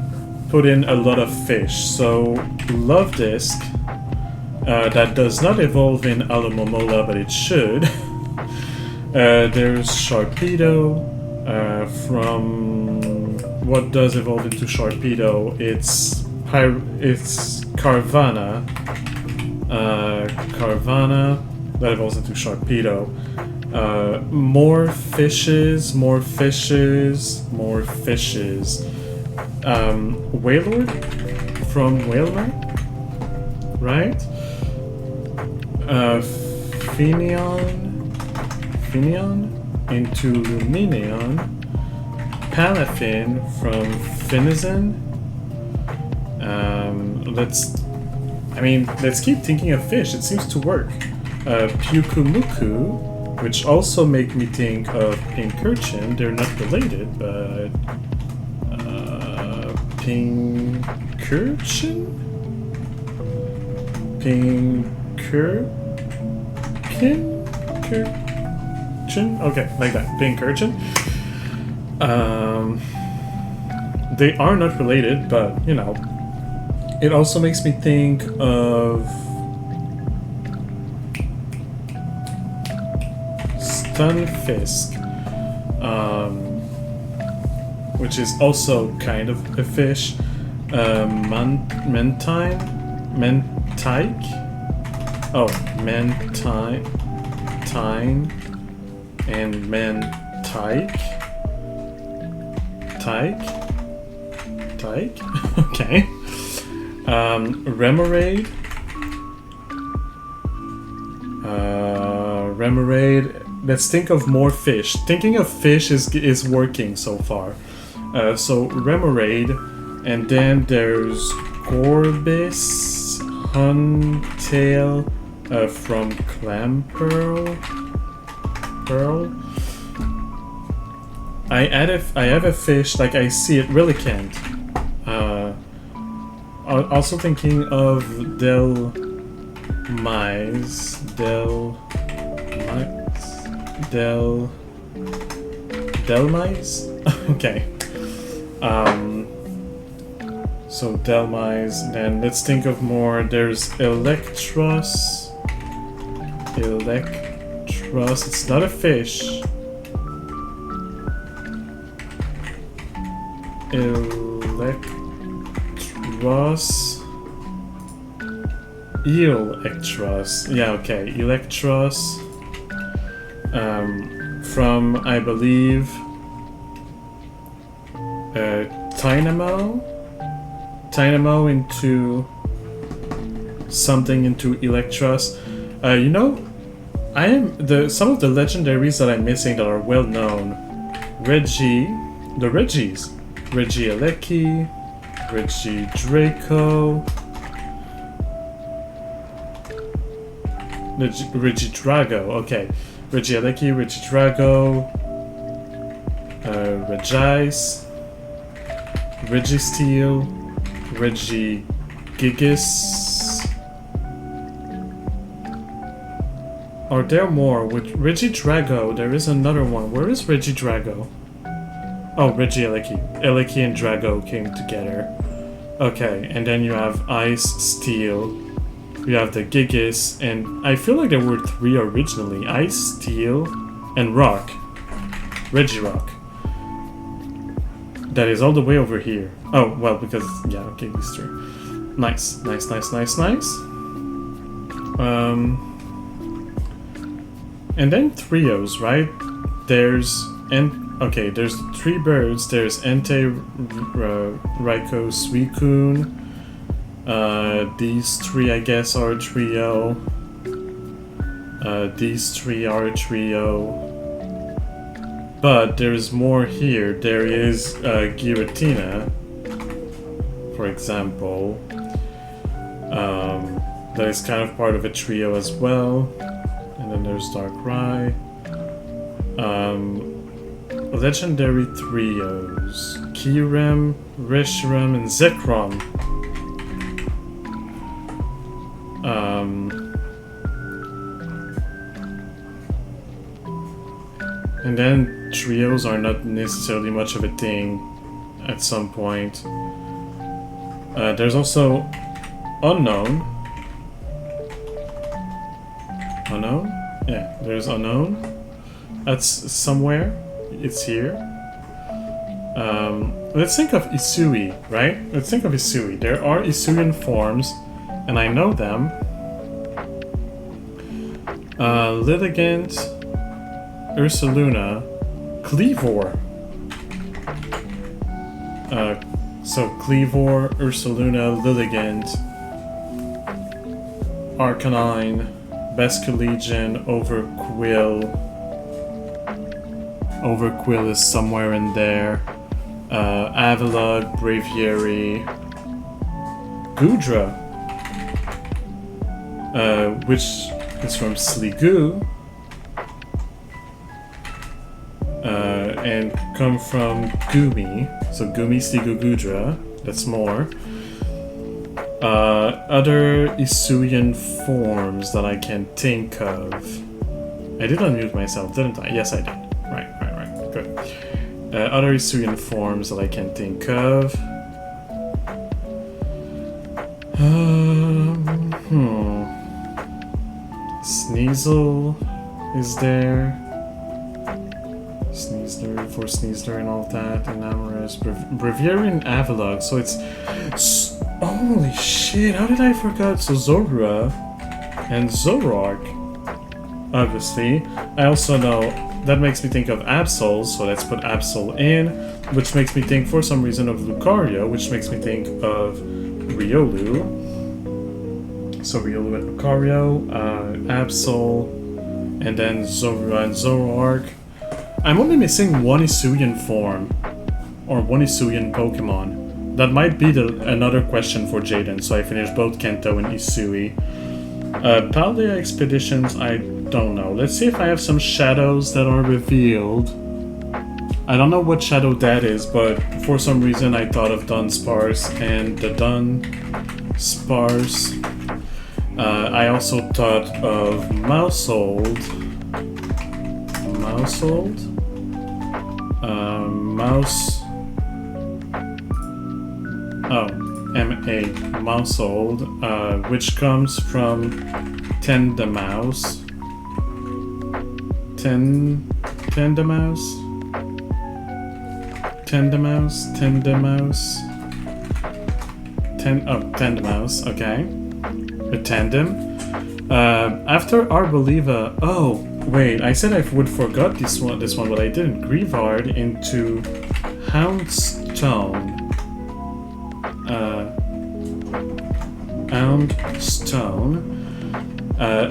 A: put in a lot of fish. So, Luvdisc, that does not evolve in Alomomola, but it should. There's Sharpedo, from what does evolve into Sharpedo. It's Carvana. Carvana. That evolves into Sharpedo. More fishes. Wailord from Wailmer, right? Finion into Lumineon. Palafin from Finizen. Let's keep thinking of fish. It seems to work. Pyukumuku, which also make me think of Pincurchin. They're not related, but Pincurchin? Pincurchin? Okay, like that. Pincurchin. They are not related, but, you know. It also makes me think of Stunfisk, which is also kind of a fish. Mentike? Oh, Mentine and Mentike. Tyke? Okay. Remoraid. Let's think of more fish. Thinking of fish is working so far. So Remoraid, and then there's Gorbis, Huntail from Clampearl. I have a fish, like I see it, really can't. Also thinking of Delmise. Okay. So Delmise, then let's think of more. There's Electros, it's not a fish. Electros. Yeah, okay. Electros. From, I believe, Dynamo into something into Electros. You know, some of the legendaries that I'm missing that are well known. The Reggies. Regieleki, Regidraco, Regidrago, okay. Regieleki, Regidrago, Regice, Registeel, Regigigas. Are there more? With Regidrago, there is another one. Where is Regidrago? Oh, Regieleki. Eleki and Drago came together. Okay, and then you have Ice, Steel. You have the Gigas, and I feel like there were 3 originally. Ice, Steel, and Rock. Regirock. That is all the way over here. Oh, well, because, yeah, okay, these 3. Nice. And then trios, right? There's 3 birds. There's Entei, Raiko, Suicune. These 3, I guess, are a trio. These 3 are a trio. But there's more here. There is Giratina, for example. That is kind of part of a trio as well. And then there's Darkrai. Legendary trios. Kyurem, Reshiram, and Zekrom. And then trios are not necessarily much of a thing at some point. There's also Unknown. Unknown? Yeah, there's Unknown. That's somewhere. It's here. Let's think of Isui, right? Let's think of Isui. There are Isuian forms, and I know them. Litigant, Ursaluna, Cleavor. So Cleavor, Ursaluna, Lilligant, Arcanine, Basculegion, Overquill. Overquill is somewhere in there. Avalugg, Braviary, Goodra, which is from Sliggoo, and come from Gumi. So Gumi, Sliggoo, Goodra. That's more. Other Isuian forms that I can think of. I did unmute myself, didn't I? Yes, I did. Right. Good. Other Isuian forms that I can think of. Sneasel is there. Sneasler for Sneasler and all of that. Enamorous. Braviary and Avalugg. So it's... Holy shit, how did I forget? So Zorua and Zoroark. Obviously. I also know... That makes me think of Absol, so let's put Absol in. Which makes me think, for some reason, of Lucario, which makes me think of Riolu. So Riolu and Lucario, Absol, and then Zorua and Zoroark. I'm only missing one Isuian form, or one Isuian Pokemon. That might be another question for Jayden, so I finished both Kanto and Isui. Paldea Expeditions, I don't know. Let's see if I have some shadows that are revealed. I don't know what shadow that is, but for some reason I thought of Dunsparce and the Dunsparce. I also thought of Mousehold. M-A, Mousehold, which comes from Tendamaus. Tendamaus, okay. A tandem. After Arboliva, oh, wait, I said I would forgot this one, but I didn't. Grievard into stone. Hound stone.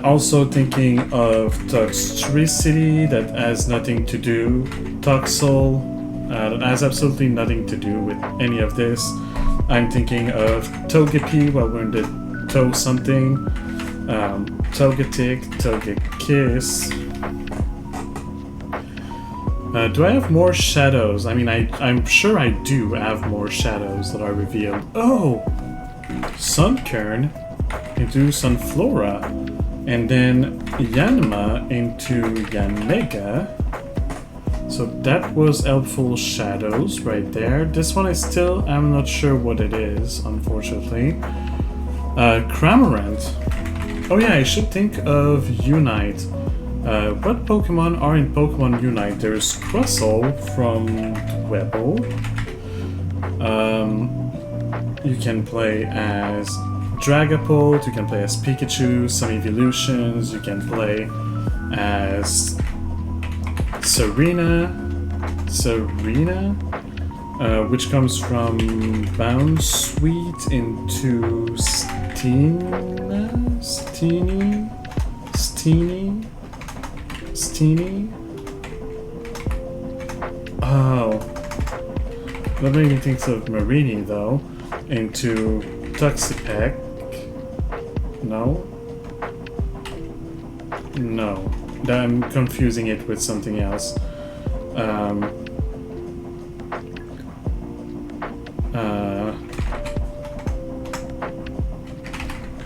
A: Also thinking of Toxtricity, that has nothing to do. Toxel, that has absolutely nothing to do with any of this. I'm thinking of Togepi, well, we're in the toe something. Togetic, Togekiss. Do I have more shadows? I mean, I'm sure I do have more shadows that are revealed. Oh! Sunkern into Sunflora. And then Yanma into Yanmega. So that was helpful shadows right there. This one I'm not sure what it is, unfortunately. Cramorant. Oh yeah, I should think of Unite. What Pokemon are in Pokemon Unite? There's Crustle from Dwebble. You can play as Dragapult, you can play as Pikachu, some evolutions, you can play as Serena, which comes from Bounsweet into Steenie. Oh, that made me think of Marini though, into Toxapex. No, I'm confusing it with something else.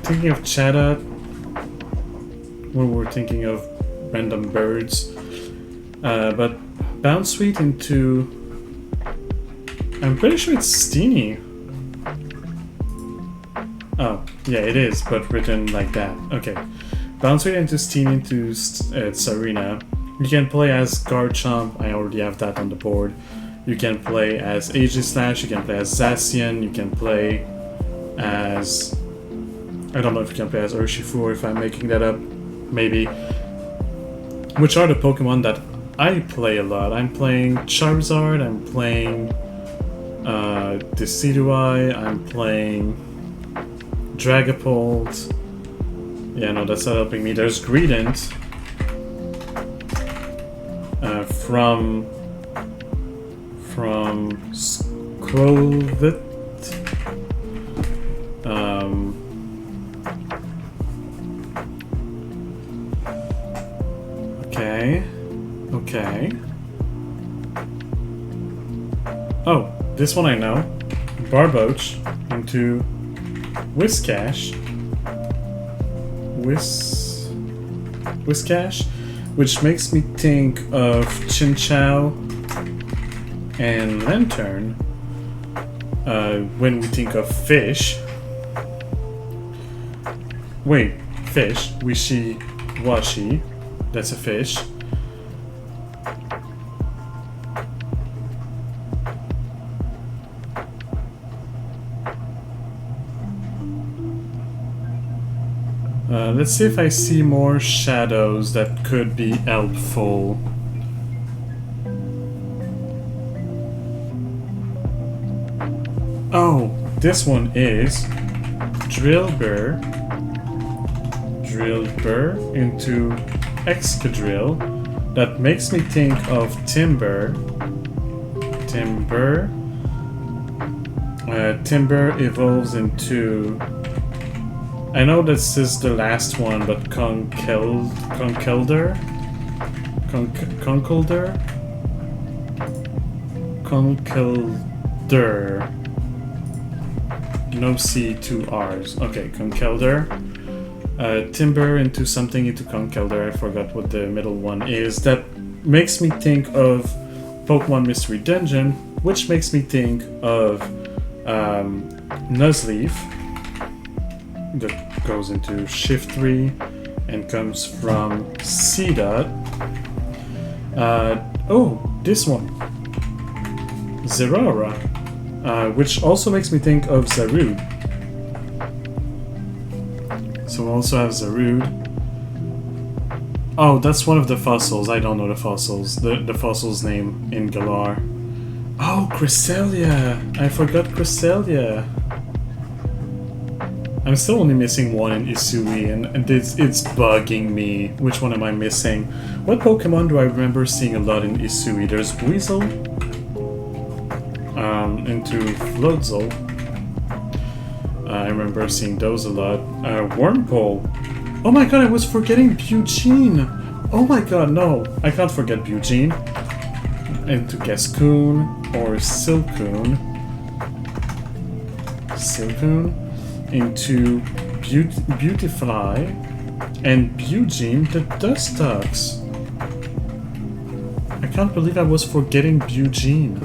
A: Thinking of Chatot when we're thinking of random birds, but Bounsweet into, I'm pretty sure it's Steenie. Oh, yeah, it is, but written like that. Okay. Bounsweet into Steenie into Serena. You can play as Garchomp. I already have that on the board. You can play as Aegislash. You can play as Zacian. You can play as... I don't know if you can play as Urshifu, if I'm making that up. Maybe. Which are the Pokemon that I play a lot. I'm playing Charizard. I'm playing Decidueye. I'm playing Dragapult. Yeah, no, that's not helping me. There's Greedent from Skwovet. Okay. Oh, this one I know. Barboach into Whiscash, which makes me think of Chinchou and Lantern when we think of fish. Wait, fish, Wishy-washy, that's a fish. Let's see if I see more shadows that could be helpful. Oh, this one is Drillbur into Excadrill. That makes me think of Timber. Timber evolves into... I know this is the last one, but Conkeldurr? No C, two R's. Okay, Conkeldurr. Timber into something into Conkeldurr. I forgot what the middle one is. That makes me think of Pokemon Mystery Dungeon, which makes me think of Nuzleaf. That goes into Shiftry and comes from C-Dot. Oh, this one. Zeraora. Which also makes me think of Zarude. So we also have Zarude. Oh, that's one of the fossils. I don't know the fossils. The fossil's name in Galar. Oh, Cresselia! I forgot Cresselia. I'm still only missing one in Isui, and it's bugging me. Which one am I missing? What Pokemon do I remember seeing a lot in Isui? There's Weasel, into Floatzel. I remember seeing those a lot. Wormpole. Oh my god, I was forgetting Eugene. Oh my god, no, I can't forget Eugene. Into Gascoon or Silcoon. Into Beautifly and Eugene the Dustox. I can't believe I was forgetting Eugene.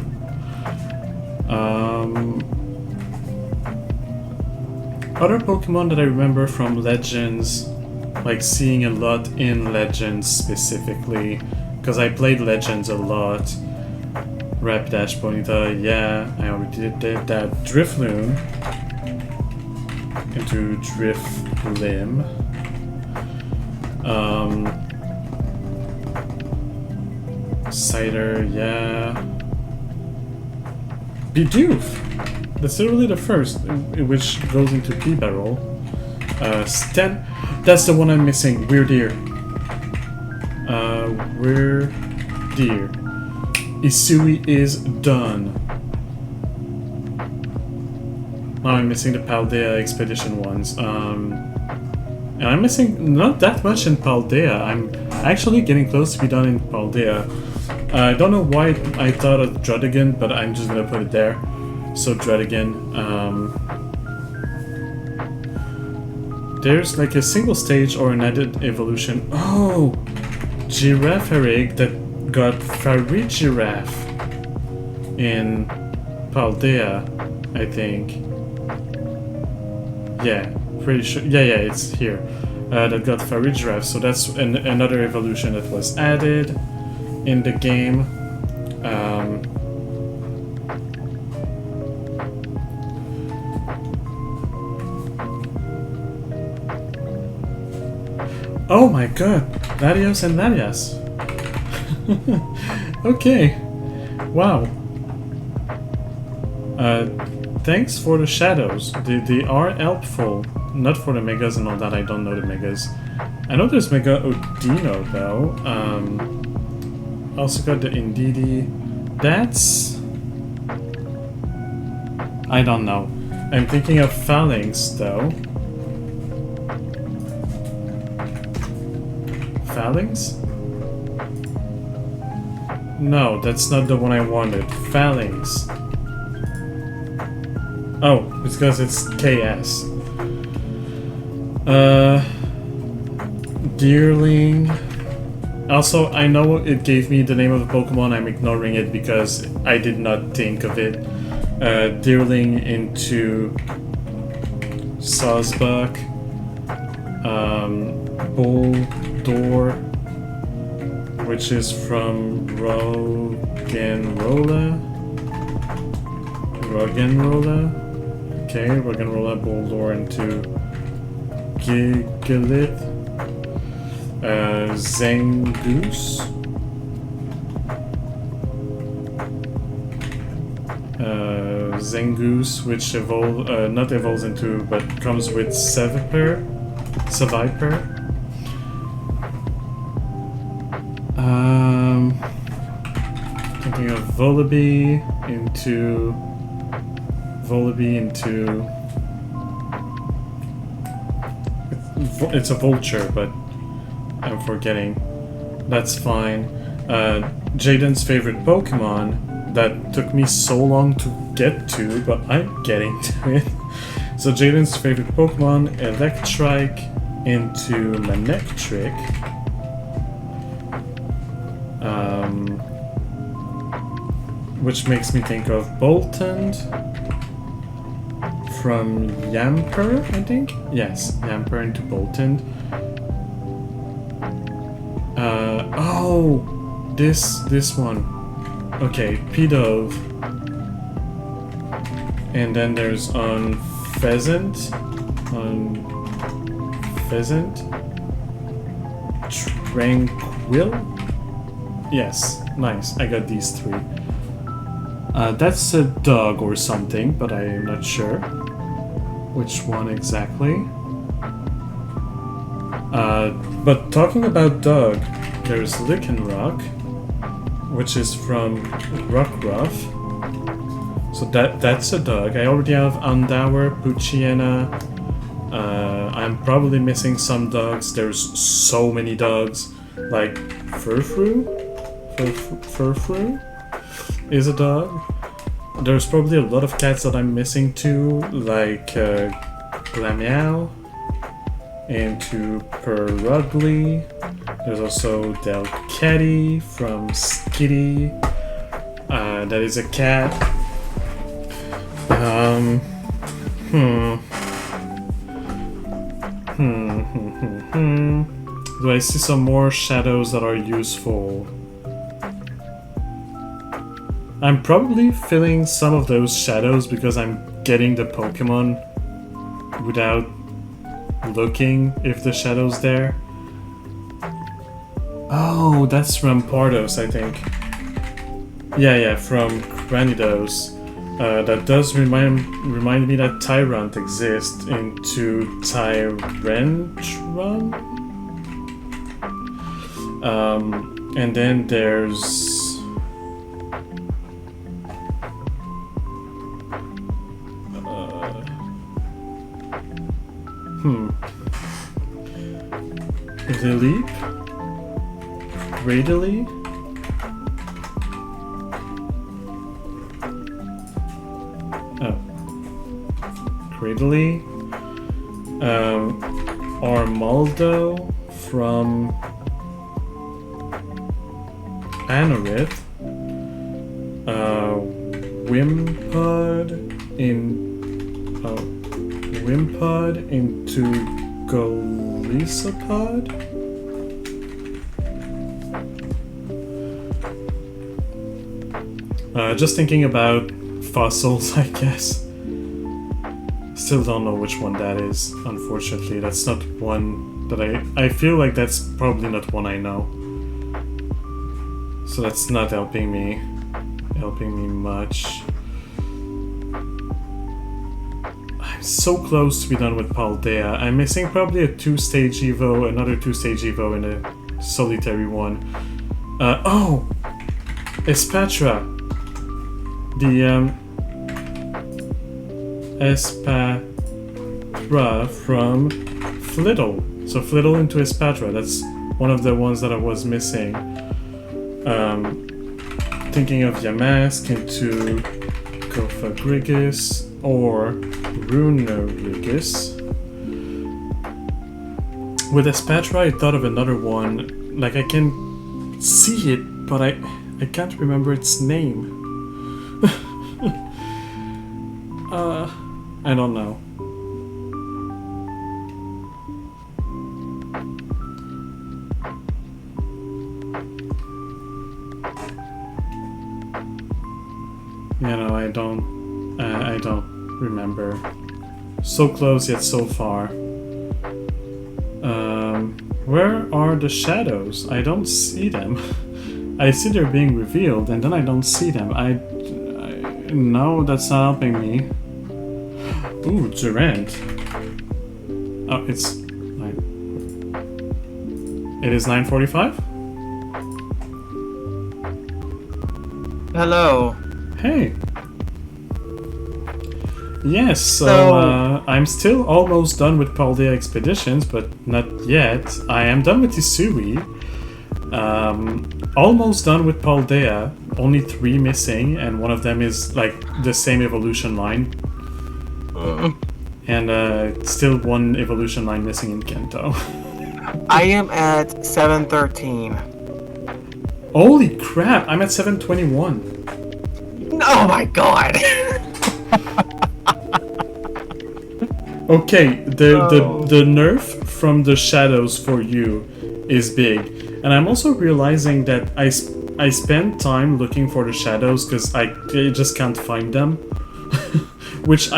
A: Other Pokemon that I remember from Legends, like seeing a lot in Legends specifically, because I played Legends a lot. Rapidash, Ponyta, yeah, I already did that. Drifloon into Drifblim. Cider, yeah. Bidoof! That's literally the first, which goes into P-Barrel. Sten, that's the one I'm missing. Weirdeer. Weirdeer. Isui is done. Now I'm missing the Paldea Expedition ones. And I'm missing not that much in Paldea. I'm actually getting close to be done in Paldea. I don't know why I thought of Druddigan, but I'm just gonna put it there. So Druddigan. There's like a single stage or an added evolution. Oh! Girafarig that got Farigiraf in Paldea, I think. Yeah, pretty sure. Yeah, it's here. That got Farigiraf, so that's another evolution that was added in the game. Oh my god, Latios and Latias. Okay, wow. Thanks for the shadows. They are helpful. Not for the megas and all that, I don't know the megas. I know there's Mega Odino though. Also got the Indeedee. That's... I don't know. I'm thinking of Phalanx though. Phalanx? No, that's not the one I wanted. Phalanx. Oh, it's because it's KS. Deerling. Also, I know it gave me the name of the Pokemon, I'm ignoring it because I did not think of it. Deerling into Sawsbuck. Bulldor, which is from Roggenrola. Okay, Roggenrola, Bulldor into Gigalith. Zangoose. Zangoose, which not evolves into, but comes with Seviper. Thinking of Volibee into it's a vulture, but I'm forgetting. That's fine. Jayden's favorite Pokemon that took me so long to get to, but I'm getting to it. So Jayden's favorite Pokemon, Electrike into Manectric. Which makes me think of Boltund from Yamper, I think? Yes, Yamper into Boltund. Oh! This one. Okay, Pidove. And then there's Pheasant. Tranquil? Yes, nice. I got these three. That's a dog or something, but I am not sure which one exactly. But talking about dog, there's Lickenrock, which is from Rockruff. So that's a dog. I already have Andauer, Puchiena. I'm probably missing some dogs. There's so many dogs. Like Furfru? Furfru is a dog. There's probably a lot of cats that I'm missing too, like Glamiao into Perugly. There's also Delcatty from Skitty. That is a cat. Do I see some more shadows that are useful? I'm probably filling some of those shadows because I'm getting the Pokemon without looking if the shadow's there. Oh, that's from Pardos, I think. Yeah, from Granidos. That does remind me that Tyrant exists into Tyrantron. And then there's Lilip? Radily? Oh. Cradily? Armaldo from Anorith. Wimpod into Golisopod? Just thinking about fossils, I guess. Still don't know which one that is, unfortunately. That's not one that I feel like that's probably not one I know. So that's not helping me much. I'm so close to be done with Paldea. I'm missing probably a 2-stage Evo, another 2-stage Evo, and a solitary one. Oh! Espatra! The Espatra from Flittle. So Flittle into Espatra, that's one of the ones that I was missing. Thinking of Yamask into Cofagrigus or Runerigus. With Espatra, I thought of another one. Like, I can see it, but I can't remember its name. I don't know. You know, I don't remember. So close yet so far. Where are the shadows? I don't see them. I see they're being revealed, and then I don't see them. No, that's not helping me. Ooh, Durant. Oh, it's 9. It is 9:45?
B: Hello.
A: Hey. Yes, so I'm still almost done with Paldea Expeditions, but not yet. I am done with Hisui. Almost done with Paldea. Only 3 missing, and one of them is like the same evolution line. And still 1 evolution line missing in Kento.
B: I am at 713.
A: Holy crap! I'm at 721.
B: Oh my god!
A: Okay, the nerf from the shadows for you is big, and I'm also realizing that I spend time looking for the shadows because I just can't find them, which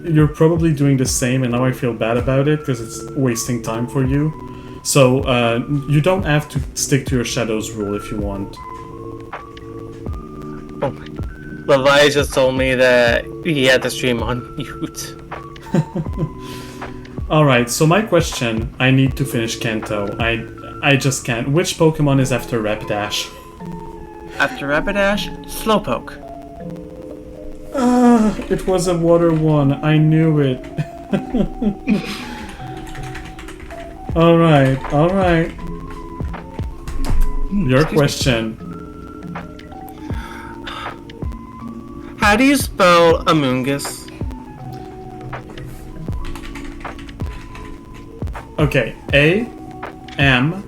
A: you're probably doing the same, and now I feel bad about it because it's wasting time for you. So you don't have to stick to your shadows rule if you want.
B: Oh my. Levi just told me that he had the stream on mute.
A: Alright, so my question, I need to finish Kanto. I just can't. Which Pokemon is after Rapidash?
B: After Rapidash, Slowpoke.
A: It was a water one. I knew it. Alright. Your question.
B: How do you spell Amoonguss?
A: Okay, AMOONGUSS.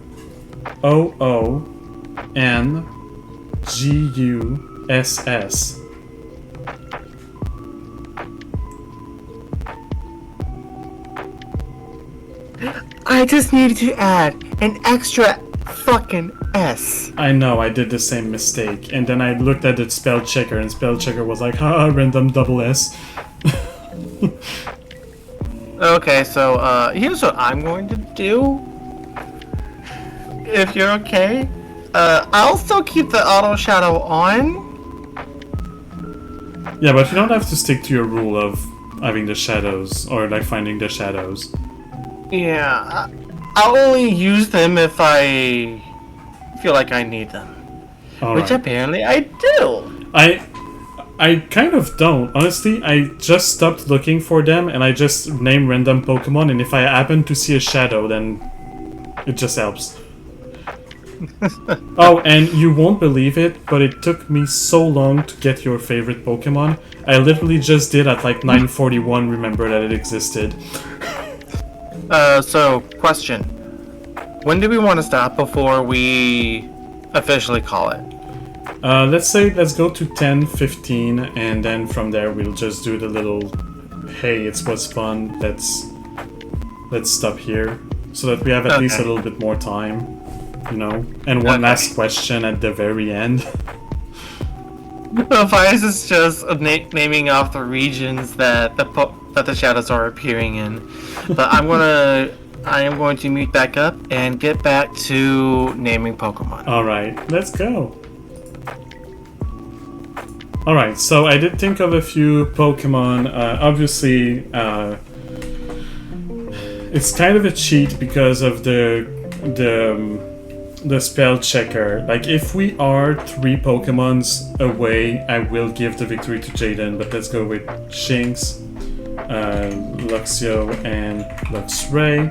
B: I just needed to add an extra fucking S.
A: I know, I did the same mistake. And then I looked at the spell checker, and spell checker was like, random double S.
B: Okay, so here's what I'm going to do. If you're okay. I'll still keep the auto shadow on.
A: Yeah, but you don't have to stick to your rule of having the shadows, or like finding the shadows.
B: Yeah, I'll only use them if I feel like I need them. Which apparently I do.
A: I kind of don't. Honestly, I just stopped looking for them and I just name random Pokemon, and if I happen to see a shadow, then it just helps. Oh, and you won't believe it, but it took me so long to get your favorite Pokemon. I literally just did at like 9:41 remember that it existed.
B: So, question. When do we want to stop before we officially call it?
A: Let's go to 10:15, and then from there we'll just do the little, hey, it was fun, let's stop here, so that we have at least a little bit more time, you know? And one last question at the very end.
B: Vice is just naming off the regions that the shadows are appearing in. But I am going to mute back up and get back to naming Pokemon.
A: Alright, let's go. Alright, so I did think of a few Pokemon. Obviously, it's kind of a cheat because of the spell checker. Like, if we are 3 Pokemons away, I will give the victory to Jayden, but let's go with Shinx, Luxio, and Luxray.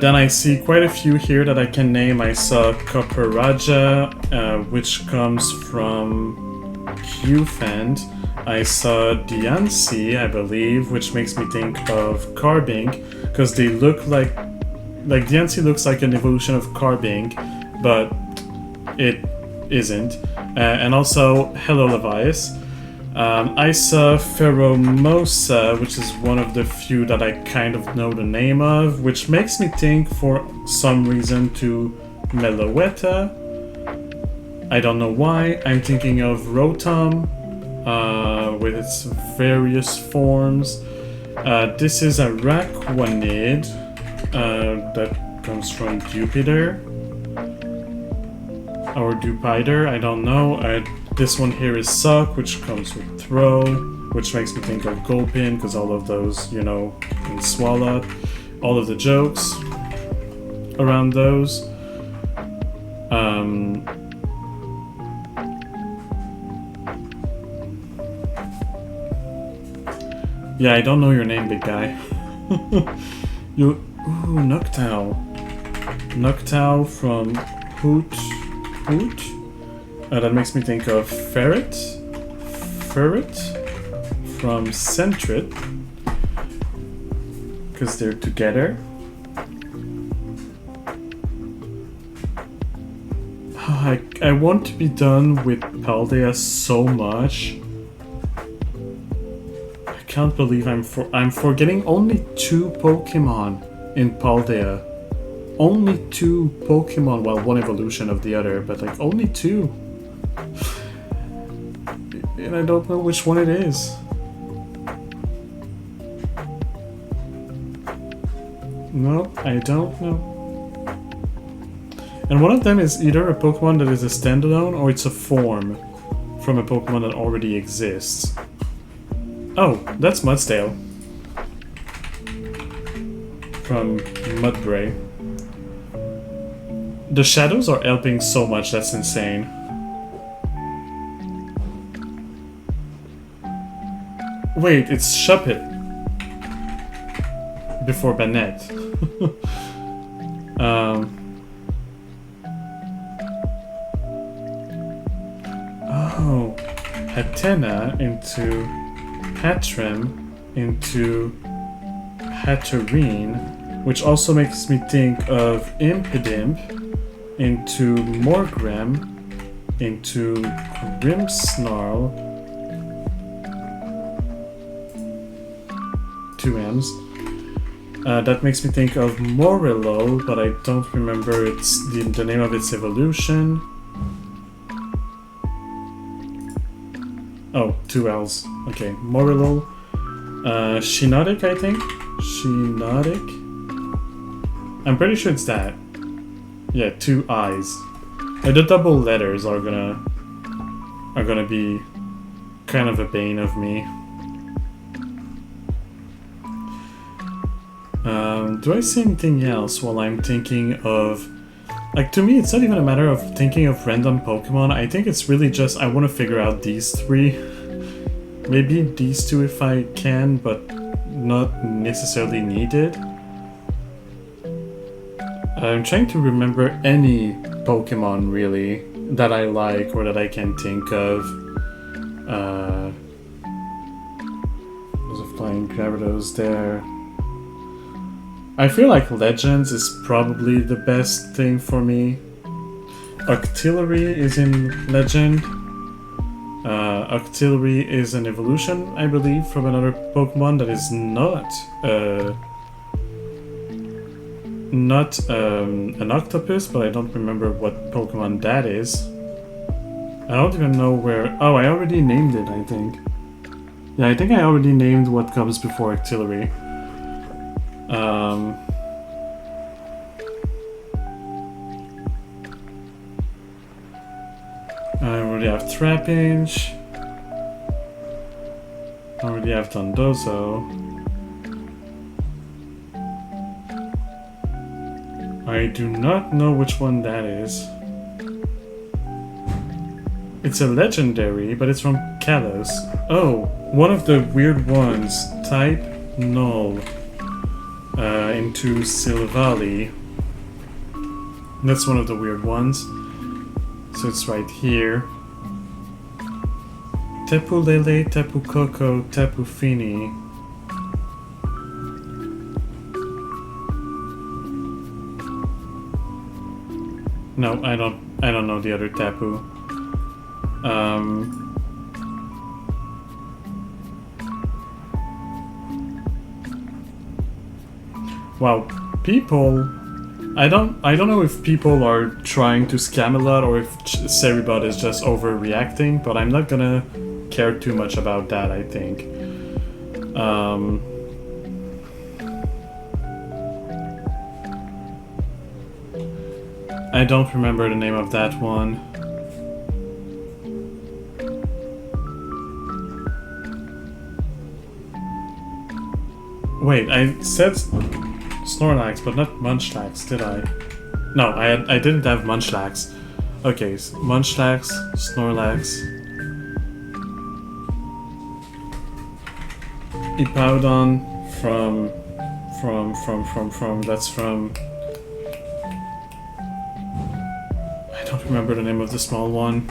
A: Then I see quite a few here that I can name. I saw Copperajah, which comes from Qfend. I saw Diancie, I believe, which makes me think of Carbink, because they look like Diancie looks like an evolution of Carbink, but it isn't. And also, hello Levias. I saw Pheromosa, which is one of the few that I kind of know the name of, which makes me think for some reason to Meloetta. I don't know why. I'm thinking of Rotom with its various forms. This is a Raquanid that comes from Jupiter. Or Dupiter, I don't know. This one here is Suck, which comes with Throw, which makes me think of Gulpin, because all of those, you know, can swallow. All of the jokes around those. Yeah, I don't know your name, big guy. Ooh, Noctowl. Noctowl from Hoot. That makes me think of Ferret from Sentret, because they're together. I want to be done with Paldea so much. I can't believe I'm forgetting only 2 Pokemon in Paldea. Only 2 Pokemon, well, 1 evolution of the other, but like only 2. And I don't know which one it is. No, I don't know. And one of them is either a Pokemon that is a standalone or it's a form from a Pokemon that already exists. Oh, that's Mudsdale. From Mudbray. The shadows are helping so much, that's insane. Wait, it's Shuppet. Before Banette. Oh, Hatena into Hatrim into Hatterene, which also makes me think of Impidimp into Morgrem into Grimmsnarl. 2 M's. That makes me think of Morello, but I don't remember the name of its evolution. Oh, 2 L's. Okay, Morello. Shiinotic, I think? Shiinotic? I'm pretty sure it's that. Yeah, 2 I's. The double letters are gonna be kind of a bane of me. Do I see anything else while I'm thinking of... Like, to me, it's not even a matter of thinking of random Pokemon. I think it's really just, I want to figure out these 3. Maybe these 2 if I can, but not necessarily needed. I'm trying to remember any Pokemon, really, that I like or that I can think of. There's a flying Gyarados there. I feel like Legends is probably the best thing for me. Octillery is in Legend. Octillery is an evolution, I believe, from another Pokemon that is not an octopus, but I don't remember what Pokemon that is. I don't even know where... Oh, I already named it, I think. Yeah, I think I already named what comes before Octillery. I already have Trapinch. I already have Dondozo. I do not know which one that is. It's a legendary, but it's from Kalos. Oh, one of the weird ones. Type Null. Into Silvally. That's one of the weird ones. So it's right here. Tapu Lele, Tapu Koko, Tapu Fini. No, I don't know the other Tapu. Wow, people... I don't know if people are trying to scam a lot or if Ceribot is just overreacting, but I'm not gonna care too much about that, I think. I don't remember the name of that one. Wait, I said Snorlax, but not Munchlax, did I? No, I didn't have Munchlax. Okay, so Munchlax, Snorlax, Hippowdon from that's from... I don't remember the name of the small one.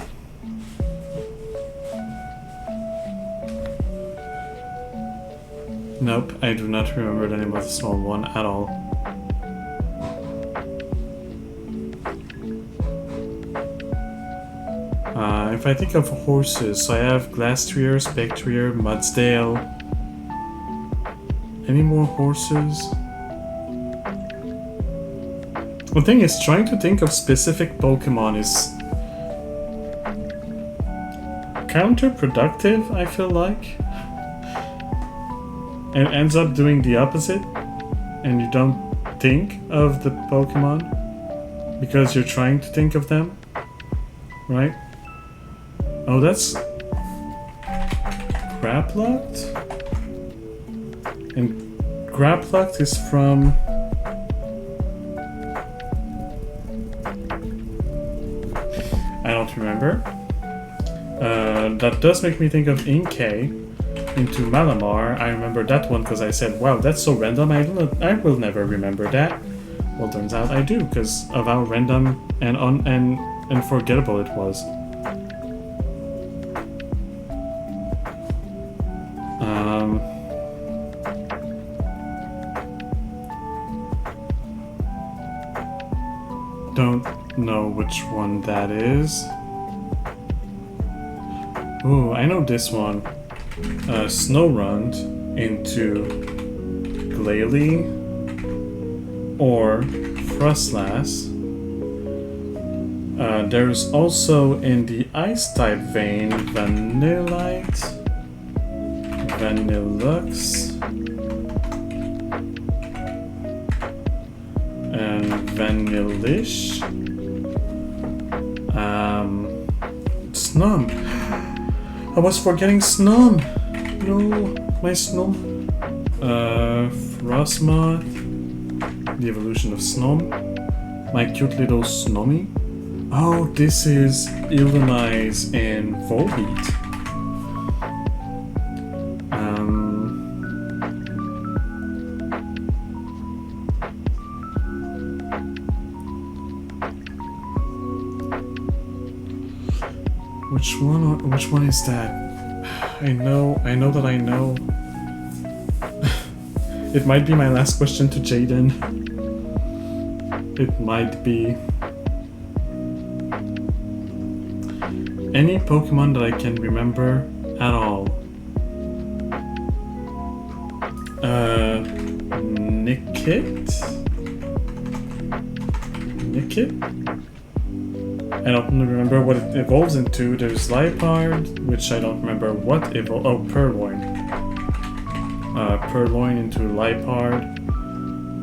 A: Nope, I do not remember the name of the small one at all. If I think of horses, so I have Glastrier, Spectrier, Mudsdale. Any more horses? The thing is, trying to think of specific Pokemon is counterproductive, I feel like. And ends up doing the opposite, and you don't think of the Pokemon because you're trying to think of them, right? Oh, that's Graplucked? And Graplucked is from... I don't remember. That does make me think of Inkay into Malamar. I remember that one because I said, wow, that's so random, I will never remember that. Well, turns out I do, because of how random and unforgettable it was. Don't know which one that is. Ooh, I know this one. Snorunt into Glalie or Frostlass. There's also in the ice type vein Vanillite, Vanillux, and Vanillish. Snum. I was forgetting Snum. No, my Snum. Frostmoth. The evolution of Snom. My cute little Snommy. Oh, this is Illumise and Volbeat. Which one is that? I know that I know. It might be my last question to Jayden. It might be. Any Pokemon that I can remember at all. Nickit? I don't remember what it evolves into. There's Liepard, which I don't remember what evolves. Oh, Purloin. Purloin into Liepard.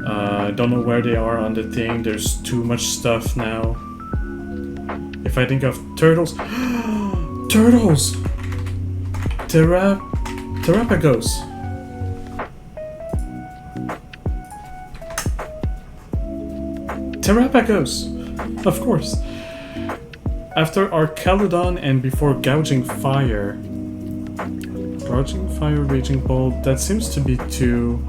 A: I don't know where they are on the thing. There's too much stuff now. If I think of turtles... Turtles! Terrapagos. Terrapagos! Of course. After Archaludon and before Gouging Fire. Gouging Fire, Raging Bolt, that seems to be two.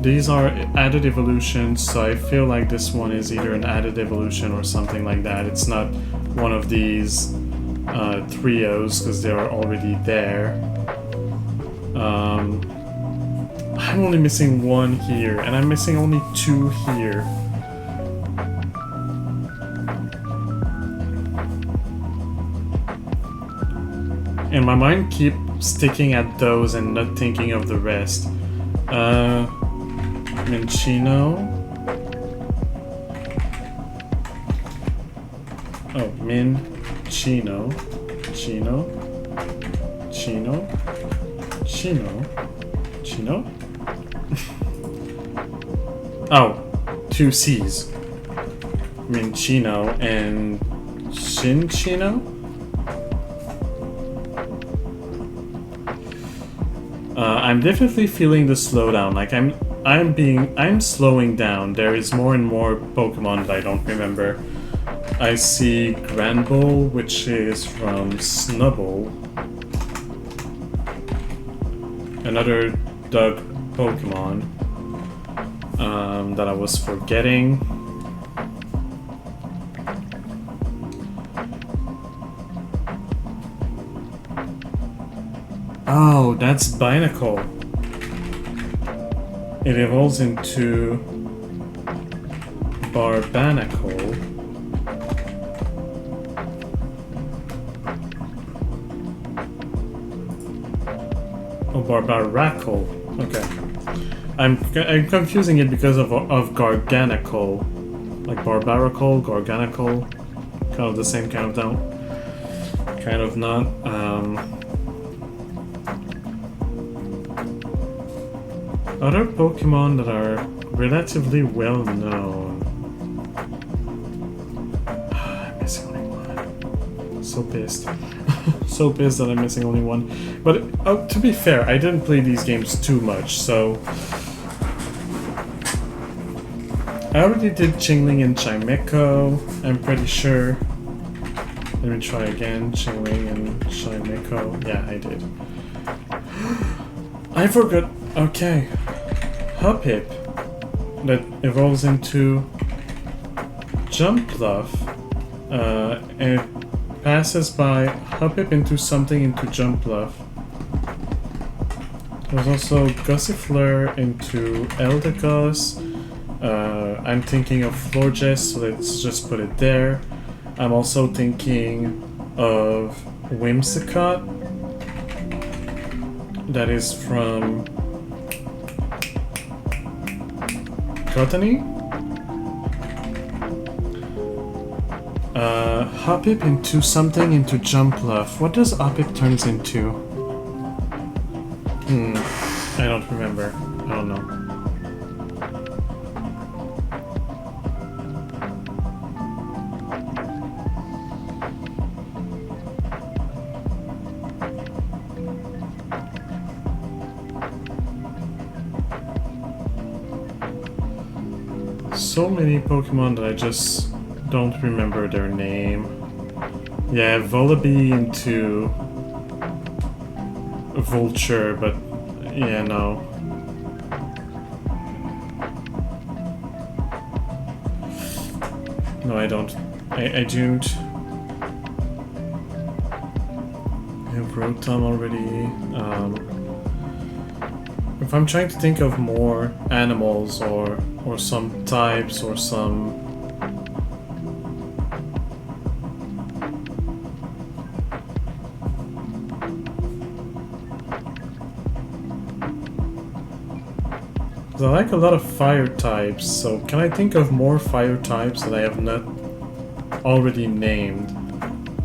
A: These are added evolutions, so I feel like this one is either an added evolution or something like that. It's not one of these trios, because they are already there. I'm only missing one here, and I'm missing only two here. And my mind keeps sticking at those and not thinking of the rest. Minchino. Oh, Minchino. Chino. Oh, two C's. Minchino and Shinchino? I'm definitely feeling the slowdown. Like I'm slowing down. There is more and more Pokemon that I don't remember. I see Granbull, which is from Snubbull. Another dog Pokemon that I was forgetting. Oh, that's Binacle. It evolves into Barbanacle. Oh, Barbaracle. Okay. I'm confusing it because of Garganicle. Like Barbaracle, Garganicle. Kind of the same kind of down. Kind of not. Other Pokemon that are relatively well known. I'm missing only one. So pissed. so pissed that I'm missing only one. But to be fair, I didn't play these games too much, so I already did Qingling and Chimeco, I'm pretty sure. Let me try again, Qingling and Chimeco. Yeah, I did. I forgot. Okay. Hoppip that evolves into Jumpluff, and it passes by Hoppip into something into Jumpluff. There's also Gossifleur into Eldegoss. I'm thinking of Florges, so let's just put it there. I'm also thinking of Whimsicott. That is from Cottony. Hoppip into something into Jumpluff. What does Hoppip turns into? I don't remember. I don't know. So many Pokemon that I just don't remember their name. Yeah, Vullaby into Vulture, but yeah, no. No, I don't. I don't. I have Rotom already. If I'm trying to think of more animals or some types or some I like a lot of fire types, so can I think of more fire types that I have not already named?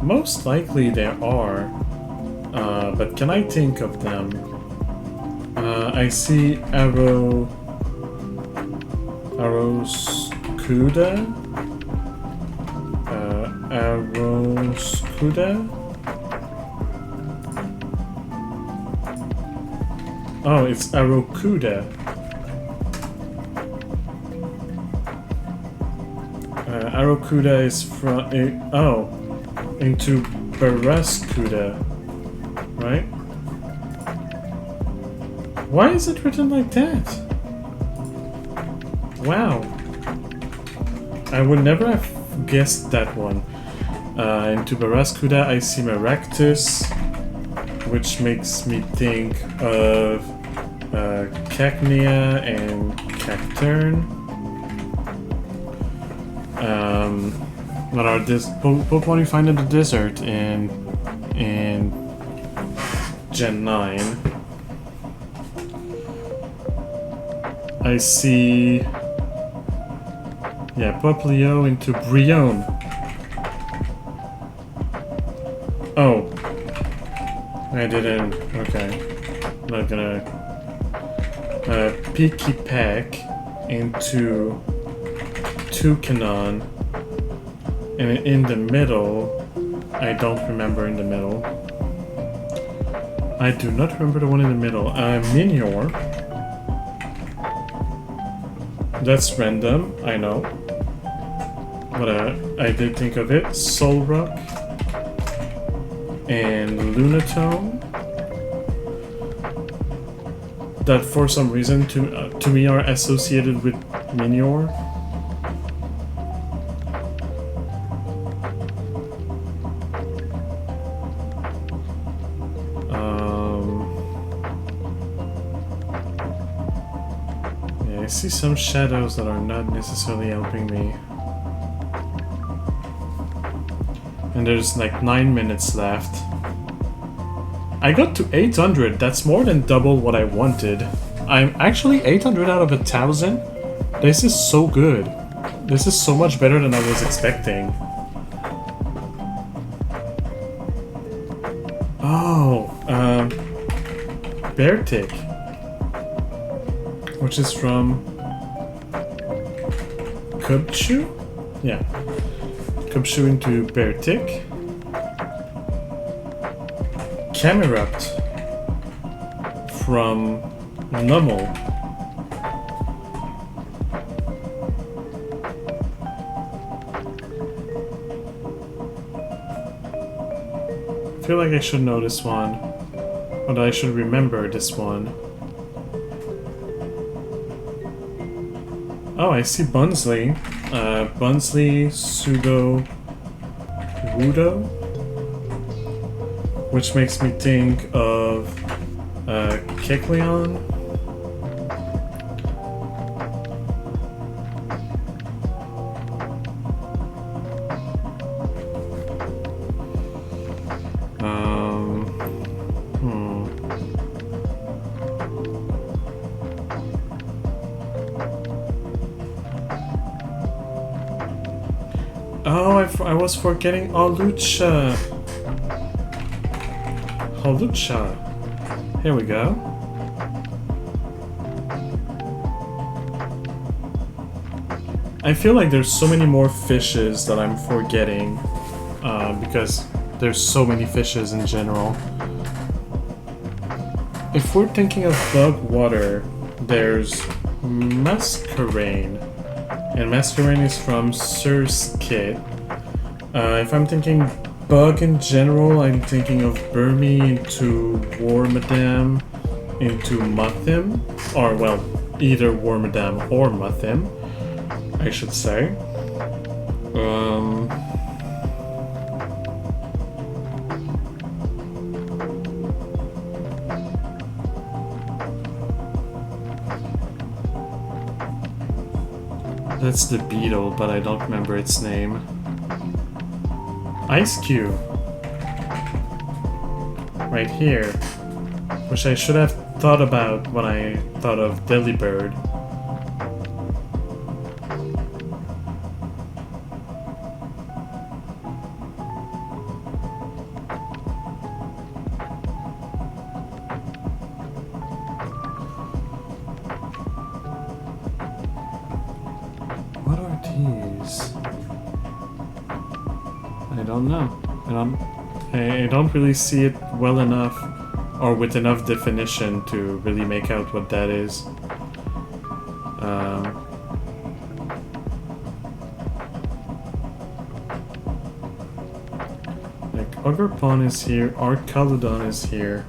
A: Most likely there are, but can I think of them? I see Arrowscuda? Arrowscuda? Oh, it's Arrowcuda. Arrowcuda is from... into Barrascuda, right? Why is it written like that? Wow. I would never have guessed that one. Into Barrascuda I see Maractus, which makes me think of Cacnea and Cacturn. That are this Pokemon you find in the desert in Gen 9. I see, yeah, Poplio into Brionne. Oh, I didn't. Okay, I'm not gonna. Picky Peck into Toucanon. And in the middle, I don't remember in the middle. I do not remember the one in the middle. Minior. That's random, I know. But I did think of it. Solrock. And Lunatone. That for some reason to me are associated with Minior. I see some shadows that are not necessarily helping me. And there's like 9 minutes left. I got to 800, that's more than double what I wanted. I'm actually 800 out of 1,000. This is so good. This is so much better than I was expecting. Oh, Beartic. Which is from Cubchoo? Yeah. Cubchoo into Beartic. Camerupt from Nummel. I feel like I should know this one, or that I should remember this one. Oh, I see Bunsley. Bunsley, Pseudo, Wudo, which makes me think of Kecleon. Oh, I was forgetting Hawlucha. Hawlucha. Here we go. I feel like there's so many more fishes that I'm forgetting because there's so many fishes in general. If we're thinking of bug water, there's Masquerain. And Masquerain is from Sir's Kit. If I'm thinking bug in general, I'm thinking of Burmy into Wormadam into Muthim. Or, well, either Wormadam or Muthim, I should say. That's the beetle, but I don't remember its name. Ice Cube. Right here. Which I should have thought about when I thought of Delibird. What are these? I don't know. I don't really see it well enough or with enough definition to really make out what that is. Like Ogerpon is here, Arcaludon is here.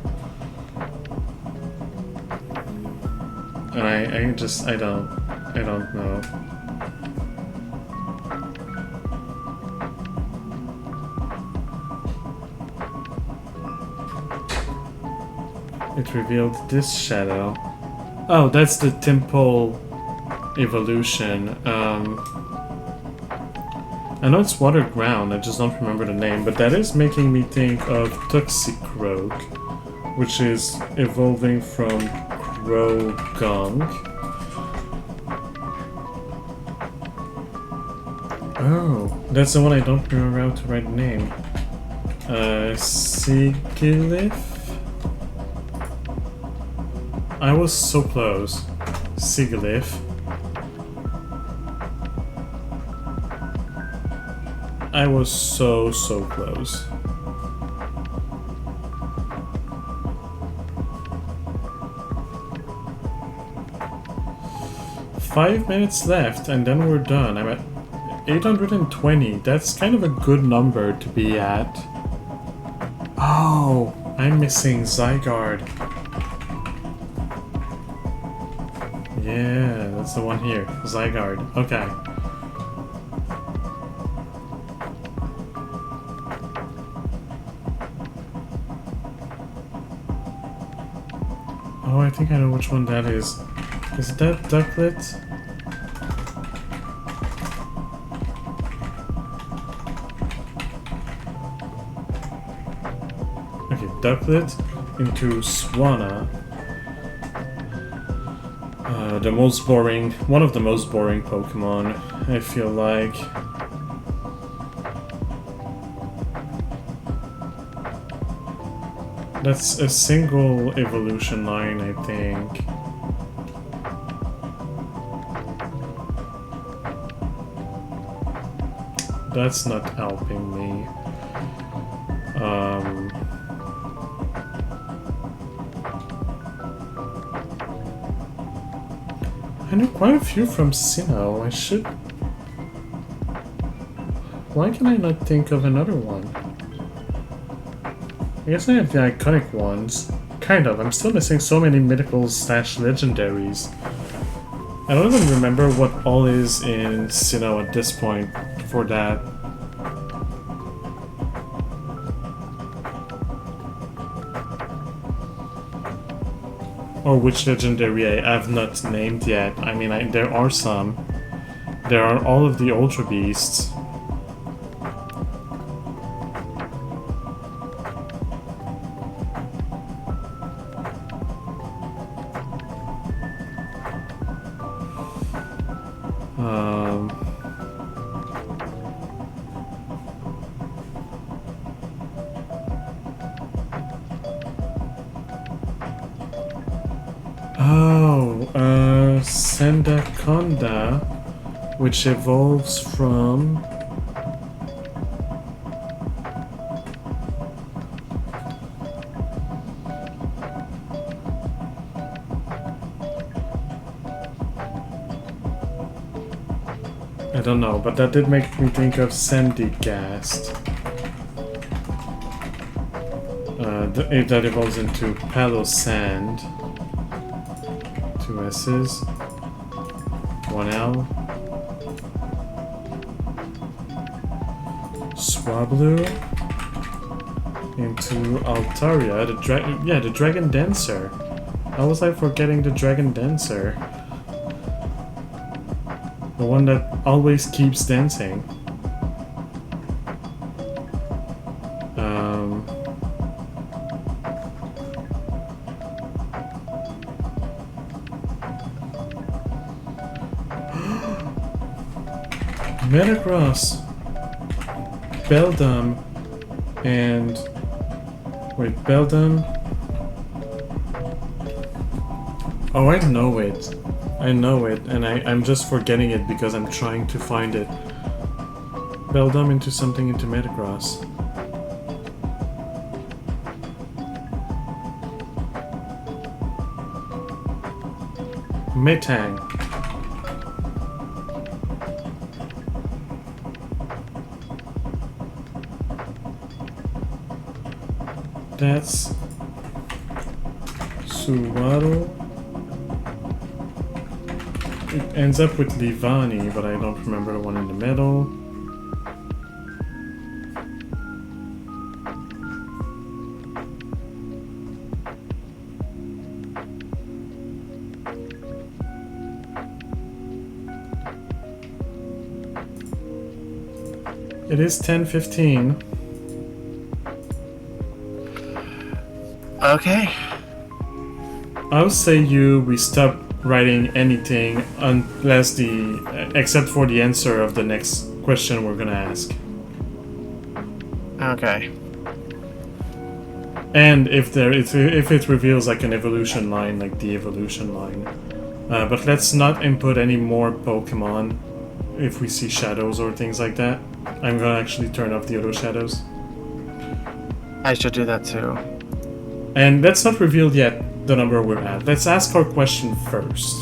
A: And I don't know. It revealed this shadow. Oh, that's the Temple evolution. I know it's water ground, I just don't remember the name, but that is making me think of Toxicroak, which is evolving from Croagunk. Oh, that's the one I don't remember how to write the name. Sigilyph? I was so close. Sigilyph. I was so close. Five minutes left and then we're done. I'm at 820. That's kind of a good number to be at. Oh, I'm missing Zygarde. Yeah, that's the one here. Zygarde. Okay. Oh, I think I know which one that is. Is that Ducklet? Okay, Ducklet into Swanna. The most boring, one of the most boring Pokemon, I feel like. That's a single evolution line, I think. That's not helping me. I know quite a few from Sinnoh. I should... Why can I not think of another one? I guess I have the iconic ones. Kind of. I'm still missing so many mythicals/legendaries. I don't even remember what all is in Sinnoh at this point for that. Or which legendary I have not named yet. I mean, there are some. There are all of the Ultra Beasts. Sandaconda, which evolves from... I don't know, but that did make me think of Sandygast. That evolves into Palosand. 2 S's. 1 L. Swablu into Altaria, the Dragon Dancer. How was I forgetting the Dragon Dancer? The one that always keeps dancing. Metagross, Beldum, and... Wait, Beldum? Oh, I know it. I know it, and I'm just forgetting it because I'm trying to find it. Beldum into something into Metagross. Metang. That's Suwaru. It ends up with Livani, but I don't remember the one in the middle. It is 10:15.
B: Okay.
A: I'll say we stop writing anything unless except for the answer of the next question we're gonna ask.
B: Okay.
A: And if it reveals like an evolution line, like the evolution line. But let's not input any more Pokemon if we see shadows or things like that. I'm gonna actually turn off the auto shadows.
B: I should do that too.
A: And let's not reveal yet the number we're at. Let's ask our question first.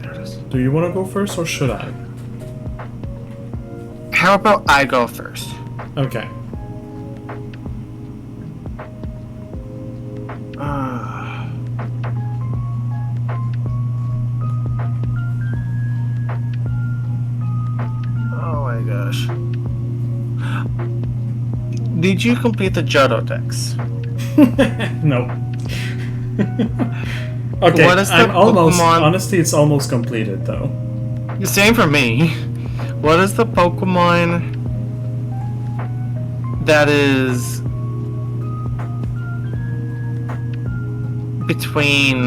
B: There it is.
A: Do you want to go first or should I?
B: How about I go first?
A: Okay.
B: Oh my gosh. Did you complete the Johto Dex?
A: No. Okay,
B: what is the
A: I'm almost...
B: Pokemon...
A: Honestly, it's almost completed, though.
B: Same for me. What is the Pokemon that is between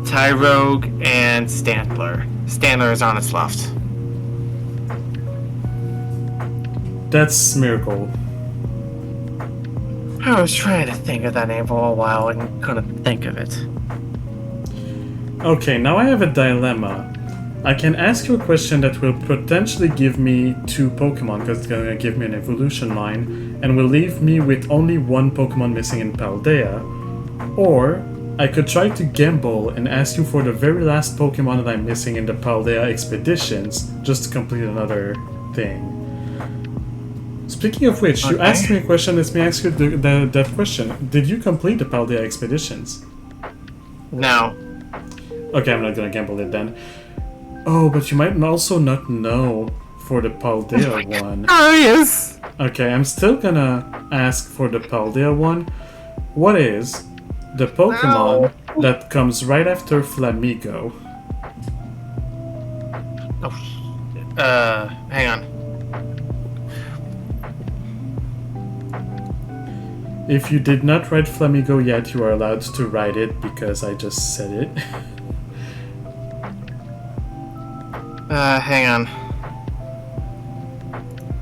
B: Tyrogue and Stantler? Stantler is on its left.
A: That's Miracle.
B: I was trying to think of that name for a while and couldn't think of it.
A: Okay, now I have a dilemma. I can ask you a question that will potentially give me 2 Pokemon, because it's going to give me an evolution line, and will leave me with only 1 Pokemon missing in Paldea. Or I could try to gamble and ask you for the very last Pokemon that I'm missing in the Paldea expeditions, just to complete another thing. Speaking of which, you asked me a question, let me ask you that question. Did you complete the Paldea expeditions?
B: No.
A: Okay, I'm not gonna gamble it then. Oh, but you might also not know for the Paldea one.
B: Oh, yes!
A: Okay, I'm still gonna ask for the Paldea one. What is the Pokemon that comes right after Flamigo?
B: Oh, hang on.
A: If you did not write Flamigo yet, you are allowed to write it because I just said it.
B: Hang on.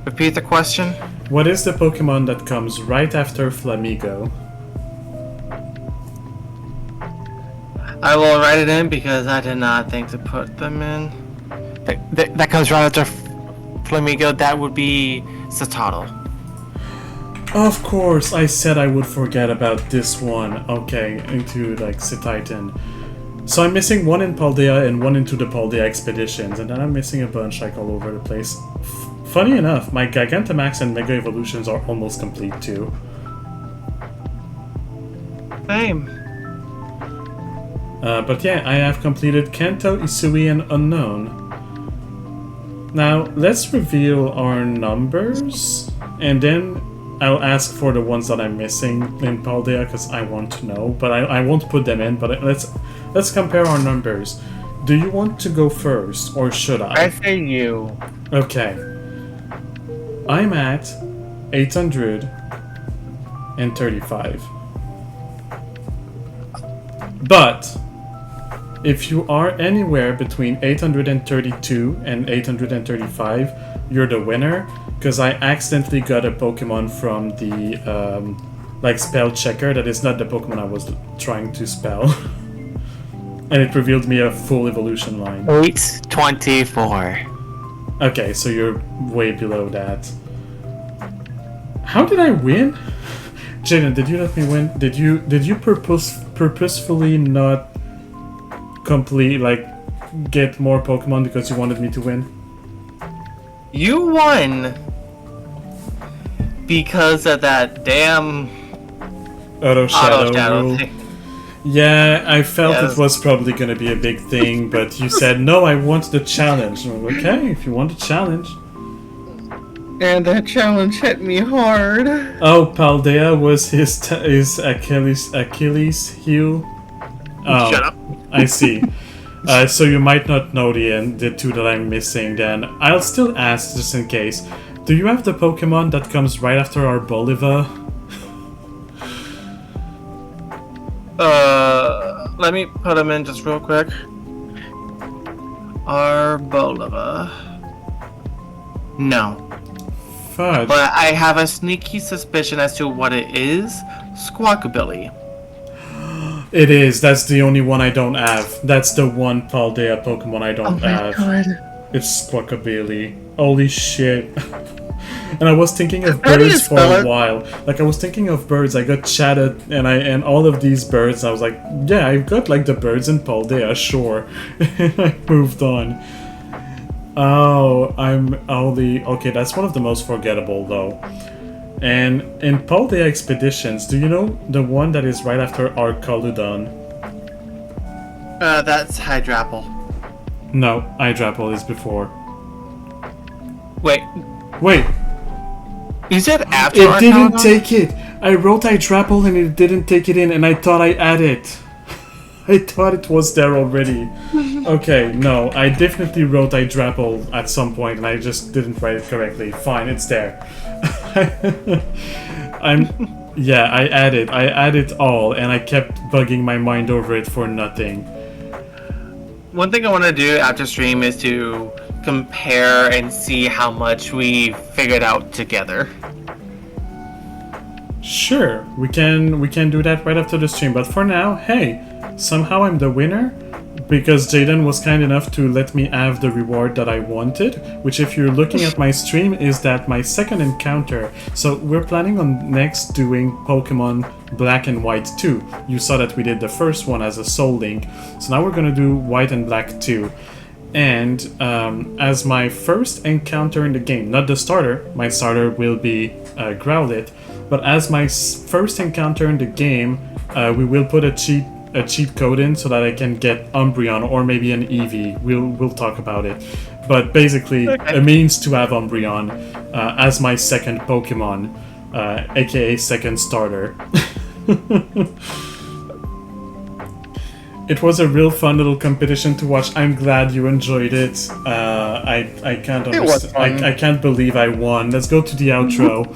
B: Repeat the question.
A: What is the Pokemon that comes right after Flamigo?
B: I will write it in because I did not think to put them in. That comes right after Flamigo. That would be Satotl.
A: Of course, I said I would forget about this one. Okay, into like Cetitan. So I'm missing one in Paldea and one into the Paldea expeditions, and then I'm missing a bunch like all over the place. Funny enough, my Gigantamax and Mega Evolutions are almost complete too.
B: Same.
A: But yeah, I have completed Kanto, Isui, and Unknown. Now, let's reveal our numbers, and then I'll ask for the ones that I'm missing in Paldea, because I want to know, but I won't put them in, but let's compare our numbers. Do you want to go first, or should I?
B: I say you.
A: Okay. I'm at 835. But if you are anywhere between 832 and 835, you're the winner, because I accidentally got a Pokemon from the like spell checker that is not the Pokemon I was trying to spell. And it revealed me a full evolution line.
B: 824.
A: Okay, so you're way below that. How did I win? Jayden, did you let me win? Did you purposefully not complete, like, get more Pokemon because you wanted me to win?
B: You won because of that damn
A: Auto Shadow rule.
B: thing.
A: Yeah, I felt
B: Yes.
A: it was probably gonna be a big thing, but you said, no, I want the challenge. I'm like, okay, if you want the challenge.
B: And that challenge hit me hard.
A: Oh, Paldea was his Achilles heel. Oh,
B: Shut up.
A: I see. So you might not know the two that I'm missing then. I'll still ask just in case. Do you have the Pokemon that comes right after our Bolivar?
B: Let me put them in just real quick. Arbolova. No.
A: Fudge.
B: But I have a sneaky suspicion as to what it is. Squawkabilly.
A: It is. That's the only one I don't have. That's the one Paldea Pokemon I don't have.
B: God.
A: It's Squawkabilly. Holy shit. And I was thinking of
B: How do you
A: birds for
B: spell
A: a
B: it?
A: while. Like, I was thinking of birds. I got chatted, and all of these birds, I was like, yeah, I've got, like, the birds in Paldea, sure. And I moved on. Oh, okay, that's one of the most forgettable, though. And in Paldea Expeditions, do you know the one that is right after Arcaludon?
B: That's Hydrapple.
A: No, Hydrapple is before.
B: Wait,
A: Wait,
B: you said after
A: it didn't
B: Arcaludon?
A: take it. I wrote Hydrapple and it didn't take it in, and I thought I added. I thought it was there already. Okay, no, I definitely wrote Hydrapple at some point, and I just didn't write it correctly. Fine, it's there. Yeah, I added all, and I kept bugging my mind over it for nothing.
B: One thing I want to do after stream is to compare and see how much we figured out together.
A: Sure, we can do that right after the stream, but for now, hey, somehow I'm the winner because Jayden was kind enough to let me have the reward that I wanted, which if you're looking at my stream is that my second encounter. So we're planning on next doing Pokemon Black and White 2. You saw that we did the first one as a Soul Link, so now we're gonna do White and Black 2. And as my first encounter in the game, not the starter, my starter will be Growlithe, but as my first encounter in the game, we will put a cheat code in so that I can get Umbreon or maybe an Eevee. We'll talk about it. But basically, a means to have Umbreon as my second Pokemon, aka second starter. It was a real fun little competition to watch. I'm glad you enjoyed it. I can't understand. I can't believe I won. Let's go to the outro.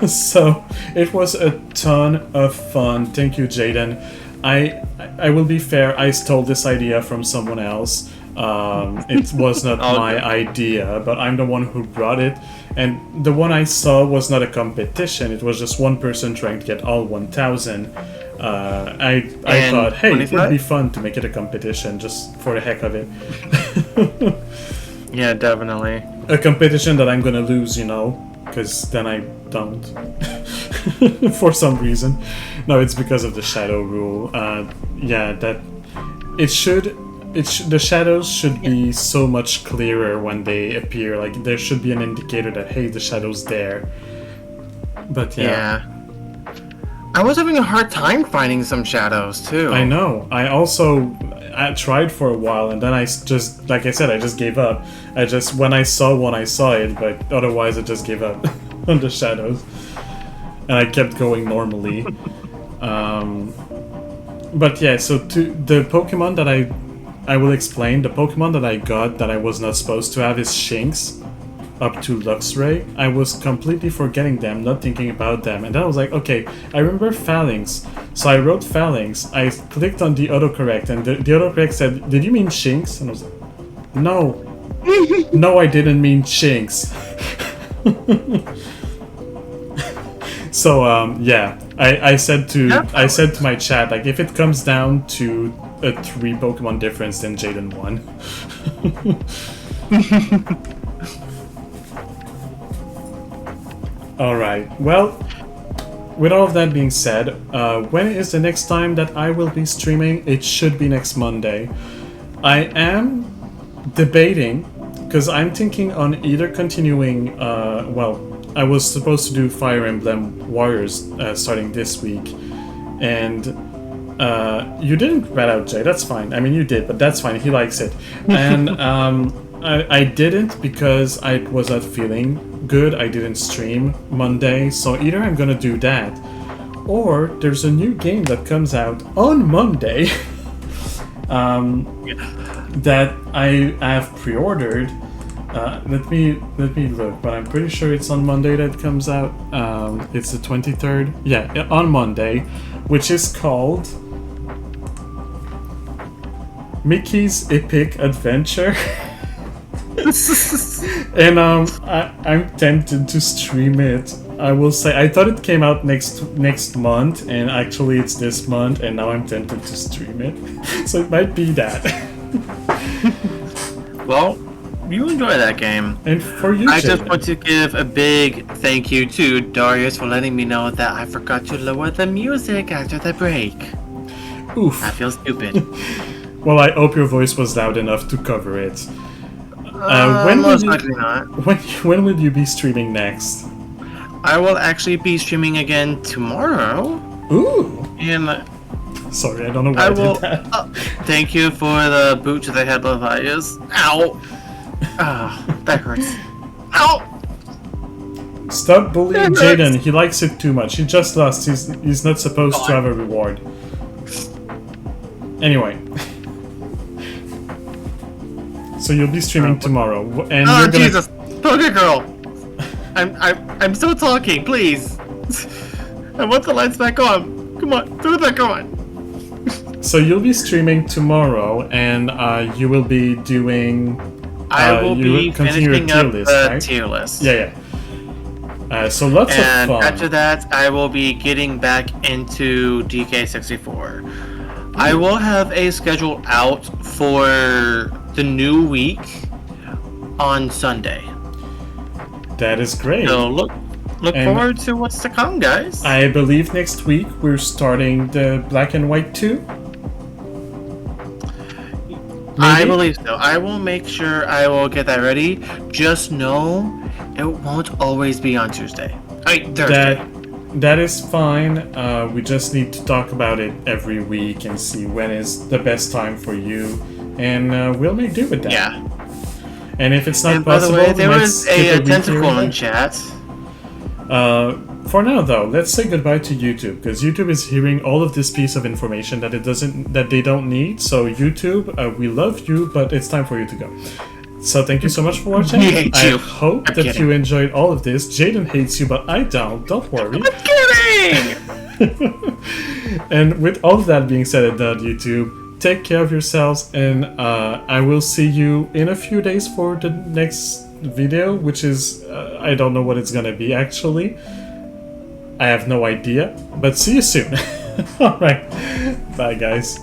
A: So it was a ton of fun. Thank you, Jayden. I will be fair. I stole this idea from someone else. It was not my idea, but I'm the one who brought it. And the one I saw was not a competition. It was just one person trying to get all 1,000. I thought, hey, it would be fun to make it a competition just for the heck of it.
B: Yeah, definitely.
A: A competition that I'm gonna lose, because then I don't. For some reason. No, it's because of the shadow rule. Yeah, that the shadows should be so much clearer when they appear. Like there should be an indicator that hey, the shadow's there. But yeah.
B: I was having a hard time finding some shadows too.
A: I know. I tried for a while and then I just, like I said, I just gave up. When I saw one, I saw it, but otherwise I just gave up on the shadows. And I kept going normally. But yeah, so the Pokemon that I will explain, the Pokemon that I got that I was not supposed to have is Shinx. Up to Luxray, I was completely forgetting them, not thinking about them, and then I was like, okay, I remember Phalanx, so I wrote Phalanx, I clicked on the autocorrect, and the autocorrect said, did you mean Shinx? And I was like, no, I didn't mean Shinx. So, yeah, I said to my chat, like, if it comes down to a 3 Pokemon difference, then Jayden won. Alright, well, with all of that being said, when is the next time that I will be streaming? It should be next Monday. I am debating, because I'm thinking on either continuing, well, I was supposed to do Fire Emblem Warriors starting this week, and you didn't rat out Jay, that's fine. I mean, you did, but that's fine, he likes it. And I didn't because I was not feeling good. I didn't stream Monday, so either I'm gonna do that, or there's a new game that comes out on Monday that I have pre-ordered. Let me look, but I'm pretty sure it's on Monday that it comes out. It's the 23rd. Yeah, on Monday, which is called Mickey's Epic Adventure. And I'm tempted to stream it. I will say I thought it came out next month, and actually it's this month, and now I'm tempted to stream it. So it might be that.
B: Well, you enjoy that game.
A: And for you,
B: I just want to give a big thank you to Darius for letting me know that I forgot to lower the music after the break.
A: Oof.
B: I feel stupid.
A: Well, I hope your voice was loud enough to cover it.
B: Most likely not.
A: When will you be streaming next?
B: I will actually be streaming again tomorrow.
A: Ooh.
B: And
A: sorry, I don't know why I did that.
B: Thank you for the boot to the head, Levias. Ow! That hurts. Ow!
A: Stop bullying Jayden. He likes it too much. He just lost. He's not supposed to have a reward. Anyway. So you'll be streaming tomorrow, and you're gonna...
B: Jesus! Poké Girl! I'm still talking, please! I want the lights back on! Come on, turn it back on!
A: So you'll be streaming tomorrow, and you will be doing...
B: I will be finishing up the tier list.
A: Yeah. So lots of fun.
B: And after that, I will be getting back into DK64. I will have a schedule out for the new week on Sunday.
A: That is great.
B: So look forward to what's to come, guys.
A: I believe next week we're starting the Black and White 2.
B: I believe so. I will make sure I will get that ready. Just know it won't always be on Tuesday. Thursday.
A: That is fine. We just need to talk about it every week and see when is the best time for you, and we'll make do with that.
B: Yeah.
A: And if it's not
B: And
A: possible,
B: by the way, there
A: let's
B: was
A: skip
B: a
A: week
B: tentacle
A: here.
B: in chat.
A: For now, though, let's say goodbye to YouTube, because YouTube is hearing all of this piece of information that they don't need. So YouTube, we love you, but it's time for you to go. So thank you so much for watching.
B: We hate
A: I
B: you.
A: hope
B: I'm
A: that
B: kidding.
A: you enjoyed all of this. Jayden hates you, but I don't. Don't worry.
B: I'm kidding!
A: And with all of that being said and done, YouTube, take care of yourselves, and I will see you in a few days for the next video, which is I don't know what it's gonna be actually. I have no idea, but see you soon. All right, bye guys.